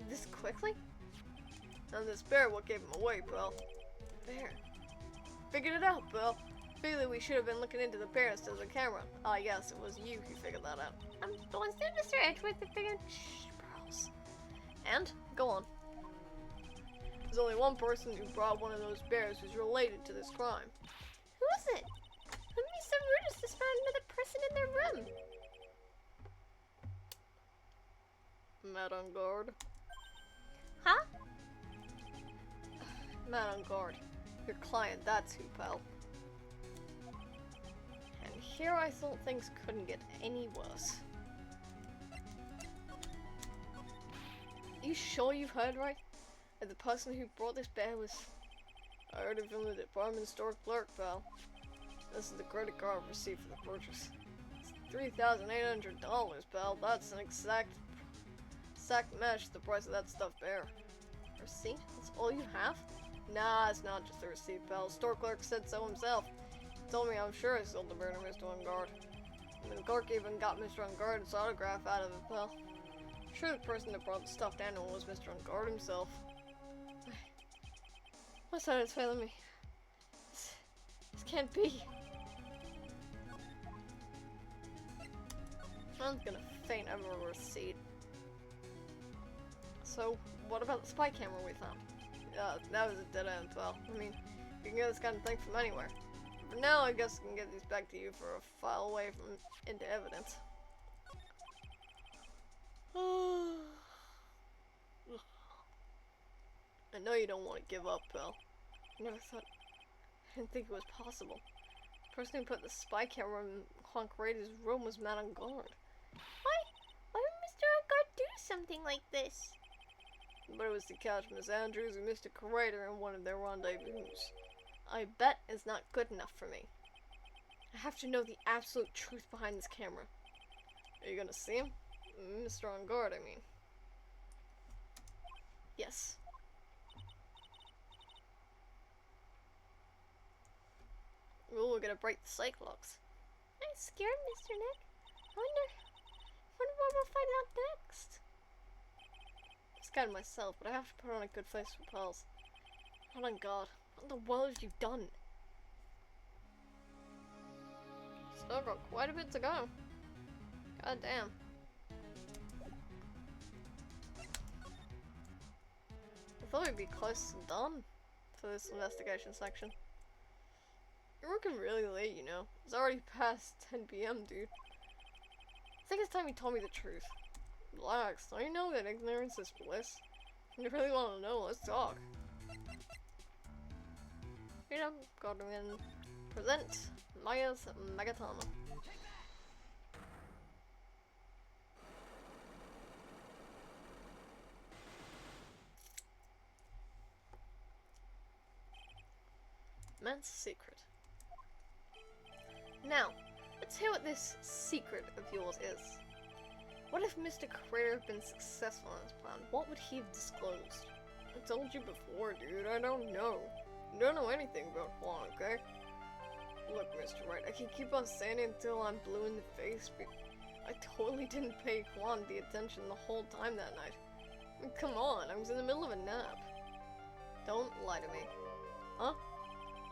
This quickly? And this bear what gave him away, pal. Bear. Figured it out, pal. Figured that we should have been looking into the bear instead of the camera. Ah, yes, it was you who figured that out. Was it Mr. Edgeworth that figured? Shh, pearls. And? Go on. There's only one person who brought one of those bears who's related to this crime. Who is it? Who would be so rude as to spy on another person in their room? Madame Guard. Huh? Madame Guard. Your client, that's who, pal. And here I thought things couldn't get any worse. You sure you've heard right? That the person who brought this bear was... I heard it from the department store clerk, pal. This is the credit card receipt for the purchase. It's $3,800, pal. That's an exact match to the price of that stuffed bear. Receipt? That's all you have? Nah, it's not just a receipt, pal. Store clerk said so himself. He told me I'm sure I sold the bear to Mr. Ungard. And the clerk even got Mr. Ungard's autograph out of it, pal. I'm sure the person that brought the stuffed animal was Mr. Ungard himself. My son is failing me. This can't be. I'm gonna faint over a receipt. So, what about the spy camera we found? That was a dead end, pal. I mean, you can get this kind of thing from anywhere. For now, I guess I can get these back to you for a file away from into evidence. I know you don't want to give up, pal. I didn't think it was possible. The person who put the spy camera in Juan Carrera's room was not on guard. Why would Mr. Ungard do something like this? But it was to catch Miss Andrews and Mr. Carrera in one of their rendezvous. I bet it's not good enough for me. I have to know the absolute truth behind this camera. Are you gonna see him? Mr. On guard, I mean. Yes. Ooh, we're gonna break the psych locks. I'm scared, Mr. Nick. I wonder what we'll find out next. I'm scared myself, but I have to put on a good face for pals. Not on guard. What in the world have you done? Still got quite a bit to go. God damn. I thought we'd be close to done for this investigation section. You're working really late, you know. It's already past 10 PM, dude. I think it's time you told me the truth. Relax, don't you know that ignorance is bliss? If you really want to know, let's talk. You know, Godwin, present Maya's Megatama. Man's secret. Now, let's hear what this secret of yours is. What if Mr. Carrera had been successful in his plan? What would he have disclosed? I told you before, dude, I don't know. I don't know anything about Juan, okay? Look, Mr. Wright, I can keep on saying it until I'm blue in the face, but I totally didn't pay Juan the attention the whole time that night. I mean, come on, I was in the middle of a nap. Don't lie to me. Huh?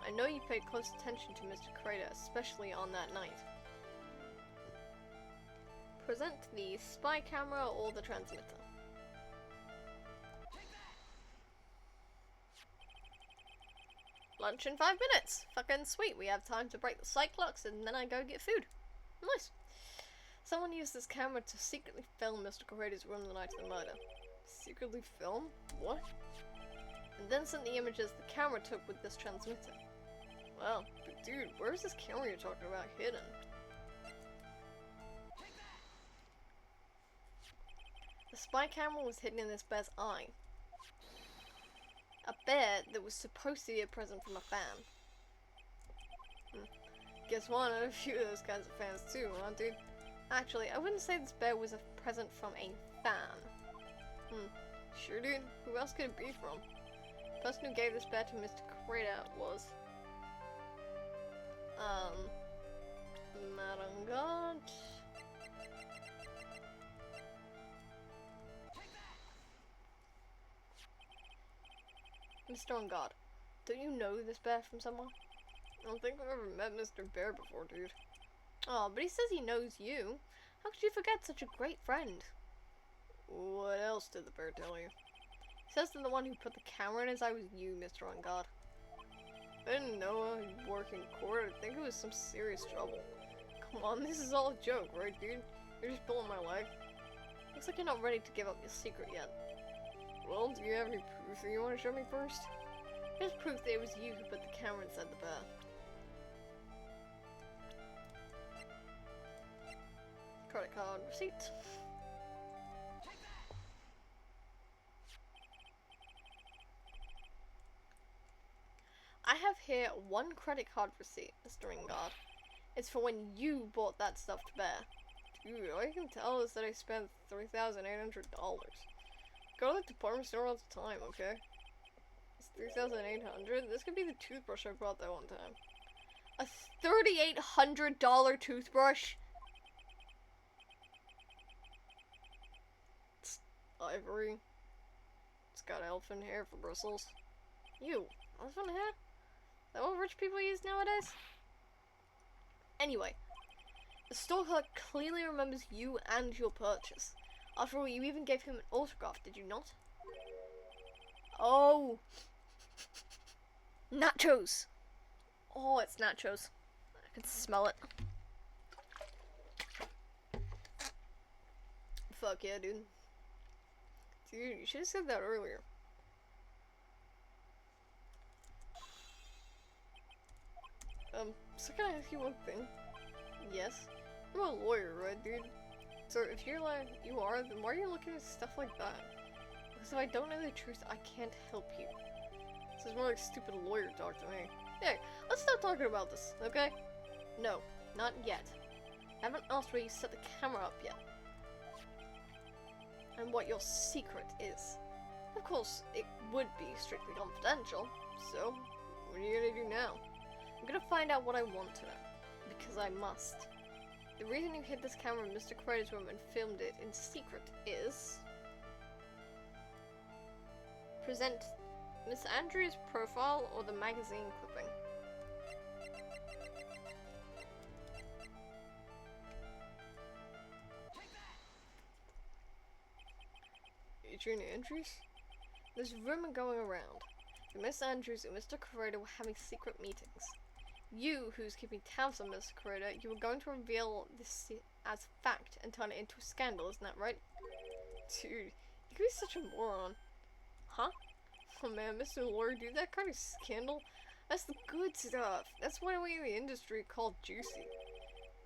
I know you paid close attention to Mr. Carrera, especially on that night. Present the spy camera or the transmitter. Lunch in 5 minutes! Fucking sweet, we have time to break the psych locks and then I go get food. Nice. Someone used this camera to secretly film Mr. Carrera's room the night of the murder. Secretly film? What? And then sent the images the camera took with this transmitter. Wow, but dude, where's this camera you're talking about hidden? The spy camera was hidden in this bear's eye. A bear that was supposed to be a present from a fan. Guess what? I had a few of those kinds of fans too, huh, dude? Actually, I wouldn't say this bear was a present from a fan. Sure, dude? Who else could it be from? The person who gave this bear to Mr. Carrera was... Madam God. Mr. On God, don't you know this bear from somewhere? I don't think I've ever met Mr. Bear before, dude. Oh, but he says he knows you. How could you forget such a great friend? What else did the bear tell you? He says that the one who put the camera in his eye was you, Mr. On God. I didn't know I'd work in court. I think it was some serious trouble. Come on, this is all a joke, right, dude? You're just pulling my leg. Looks like you're not ready to give up your secret yet. Well, do you have any proof that you want to show me first? Here's proof that it was you who put the camera inside the bear. Credit card receipt. I have here one credit card receipt, Mr. Ingard. It's for when you bought that stuffed bear. Dude, all you can tell is that I spent $3,800. Go to the department store all the time, okay? It's $3,800. This could be the toothbrush I bought that one time. A $3,800 toothbrush? It's ivory. It's got elephant hair for bristles. Ew, elephant hair? Is that what rich people use nowadays? Anyway, the store clerk clearly remembers you and your purchase. After all, you even gave him an autograph, did you not? Oh! Nachos! Oh, it's nachos. I can smell it. Fuck yeah, dude. Dude, you should have said that earlier. So can I ask you one thing? Yes? You're a lawyer, right, dude? So if you're like, you are, then why are you looking at stuff like that? Because if I don't know the truth, I can't help you. This is more like stupid lawyer talk to me. Hey, let's stop talking about this, okay? No, not yet. I haven't asked where you set the camera up yet. And what your secret is. Of course, it would be strictly confidential, so what are you gonna do now? I'm gonna find out what I want to know, because I must. The reason you hid this camera in Mr. Crater's room and filmed it in secret is... present Miss Andrews' profile or the magazine clipping. Adrian Andrews? There's a rumor going around that Miss Andrews and Mr. Crater were having secret meetings. You, who's keeping tabs on Mr. Crater, you were going to reveal this as fact and turn it into a scandal, isn't that right? Dude, you could be such a moron. Huh? Oh man, Mr. Lawyer, dude, that kind of scandal? That's the good stuff. That's what we in the industry call juicy.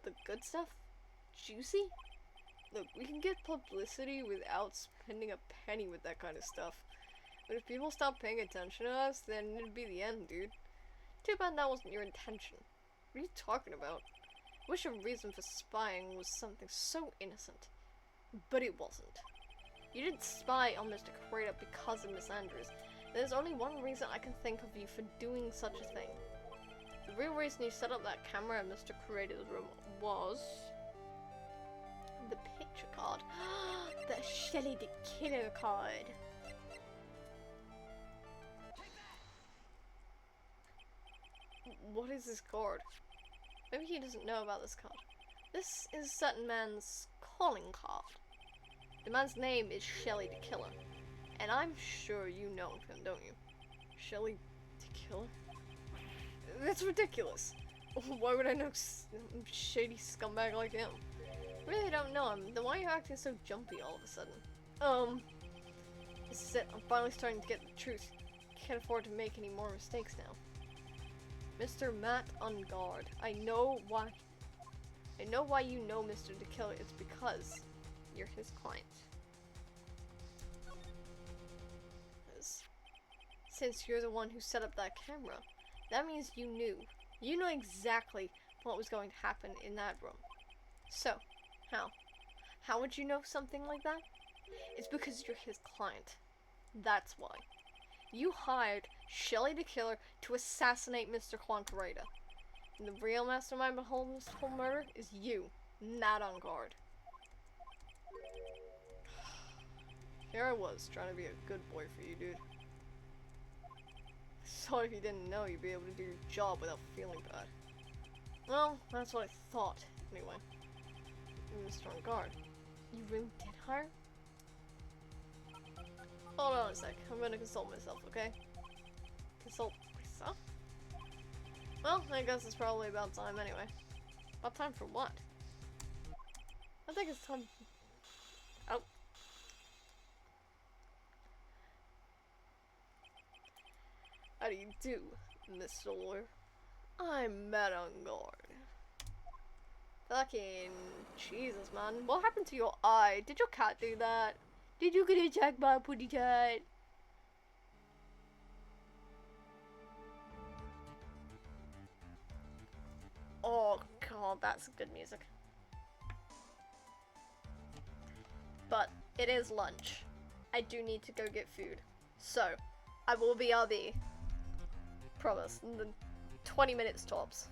The good stuff? Juicy? Look, we can get publicity without spending a penny with that kind of stuff. But if people stop paying attention to us, then it'd be the end, dude. Too bad that wasn't your intention. What are you talking about? Wish your reason for spying was something so innocent. But it wasn't. You didn't spy on Mr. Crater because of Miss Andrews. There's only one reason I can think of you for doing such a thing. The real reason you set up that camera in Mr. Crater's room was... the picture card. The Shelley the Killer card. What is this card? Maybe he doesn't know about this card. This is a certain man's calling card. The man's name is Shelley the Killer. And I'm sure you know him, don't you? Shelley the Killer? That's ridiculous. Why would I know shady scumbag like him? I really don't know him. Then why are you acting so jumpy all of a sudden? This is it. I'm finally starting to get the truth. Can't afford to make any more mistakes now. Mr. Matt on guard. I know why you know Mr. the Killer. It's because you're his client. Since you're the one who set up that camera, that means you knew. You know exactly what was going to happen in that room. So, how? How would you know something like that? It's because you're his client. That's why. You hired Shelley the Killer to assassinate Mr. Crater. And the real mastermind behind this whole murder is you, not on guard. Here I was, trying to be a good boy for you, dude. So if you didn't know, you'd be able to do your job without feeling bad. Well, that's what I thought, anyway. Mr. On guard. You really did hire? Hold on a sec. I'm gonna consult myself, okay? Consult myself? Well, I guess it's probably about time anyway. About time for what? I think it's time... Oh. How do you do, Mr. Lawyer? I'm Matt on guard. Fucking Jesus, man. What happened to your eye? Did your cat do that? Did you get attacked by a putty cat? Oh god, that's good music. But it is lunch. I do need to go get food. So, I will be RB. Promise. In the 20 minutes tops.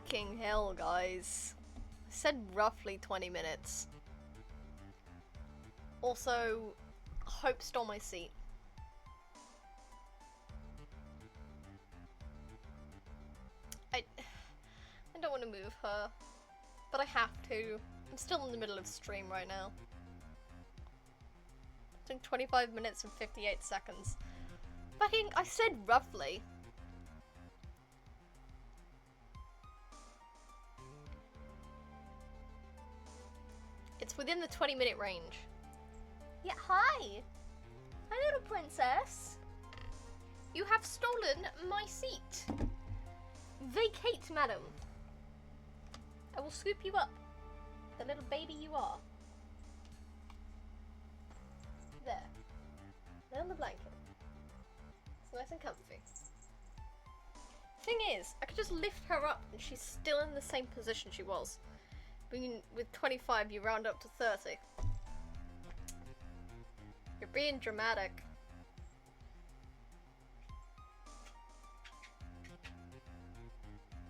Fucking hell, guys. I said roughly 20 minutes. Also, Hope stole my seat. I don't want to move her, but I have to. I'm still in the middle of stream right now. It's been 25 minutes and 58 seconds. Fucking, I said roughly. It's within the 20-minute range. Yeah, hi! Hi, little princess. You have stolen my seat. Vacate, madam. I will scoop you up. The little baby you are. There. Lay on the blanket. It's nice and comfy. Thing is, I could just lift her up and she's still in the same position she was. With 25, you round up to 30. You're being dramatic.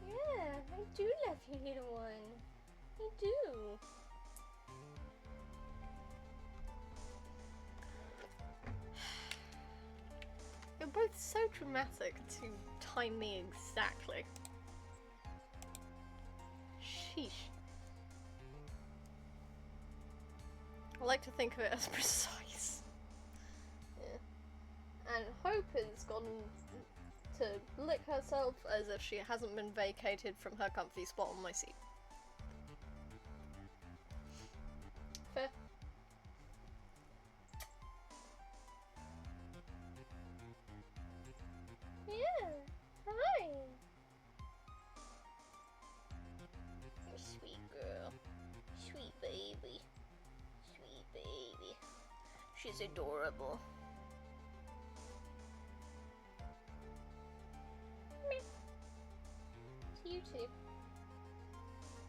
Yeah, I do love you, little one. I do. You're both so dramatic to time me exactly. Sheesh. I like to think of it as precise. Yeah. And Hope has gone to lick herself as if she hasn't been vacated from her comfy spot on my seat. Fair. Yeah, hi. You're a sweet girl. Sweet baby. Sweet baby. She's adorable. You too.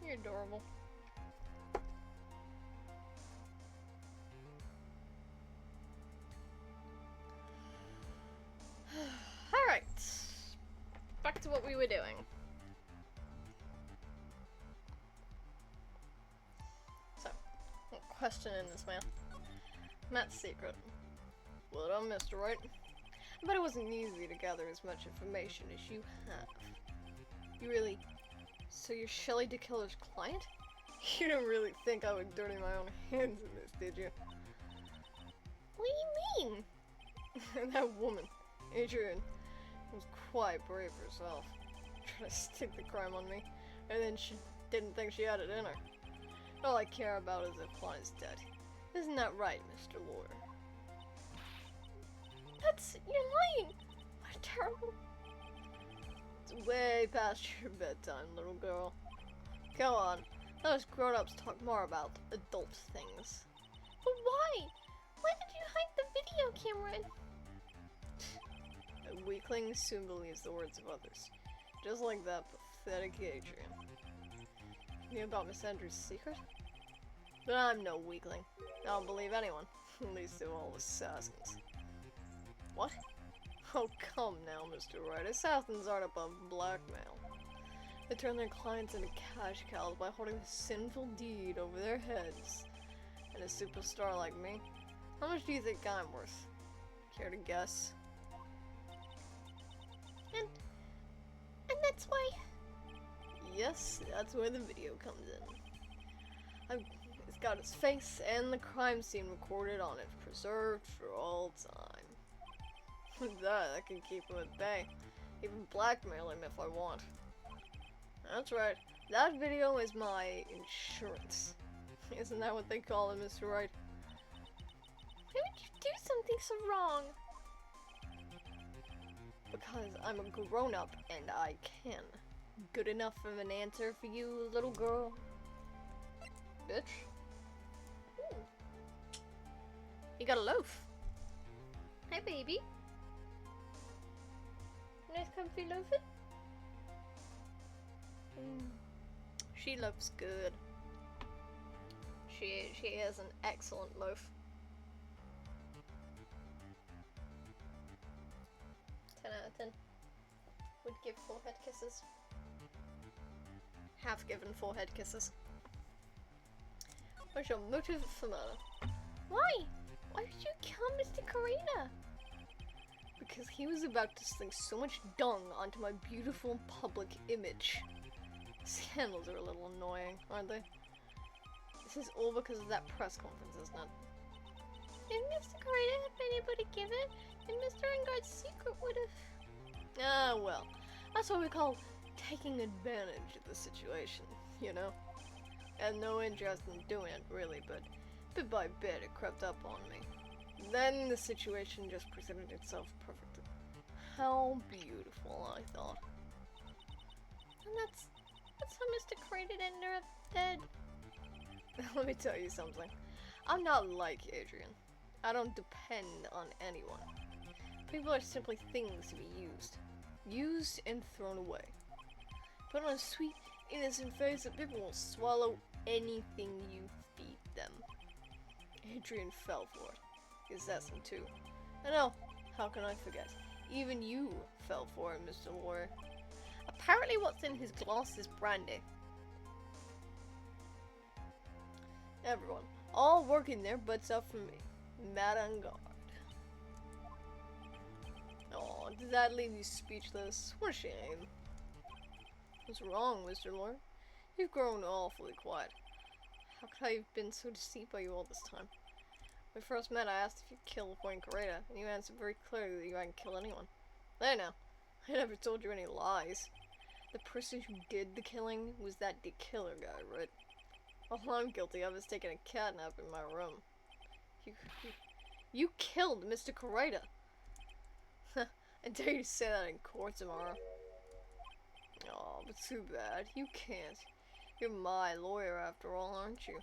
You're adorable. Alright. Back to what we were doing. So, question in this mail. Matt's secret. Well done, Mr. Wright. I bet it wasn't easy to gather as much information as you have. You really... So you're Shelley DeKiller's client? You don't really think I would dirty my own hands in this, did you? What do you mean? That woman, Adrian, was quite brave herself. Trying to stick the crime on me, and then she didn't think she had it in her. All I care about is if client's dead. Isn't that right, Mr. Lawyer? You're lying! What terrible... It's way past your bedtime, little girl. Go on. Let us grown-ups talk more about adult things. But why? Why did you hide the video camera? A weakling soon believes the words of others. Just like that pathetic Adrian. You knew about Miss Andrews' secret? But I'm no weakling. I don't believe anyone. Least of all assassins. What? Oh, come now, Mr. Wright. Assassins aren't above blackmail. They turn their clients into cash cows by holding a sinful deed over their heads. And a superstar like me? How much do you think I'm worth? Care to guess? And that's why... Yes, that's where the video comes in. It's got his face and the crime scene recorded on it, preserved for all time. I can keep him at bay. Even blackmail him if I want. That's right. That video is my insurance. Isn't that what they call it, Mr. Wright? Why would you do something so wrong? Because I'm a grown-up and I can. Good enough of an answer for you, little girl? Bitch. Ooh. You got a loaf. Hi, baby. Nice comfy loafing? She loafs good. She is an excellent loaf. 10 out of 10. Would give forehead kisses. half-given forehead kisses. What's your motive for murder? Why? Why did you kill Mr. Karina? Because he was about to sling so much dung onto my beautiful public image. Scandals are a little annoying, aren't they? This is all because of that press conference, isn't it? If Mr. Karina had been able to give it, then Mr. Engard's secret would have... Ah, well. That's what we call taking advantage of the situation, you know? I had no interest in doing it, really, but bit by bit it crept up on me. Then the situation just presented itself perfectly. How beautiful, I thought. And that's how Mr. Karina ended up dead. Let me tell you something. I'm not like Adrian. I don't depend on anyone. People are simply things to be used. Used and thrown away. Put on a sweet, innocent face that people will swallow anything you feed them. Adrian fell for it. He assassin too. I know, how can I forget? Even you fell for it, Mr. Lawyer. Apparently what's in his glass is brandy. Everyone, all working their butts up for me. Madame Guard. Oh, did that leave you speechless? What a shame. What's wrong, Mr. Lawyer? You've grown awfully quiet. How could I have been so deceived by you all this time? When we first met, I asked if you'd kill Coretta, and you answered very clearly that you hadn't killed anyone. There now. I never told you any lies. The person who did the killing was that the killer guy, right? All I'm guilty of is taking a catnap in my room. You killed Mr. Coretta. I dare you to say that in court tomorrow. Oh, but too bad. You can't. You're my lawyer after all, aren't you?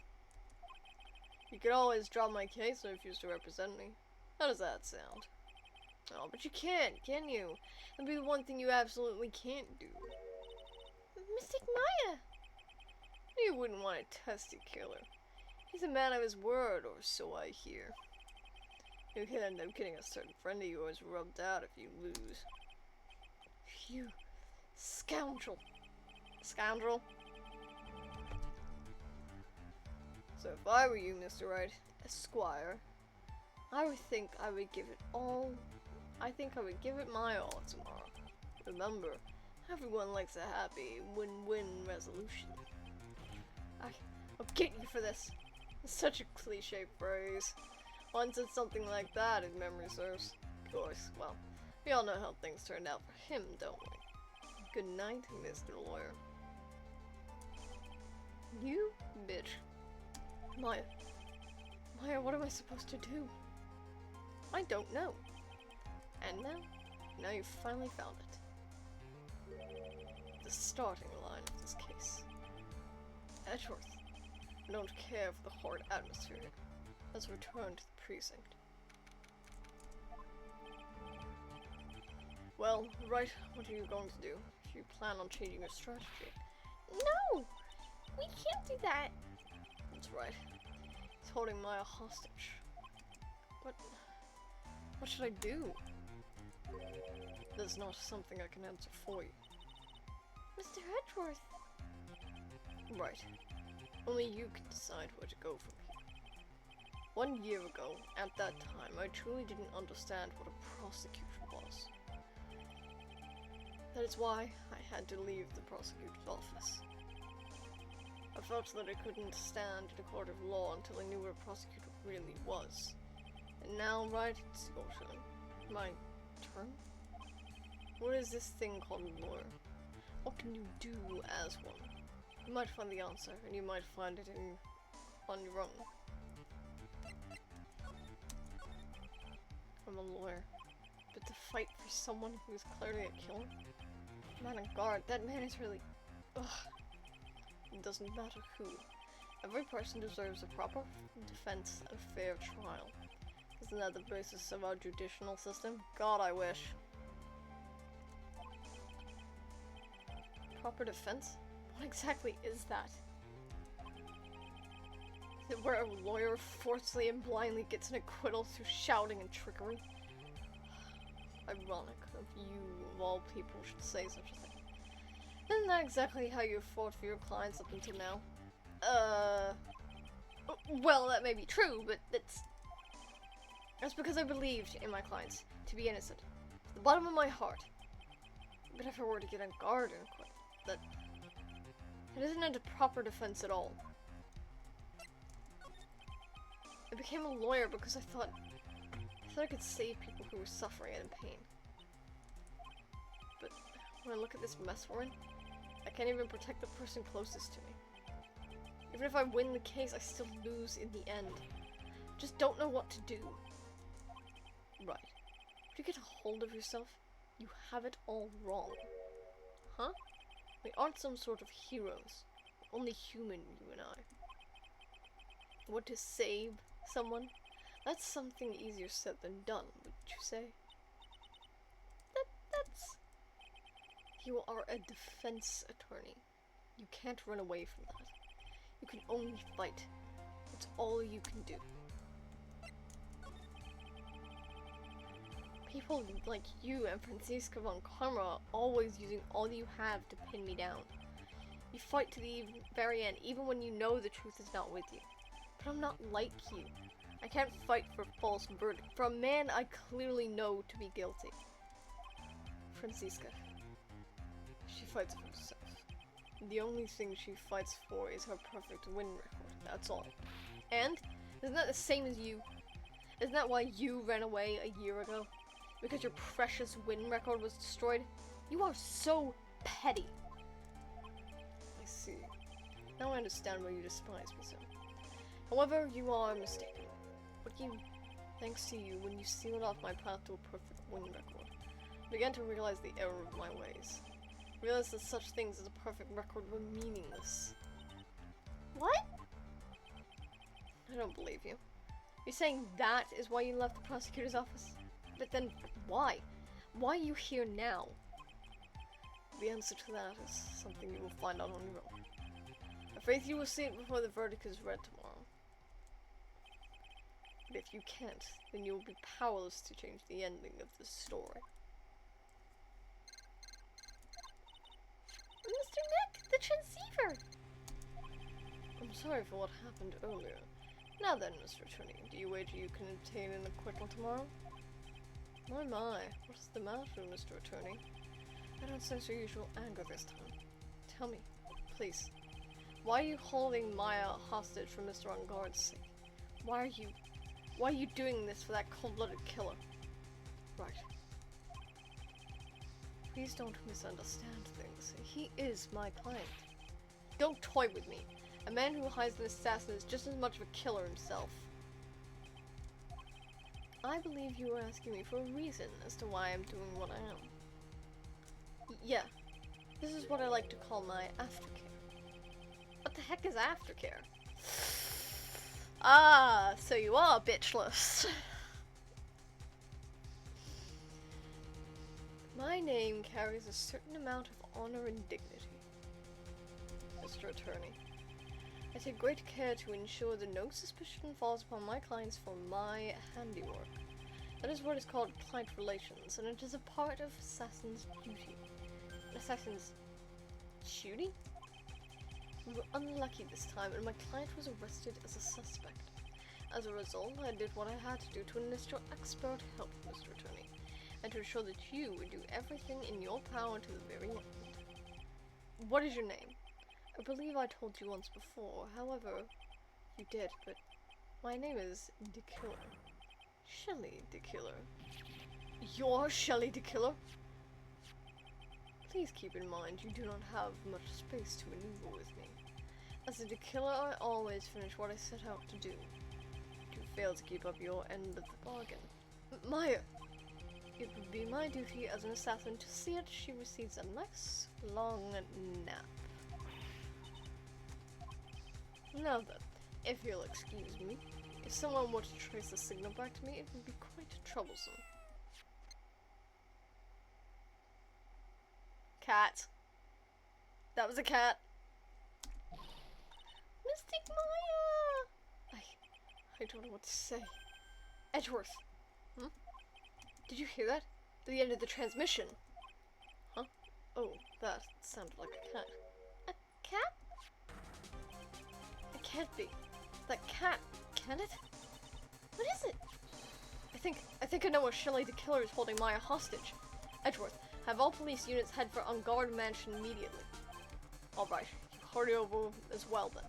You could always drop my case and refuse to represent me. How does that sound? Oh, but you can't, can you? That'd be the one thing you absolutely can't do. Mystic Maya! You wouldn't want to test a killer. He's a man of his word, or so I hear. You could end up getting a certain friend of yours rubbed out if you lose. You scoundrel. Scoundrel? So if I were you, Mr. Wright, Esquire, I think I would give it my all tomorrow. Remember, everyone likes a happy win-win resolution. I'll get you for this. It's such a cliche phrase. Once said something like that, if memory serves. Of course, well, we all know how things turned out for him, don't we? Good night, Mr. Lawyer. You bitch. Maya, what am I supposed to do? I don't know. And now you've finally found it. The starting line of this case. Edgeworth, I don't care for the horrid atmosphere. Let's return to the precinct. Well, right, what are you going to do? If you plan on changing your strategy? No! We can't do that! That's right. He's holding Maya hostage. What should I do? That's not something I can answer for you. Mr. Edgeworth! Right. Only you can decide where to go from here. 1 year ago, at that time, I truly didn't understand what a prosecution was. That is why I had to leave the prosecutor's office. I felt that I couldn't stand in a court of law until I knew what a prosecutor really was. And now, right, it's your turn. My turn? What is this thing called a lawyer? What can you do as one? You might find the answer, and you might find it on your own. I'm a lawyer, but to fight for someone who is clearly a killer? Man on guard, that man is really... Ugh. It doesn't matter who. Every person deserves a proper defense and a fair trial. Isn't that the basis of our judicial system? God, I wish. Proper defense? What exactly is that? Is it where a lawyer forcefully and blindly gets an acquittal through shouting and trickery? Ironic of you, of all people, should say such a thing. Isn't that exactly how you fought for your clients up until now? Well, that may be true, but that's because I believed in my clients to be innocent. At the bottom of my heart. But if I were to get on guard and quit, that isn't a proper defense at all. I became a lawyer because I thought I could save people who were suffering and in pain. But when I look at this mess we're in, I can't even protect the person closest to me. Even if I win the case, I still lose in the end. Just don't know what to do. Right. If you get a hold of yourself, you have it all wrong. Huh? We aren't some sort of heroes. We're only human, you and I. What, to save someone? That's something easier said than done, wouldn't you say? That's... You are a defense attorney. You can't run away from that. You can only fight. It's all you can do. People like you and Franziska von Karma are always using all you have to pin me down. You fight to the very end, even when you know the truth is not with you. But I'm not like you. I can't fight for a false verdict, for a man I clearly know to be guilty. Franziska. She fights for herself. The only thing she fights for is her perfect win record, that's all. And, isn't that the same as you? Isn't that why you ran away a year ago? Because your precious win record was destroyed? You are so petty. I see. Now I understand why you despise me so. However, you are mistaken. Thanks to you, when you sealed off my path to a perfect win record, I began to realize the error of my ways. Realized that such things as a perfect record were meaningless. What? I don't believe you. You're saying that is why you left the prosecutor's office? But then, why? Why are you here now? The answer to that is something you will find out on your own. I'm afraid you will see it before the verdict is read tomorrow. But if you can't, then you will be powerless to change the ending of the story. Mr. Nick, the transceiver! I'm sorry for what happened earlier. Now then, Mr. Attorney, do you wager you can obtain an acquittal tomorrow? My, what is the matter, Mr. Attorney? I don't sense your usual anger this time. Tell me, please, why are you holding Maya hostage for Mr. Unguard's sake? Why are you doing this for that cold-blooded killer? Right. Please don't misunderstand things. He is my client. Don't toy with me. A man who hides an assassin is just as much of a killer himself. I believe you are asking me for a reason as to why I'm doing what I am. Yeah. This is what I like to call my aftercare. What the heck is aftercare? Ah, so you are bitchless. My name carries a certain amount of honor and dignity, Mr. Attorney. I take great care to ensure that no suspicion falls upon my clients for my handiwork. That is what is called client relations, and it is a part of assassin's duty. An assassin's duty? We were unlucky this time, and my client was arrested as a suspect. As a result, I did what I had to do to enlist your expert help, Mr. Attorney, and to ensure that you would do everything in your power to the very end. What is your name? I believe I told you once before, however, you did, but my name is DeKiller. Shelley DeKiller. You're Shelley DeKiller? Please keep in mind you do not have much space to maneuver with me. As a DeKiller, I always finish what I set out to do. You fail to keep up your end of the bargain. Maya! It would be my duty as an assassin to see that she receives a nice, long nap. Now then, if you'll excuse me, if someone were to trace the signal back to me, it would be quite troublesome. Cat. That was a cat. Mystic Maya! I don't know what to say. Edgeworth. Did you hear that? The end of the transmission. Huh? Oh, that sounded like a cat. A cat? It can't be. That cat, can it? What is it? I think I know where Shelley the killer is holding Maya hostage. Edgeworth, have all police units head for Unguard Mansion immediately. Alright, you hurry over as well then.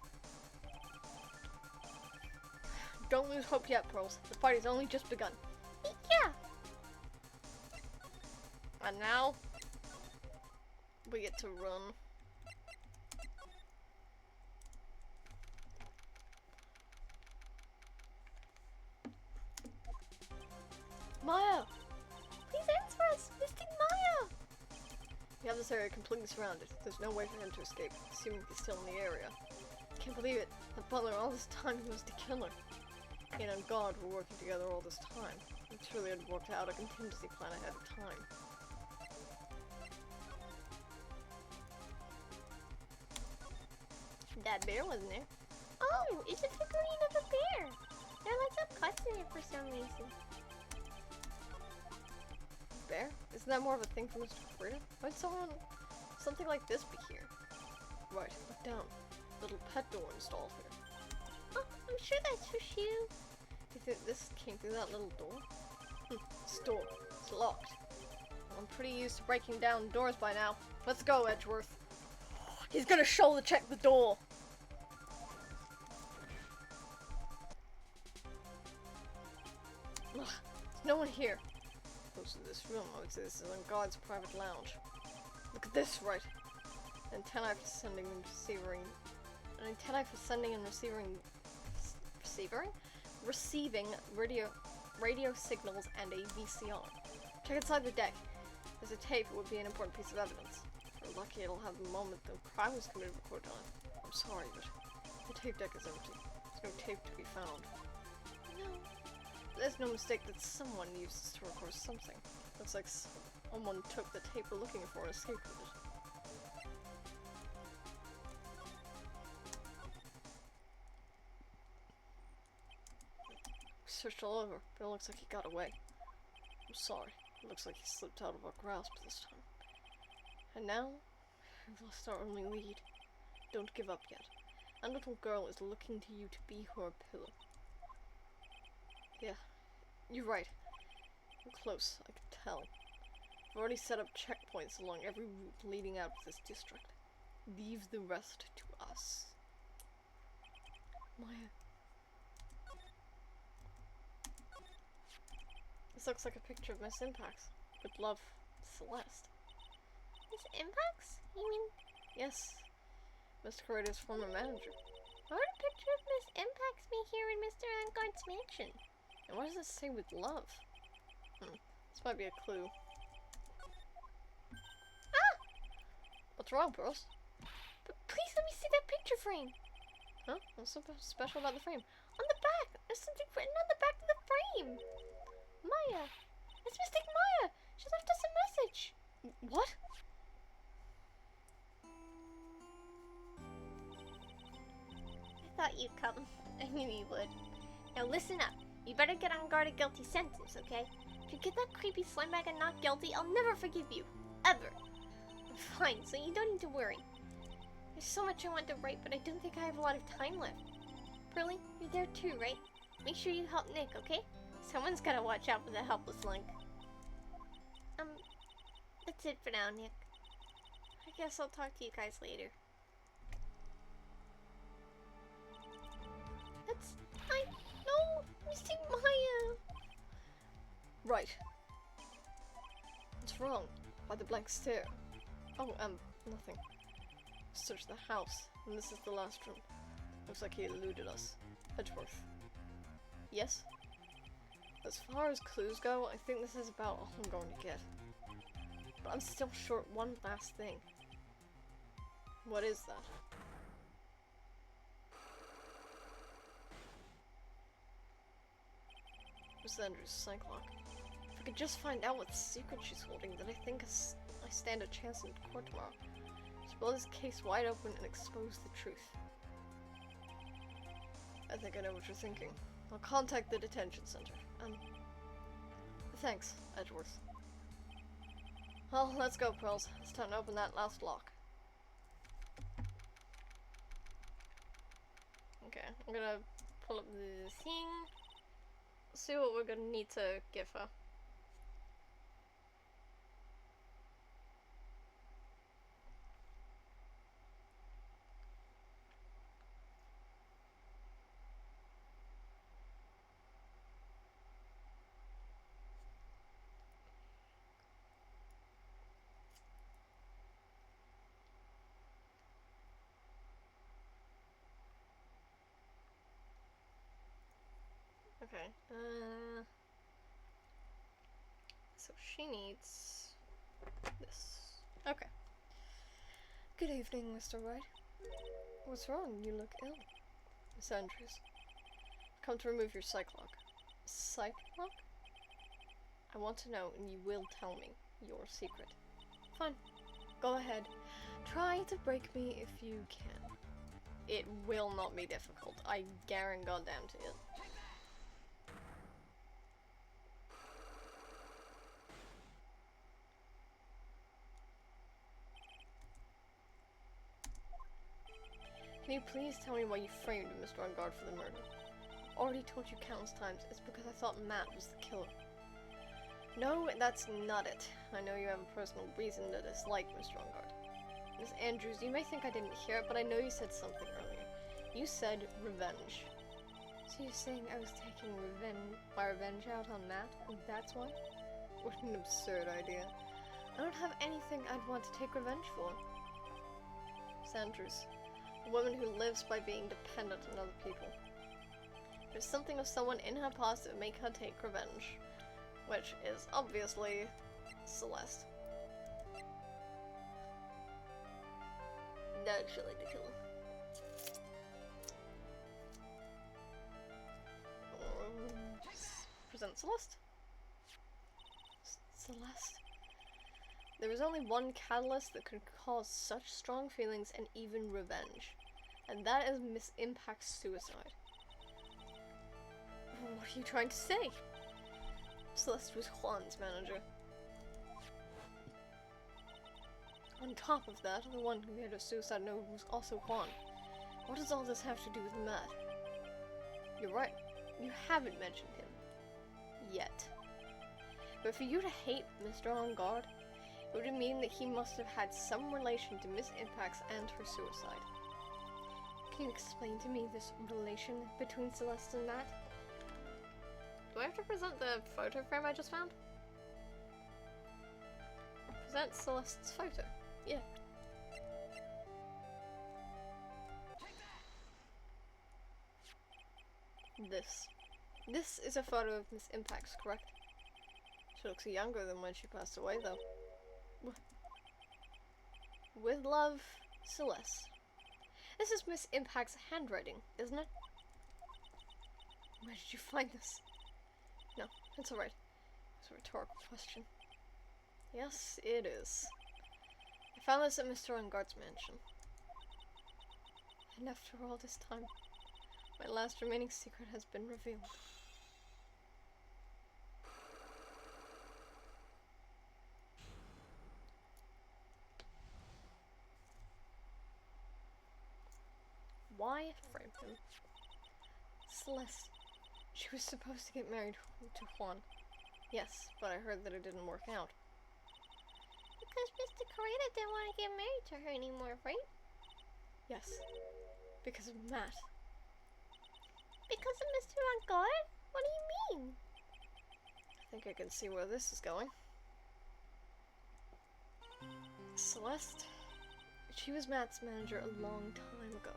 Don't lose hope yet, Pearls. The fight has only just begun. Yeah. And now, we get to run. Maya! Please answer us, Mystic Maya! We have this area completely surrounded. There's no way for him to escape, assuming he's still in the area. Can't believe it. That butler, all this time, he was the killer. He and Unguard were working together all this time. I'm sure they had worked out a contingency plan ahead of time. That bear wasn't there. Oh, it's a figurine of a bear. There are lots of cuts in it for some reason. Bear? Isn't that more of a thing for Mr. Fritter? Why'd something like this be here? Right, look down. Little pet door installed here. Oh, I'm sure that's for Shu. Do you think this came through that little door? This door. It's locked. Well, I'm pretty used to breaking down doors by now. Let's go, Edgeworth. He's gonna shoulder check the door. Ugh, there's no one here. Close to this room, I would say this is Unguard's private lounge. Look at this, right? Antennae for sending and receiving. An antennae for sending and receiving radio signals and a VCR. Check inside the deck. There's a tape. It would be an important piece of evidence. If we're lucky, it'll have the moment the crime was committed recorded on it. I'm sorry, but the tape deck is empty. There's no tape to be found. No. There's no mistake that someone used this to record something. Looks like someone took the tape we're looking for and escaped with it. We searched all over, but it looks like he got away. I'm sorry. It looks like he slipped out of our grasp this time. And now, we've lost our only lead. Don't give up yet. That little girl is looking to you to be her pillar. Yeah, you're right. We're close, I can tell. We've already set up checkpoints along every route leading out of this district. Leave the rest to us. Maya. This looks like a picture of Miss Impax. With love, Celeste. Miss Impax? You mean? Yes. Mr. Corrido's former manager. Why would a picture of Miss Impax be here in Mr. Unguard's mansion? And what does it say with love? This might be a clue. Ah! What's wrong, Pearls? But please let me see that picture frame. Huh? What's so special about the frame? On the back! There's something written on the back of the frame! Maya! It's Mystic Maya! She left us a message! What? I thought you'd come. I knew you would. Now listen up. You better get on guard a guilty sentence, okay? If you get that creepy slime bag and not guilty, I'll never forgive you. Ever. Fine, so you don't need to worry. There's so much I want to write, but I don't think I have a lot of time left. Pearlie, you're there too, right? Make sure you help Nick, okay? Someone's gotta watch out for the helpless link. That's it for now, Nick. I guess I'll talk to you guys later. No! Mystic Maya! Right. What's wrong? Why the blank stare? Oh, nothing. Search the house, and this is the last room. Looks like he eluded us. Edgeworth. Yes? As far as clues go, I think this is about all I'm going to get. But I'm still short one last thing. What is that? Miss Andrews' psych lock. If I could just find out what secret she's holding, then I think I stand a chance in court tomorrow. Just blow this case wide open and expose the truth. I think I know what you're thinking. I'll contact the detention center. Thanks, Edgeworth. Well, let's go, Pearls. It's time to open that last lock. Okay, I'm gonna pull up the thing. See what we're gonna need to give her. Okay, so she needs this. Okay. Good evening, Mr. Wright. What's wrong? You look ill. Miss Andrews. Come to remove your psych lock. Psych lock? I want to know, and you will tell me your secret. Fine. Go ahead. Try to break me if you can. It will not be difficult. I guarantee goddamn to it. Can you please tell me why you framed Mr. On Guard for the murder? Already told you countless times, it's because I thought Matt was the killer. No, that's not it. I know you have a personal reason to dislike Mr. On Guard. Miss Andrews, you may think I didn't hear it, but I know you said something earlier. You said revenge. So you're saying I was taking my revenge out on Matt, and that's why? What an absurd idea. I don't have anything I'd want to take revenge for. Miss Andrews. A woman who lives by being dependent on other people. There's something of someone in her past that would make her take revenge. Which is obviously Celeste. Naturally to kill him. Present Celeste. Celeste. There is only one catalyst that could cause such strong feelings and even revenge. And that is Miss Impact's suicide. What are you trying to say? Celeste was Juan's manager. On top of that, the one who committed a suicide note was also Juan. What does all this have to do with Matt? You're right. You haven't mentioned him. Yet. But for you to hate Mr. On Guard, it would mean that he must have had some relation to Miss Impact's and her suicide. Can you explain to me this relation between Celeste and Matt? Do I have to present the photo frame I just found? Present Celeste's photo. Yeah. This is a photo of Miss Impact's, correct? She looks younger than when she passed away, though. With love, Celeste. This is Miss Impact's handwriting, isn't it? Where did you find this? No, it's alright. It's a rhetorical question. Yes, it is. I found this at Mr. Unguard's mansion. And after all this time, my last remaining secret has been revealed. Why frame him? Celeste. She was supposed to get married to Juan. Yes, but I heard that it didn't work out. Because Mr. Coretta didn't want to get married to her anymore, right? Yes. Because of Matt. Because of Mr. On Guard? What do you mean? I think I can see where this is going. Celeste? She was Matt's manager a long time ago.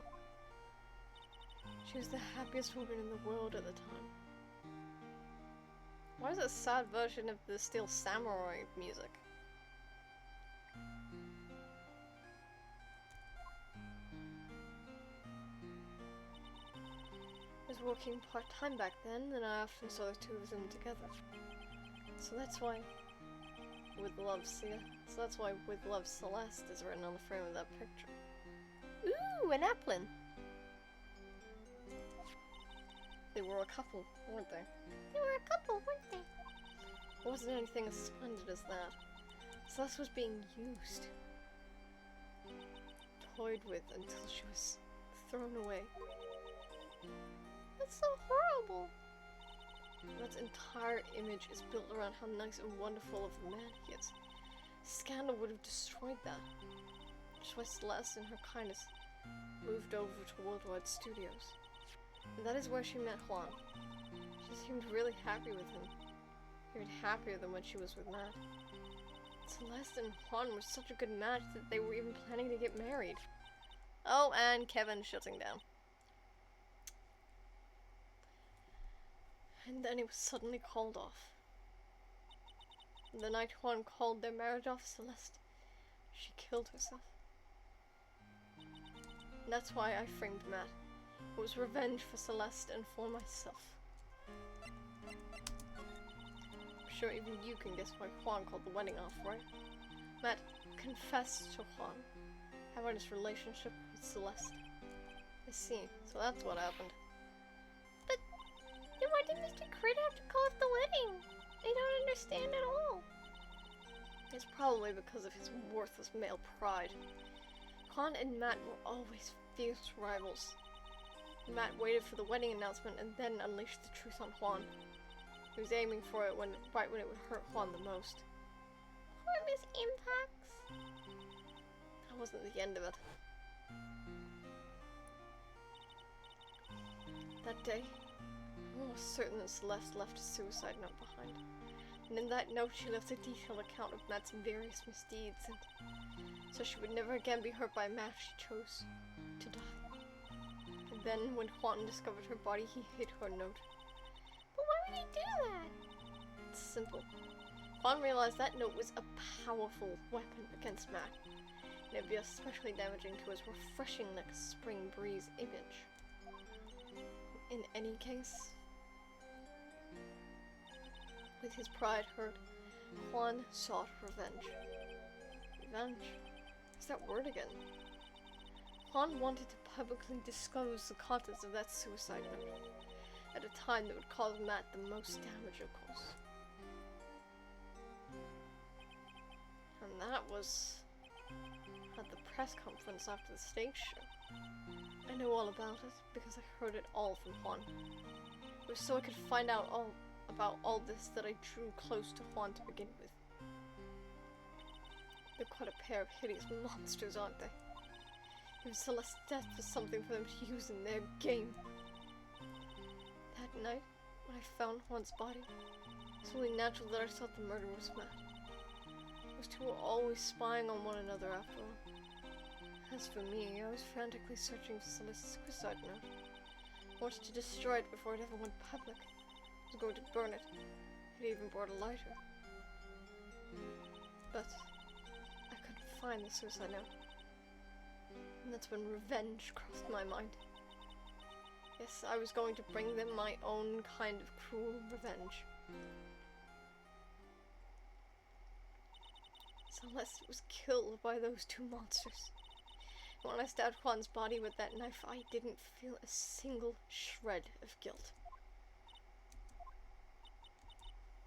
She was the happiest woman in the world at the time. Why is it a sad version of the Steel Samurai music? I was working part-time back then, and I often saw the two of them together. So that's why, with love, so that's why with love Celeste is written on the frame of that picture. Ooh, an applin! They were a couple, weren't they? They were a couple, weren't they? It wasn't anything as splendid as that. Celeste was being used, toyed with until she was thrown away. That's so horrible. Matt's entire image is built around how nice and wonderful of a man he is. Scandal would have destroyed that. Which is why Celeste, in her kindness, moved over to Worldwide Studios. And that is where she met Juan. She seemed really happy with him. Even happier than when she was with Matt. Celeste and Juan were such a good match that they were even planning to get married. Oh, and Kevin shutting down. And then it was suddenly called off. The night Juan called their marriage off, Celeste, she killed herself. And that's why I framed Matt. It was revenge for Celeste and for myself. I'm sure even you can guess why Juan called the wedding off, right? Matt confessed to Juan about his relationship with Celeste. I see, so that's what happened. But then why did Mr. Crit have to call off the wedding? I don't understand at all. It's probably because of his worthless male pride. Juan and Matt were always fierce rivals. Matt waited for the wedding announcement and then unleashed the truth on Juan. He was aiming for it right when it would hurt Juan the most. Poor Miss Impax. That wasn't the end of it. That day, I'm almost certain that Celeste left a suicide note behind. And in that note she left a detailed account of Matt's various misdeeds, and so she would never again be hurt by Matt, she chose to die. And then when Juan discovered her body, he hid her note. But why would he do that? It's simple. Juan realized that note was a powerful weapon against Matt, and it'd be especially damaging to his refreshing like a spring breeze image. In any case, with his pride hurt, Juan sought revenge. Revenge? What's that word again? Juan wanted to publicly disclose the contents of that suicide note at a time that would cause Matt the most damage, of course. And that was at the press conference after the stage show. I know all about it because I heard it all from Juan. It was so I could find out all about all this that I drew close to Juan to begin with. They're quite a pair of hideous monsters, aren't they? Even Celeste's death was something for them to use in their game. That night, when I found Juan's body, it's only natural that I thought the murderer was Matt. Those two were always spying on one another after all. As for me, I was frantically searching for Celeste's suicide note. I wanted to destroy it before it ever went public. I was going to burn it. I'd even brought a lighter. But I couldn't find the suicide note. And that's when revenge crossed my mind. Yes, I was going to bring them my own kind of cruel revenge. Celeste was killed by those two monsters. When I stabbed Juan's body with that knife, I didn't feel a single shred of guilt.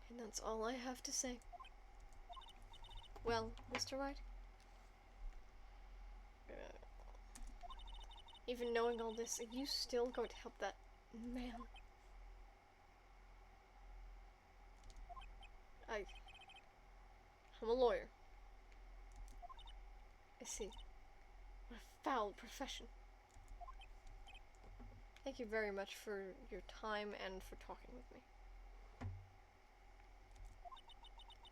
And that's all I have to say. Well, Mr. Wright? Even knowing all this, are you still going to help that man? I'm a lawyer. I see. What a foul profession. Thank you very much for your time and for talking with me.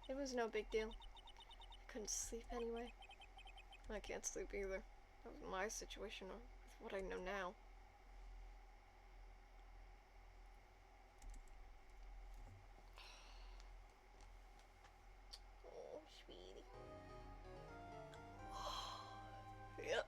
It was no big deal. I couldn't sleep anyway. I can't sleep either. That was my situation with what I know now. Oh, sweetie. Yep.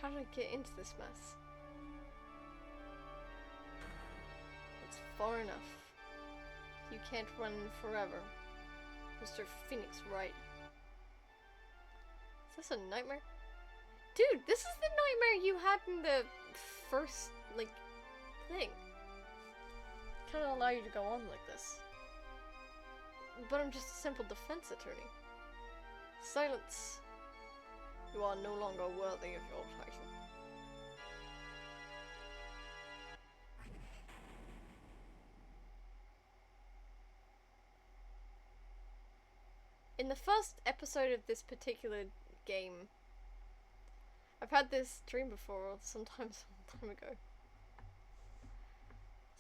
How did I get into this mess? It's far enough. You can't run forever. Mr. Phoenix Wright. Is this a nightmare? Dude, this is the nightmare you had in the first, like, thing. Can't allow you to go on like this. But I'm just a simple defense attorney. Silence. You are no longer worthy of your title. In the first episode of this particular game, I've had this dream before, sometimes some time ago.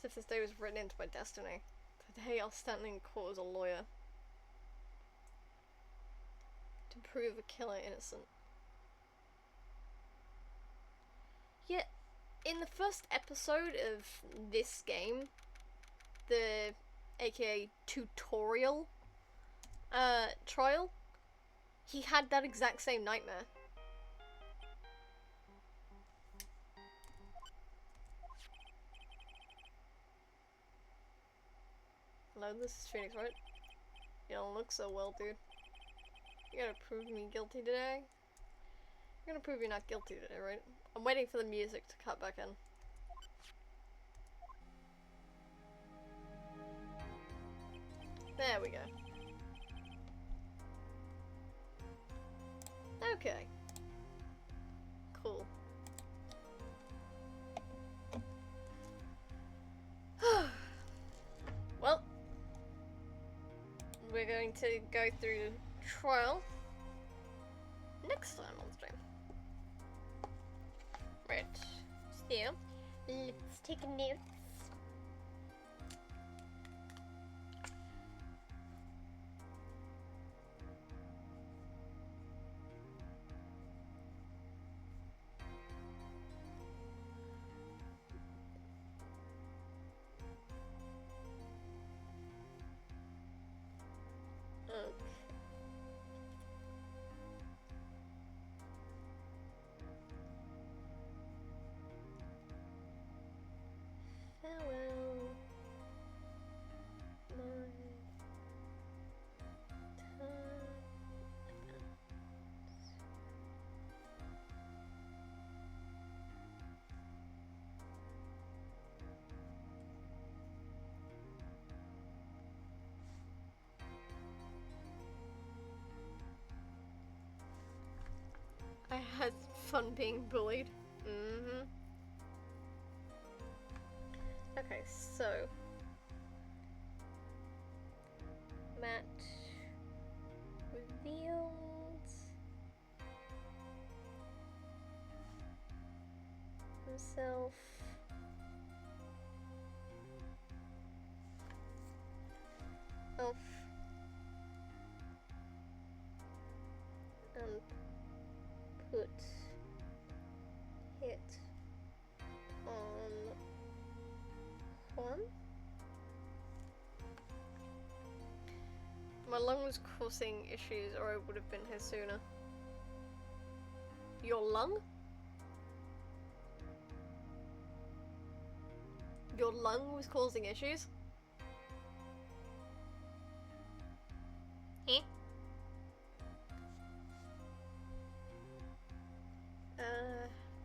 As if this day was written into my destiny. Today I'll stand in court as a lawyer. To prove a killer innocent. Yet, in the first episode of this game, the aka tutorial trial, he had that exact same nightmare. Hello, this is Phoenix, right? You don't look so well, dude. You gotta prove me guilty today? You're gonna prove you're not guilty today, right? I'm waiting for the music to cut back in. There we go. Okay. Cool. Well, we're going to go through trial next time on stream. Right. So, Let's take a note. farewell, my time. I had fun being bullied. Okay, so Matt revealed himself off and put it on Juan. My lung was causing issues, or I would have been here sooner. Your lung? Your lung was causing issues? Eh?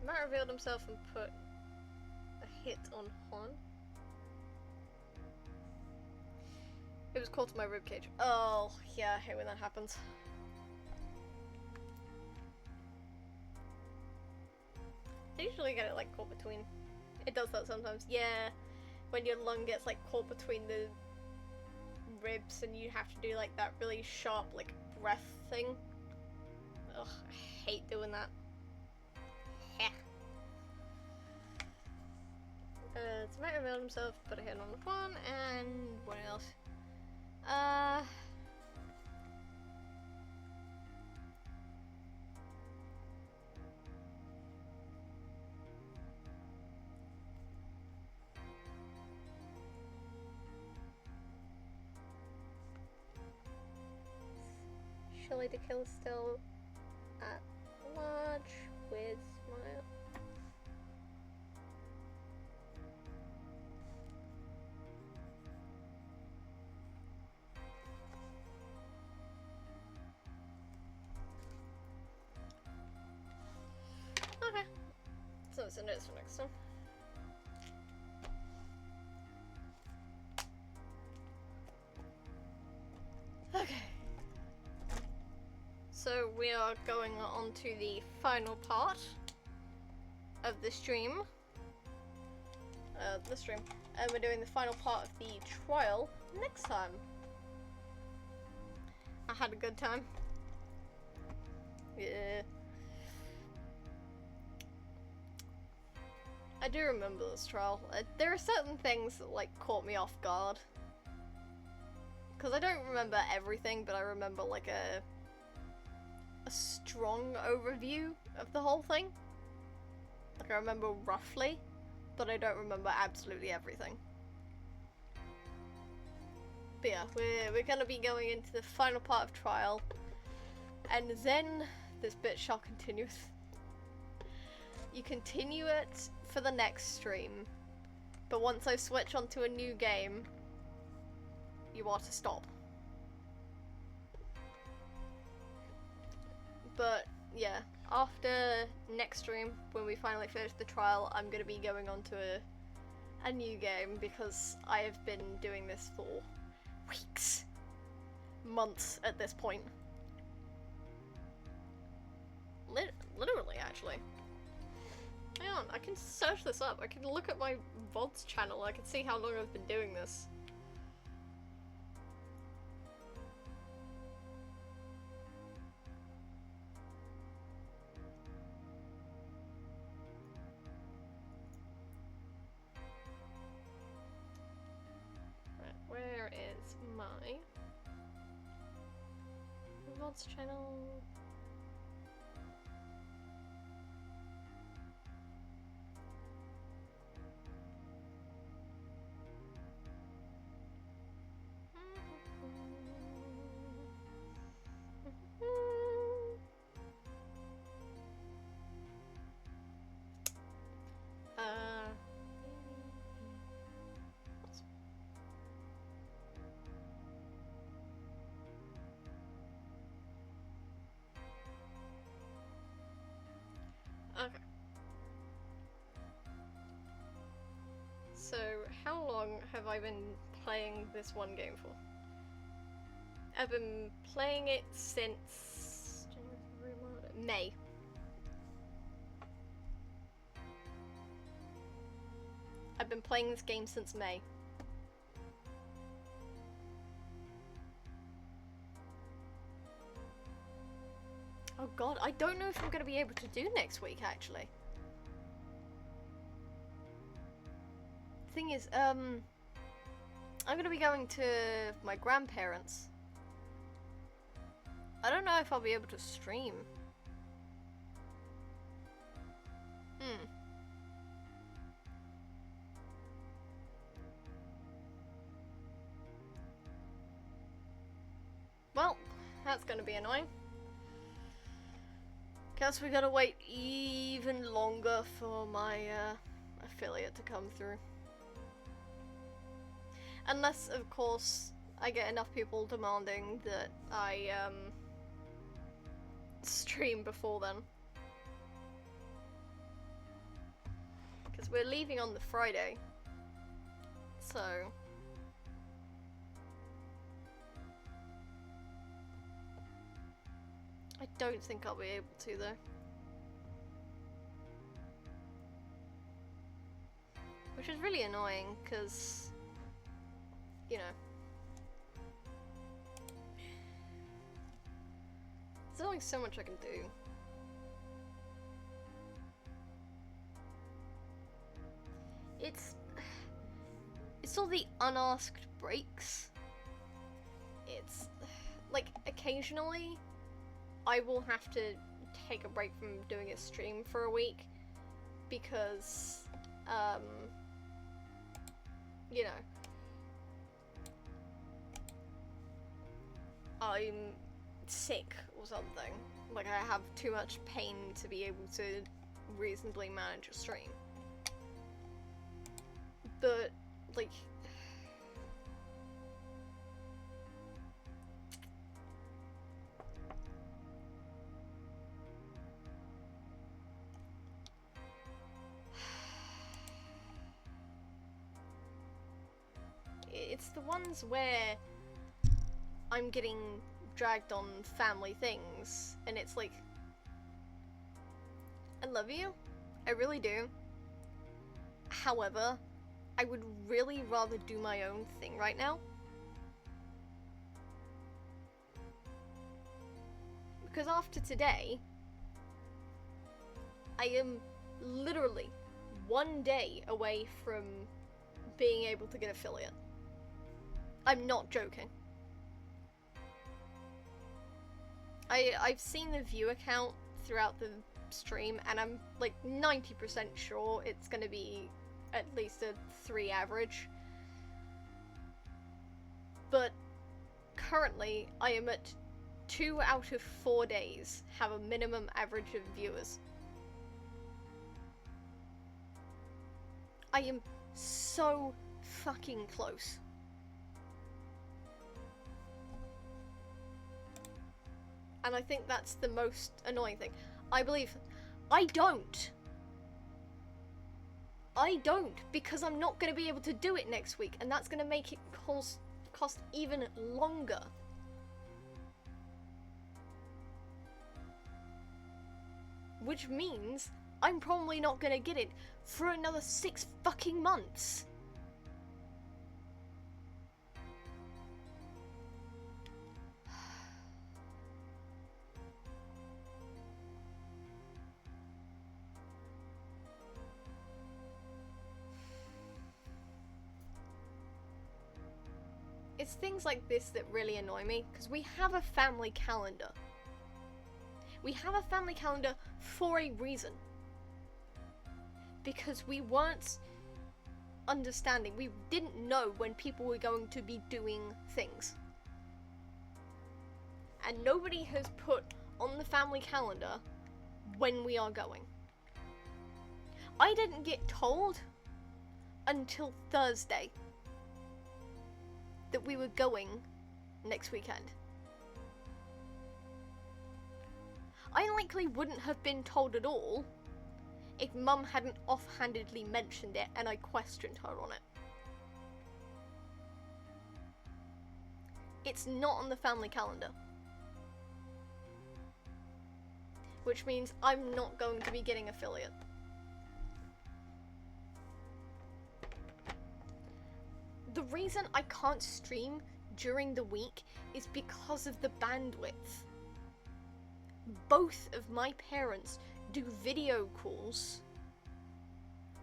Matt revealed himself and put a hit on Juan. It was caught to my ribcage. Oh, yeah, I hate when that happens. I usually get it like caught between. It does that sometimes. Yeah, when your lung gets like caught between the ribs and you have to do like that really sharp like breath thing. Ugh, I hate doing that. So Matt revealed himself, put a hit on the Juan, and what else? Surely the kill is still at large with Smile. those in notes for next time. Okay. So we are going on to the final part of the stream. And we're doing the final part of the trial next time. I had a good time. Yeah. I do remember this trial. There are certain things that like caught me off guard. Because I don't remember everything, but I remember like a strong overview of the whole thing. Like I remember roughly, but I don't remember absolutely everything. But yeah, we're gonna be going into the final part of trial, and then this bit shall continue. You continue it for the next stream, but once I switch onto a new game, you are to stop. But yeah, after next stream, when we finally finish the trial, I'm gonna be going on to a new game because I have been doing this for weeks, months at this point. Literally, actually. Hang on, I can search this up. I can look at my VODs channel. I can see how long I've been doing this. Right, where is my VODs channel? Okay. So, how long have I been playing this one game for? I've been playing it since May. I've been playing this game since May. Oh god, I don't know if I'm gonna be able to do next week, actually. Thing is, I'm gonna be going to my grandparents. I don't know if I'll be able to stream. Well, that's gonna be annoying. Guess we gotta wait even longer for my affiliate to come through. Unless, of course, I get enough people demanding that I stream before then. Because we're leaving on the Friday. So... I don't think I'll be able to, though. Which is really annoying, because, you know, there's only so much I can do. It's all the unasked breaks. It's, like, occasionally I will have to take a break from doing a stream for a week because, you know, I'm sick or something. Like, I have too much pain to be able to reasonably manage a stream. But, like... it's the ones where I'm getting dragged on family things, and it's like, I love you, I really do. However, I would really rather do my own thing right now. Because after today, I am literally one day away from being able to get affiliate. I'm not joking. I've seen the view count throughout the stream, and I'm like 90% sure it's gonna be at least a 3 average. But currently, I am at 2 out of 4 days have a minimum average of viewers. I am so fucking close. And I think that's the most annoying thing. I believe I don't, because I'm not going to be able to do it next week, and that's going to make it cost even longer. Which means I'm probably not going to get it for another 6 fucking months. It's things like this that really annoy me, because we have a family calendar. We have a family calendar for a reason. Because we weren't understanding. We didn't know when people were going to be doing things. And nobody has put on the family calendar when we are going. I didn't get told until Thursday that we were going next weekend. I likely wouldn't have been told at all if Mum hadn't offhandedly mentioned it and I questioned her on it. It's not on the family calendar. Which means I'm not going to be getting affiliate. The reason I can't stream during the week is because of the bandwidth. Both of my parents do video calls,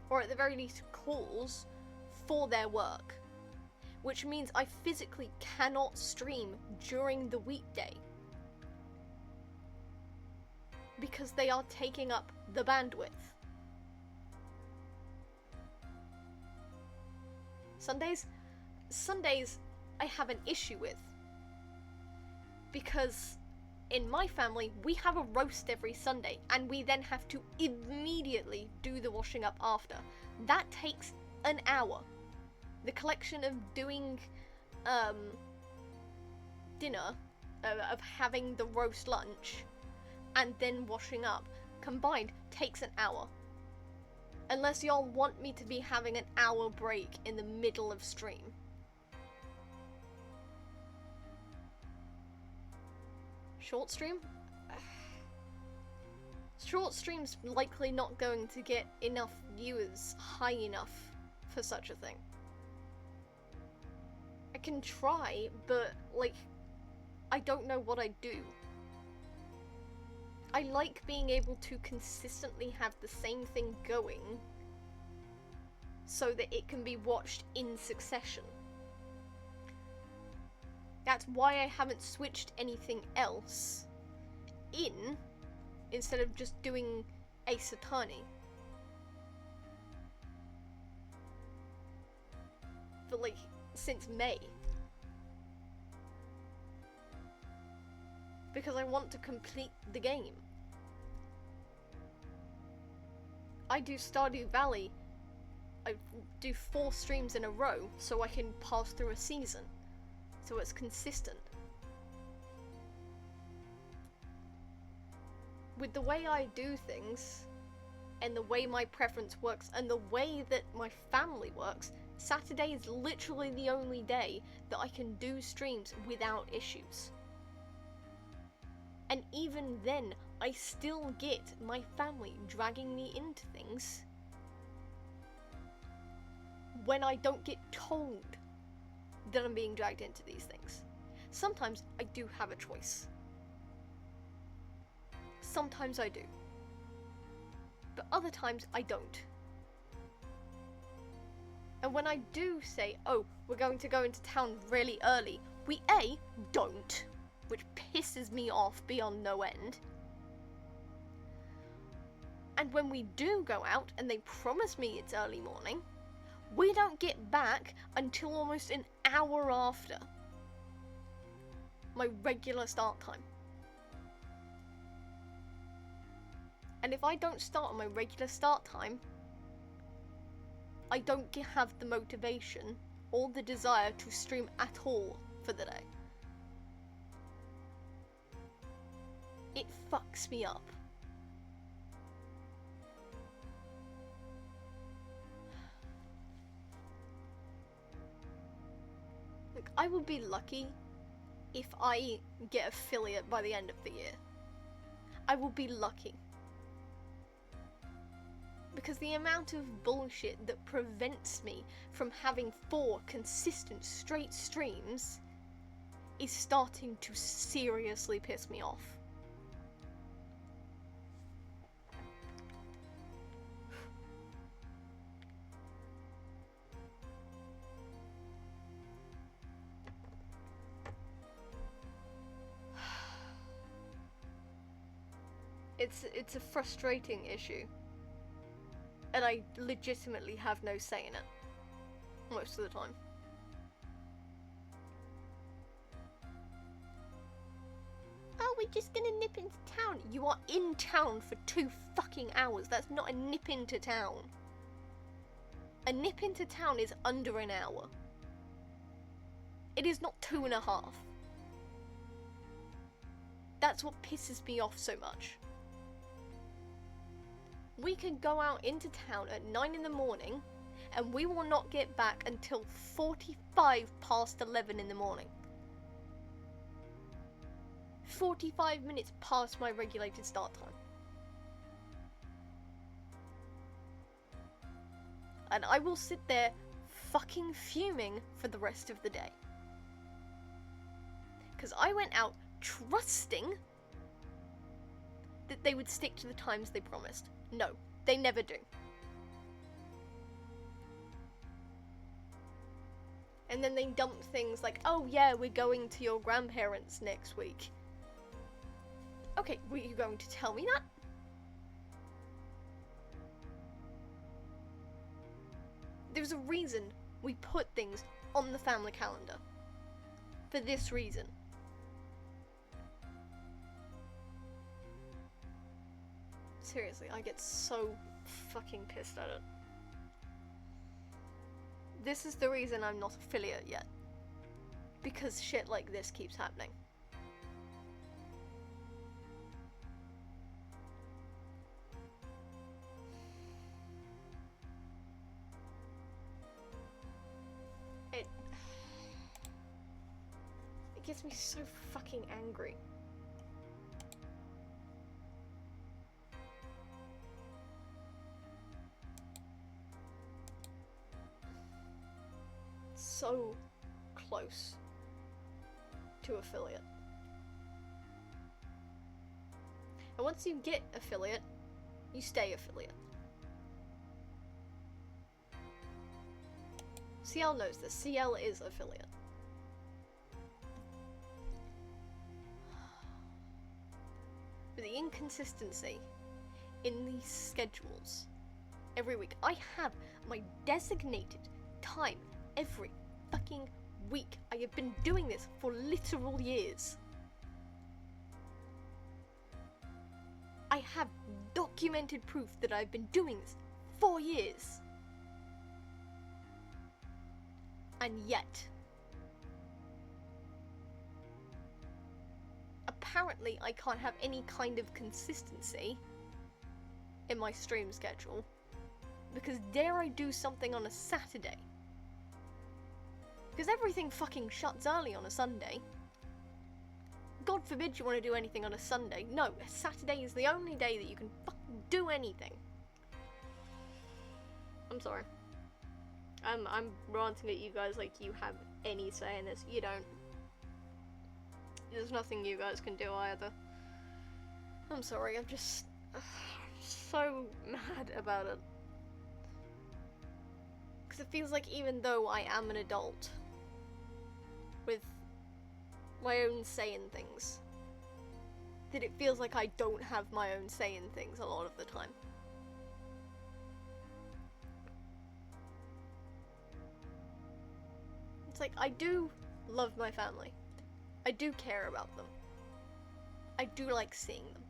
or at the very least calls, for their work. Which means I physically cannot stream during the weekday. Because they are taking up the bandwidth. Sundays I have an issue with, because in my family we have a roast every Sunday and we then have to immediately do the washing up after. That takes an hour. The collection of doing dinner, of having the roast lunch and then washing up combined takes an hour. Unless y'all want me to be having an hour break in the middle of stream. Short stream? Short stream's likely not going to get enough viewers high enough for such a thing. I can try, but, like, I don't know what I do. I like being able to consistently have the same thing going so that it can be watched in succession. That's why I haven't switched anything else in instead of just doing Ace Attorney. For like, since May. Because I want to complete the game. I do Stardew Valley. I do 4 streams in a row so I can pass through a season. So it's consistent. With the way I do things, and the way my preference works, and the way that my family works, Saturday is literally the only day that I can do streams without issues. And even then, I still get my family dragging me into things when I don't get told that I'm being dragged into these things. Sometimes I do have a choice. Sometimes I do. But other times I don't. And when I do say, oh, we're going to go into town really early, we A, don't, which pisses me off beyond no end. And when we do go out and they promise me it's early morning, we don't get back until almost an hour after my regular start time. And if I don't start on my regular start time, I don't have the motivation or the desire to stream at all for the day. It fucks me up. Look, I will be lucky if I get affiliate by the end of the year. I will be lucky. Because the amount of bullshit that prevents me from having 4 consistent straight streams is starting to seriously piss me off. It's a frustrating issue. And I legitimately have no say in it. Most of the time. Oh, we're just gonna nip into town. You are in town for 2 fucking hours. That's not a nip into town. A nip into town is under an hour. It is not 2.5. That's what pisses me off so much. We can go out into town at 9 in the morning and we will not get back until 45 past 11 in the morning. 45 minutes past my regulated start time. And I will sit there fucking fuming for the rest of the day. Because I went out trusting that they would stick to the times they promised. No, they never do. And then they dump things like, oh yeah, we're going to your grandparents next week. Okay, were you going to tell me that? There's a reason we put things on the family calendar. For this reason. Seriously, I get so fucking pissed at it. This is the reason I'm not affiliate yet. Because shit like this keeps happening. It gets me so fucking angry. So close to affiliate. And once you get affiliate, you stay affiliate. CL knows this. CL is affiliate. But the inconsistency in these schedules every week. I have my designated time every fucking week. I have been doing this for literal years. I have documented proof that I've been doing this for years. And yet, apparently I can't have any kind of consistency in my stream schedule, because dare I do something on a Saturday Because everything fucking shuts early on a Sunday. God forbid you want to do anything on a Sunday. No, Saturday is the only day that you can fucking do anything. I'm sorry. I'm ranting at you guys like you have any say in this. You don't. There's nothing you guys can do either. I'm sorry, I'm just so mad about it. Because it feels like even though I am an adult with my own say in things, that it feels like I don't have my own say in things a lot of the time. It's like, I do love my family. I do care about them. I do like seeing them.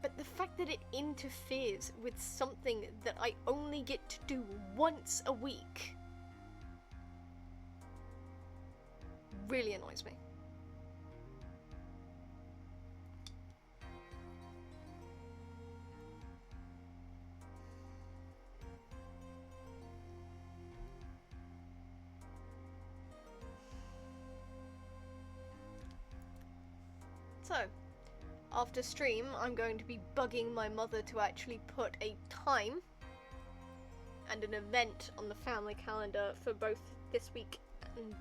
But the fact that it interferes with something that I only get to do once a week really annoys me. So, after stream, I'm going to be bugging my mother to actually put a time and an event on the family calendar for both this week and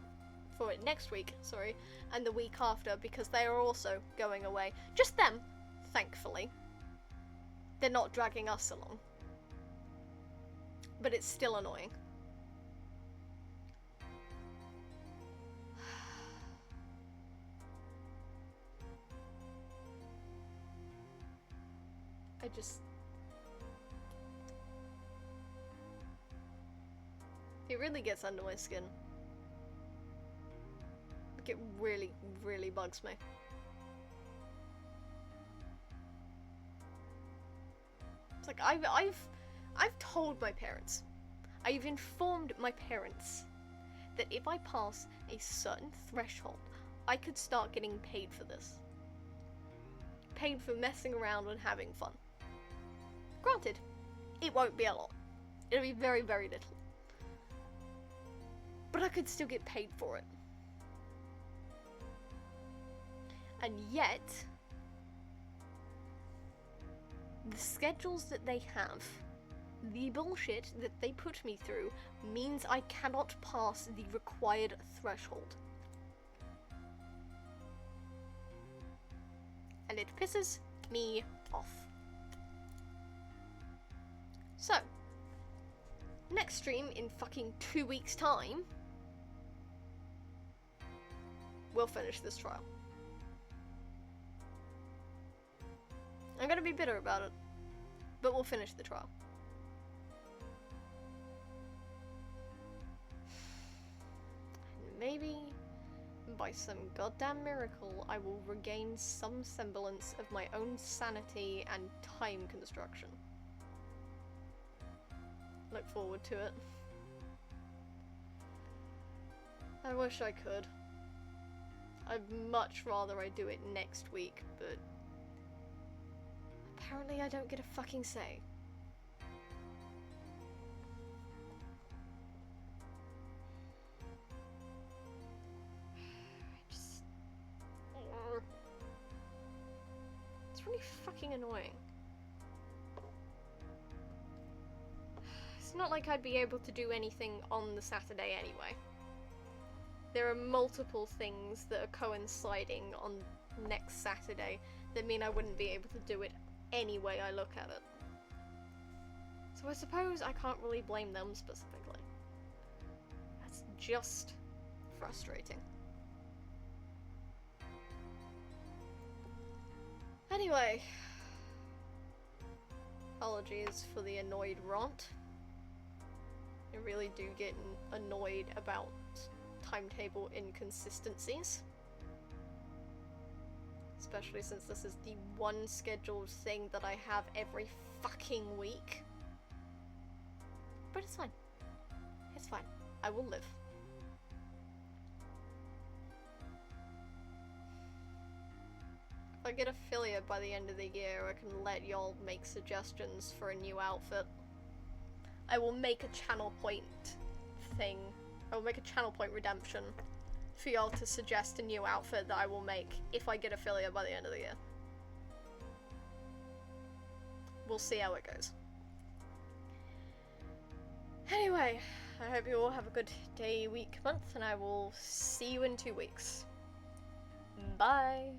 for next week, sorry, and the week after, because they are also going away. Just them, thankfully. They're not dragging us along. But it's still annoying. It really gets under my skin. Like, it really, really bugs me. It's like, I've told my parents, I've informed my parents that if I pass a certain threshold, I could start getting paid for this. Paid for messing around and having fun. Granted, it won't be a lot. It'll be very, very little. But I could still get paid for it. And yet, the schedules that they have, the bullshit that they put me through, means I cannot pass the required threshold. And it pisses me off. So, next stream in fucking 2 weeks' time, we'll finish this trial. I'm gonna be bitter about it, but we'll finish the trial. And maybe, by some goddamn miracle, I will regain some semblance of my own sanity and time construction. Look forward to it. I wish I could. I'd much rather I do it next week, but apparently I don't get a fucking say. It's really fucking annoying. It's not like I'd be able to do anything on the Saturday anyway. There are multiple things that are coinciding on next Saturday that mean I wouldn't be able to do it any way I look at it. So I suppose I can't really blame them specifically. That's just frustrating. Anyway, apologies for the annoyed rant. I really do get annoyed about timetable inconsistencies. Especially since this is the one scheduled thing that I have every fucking week. But it's fine. It's fine. I will live. If I get affiliate by the end of the year, I can let y'all make suggestions for a new outfit. I will make a channel point thing I will make a channel point redemption for y'all to suggest a new outfit that I will make if I get affiliate by the end of the year. We'll see how it goes. Anyway, I hope you all have a good day, week, month, and I will see you in 2 weeks. Bye!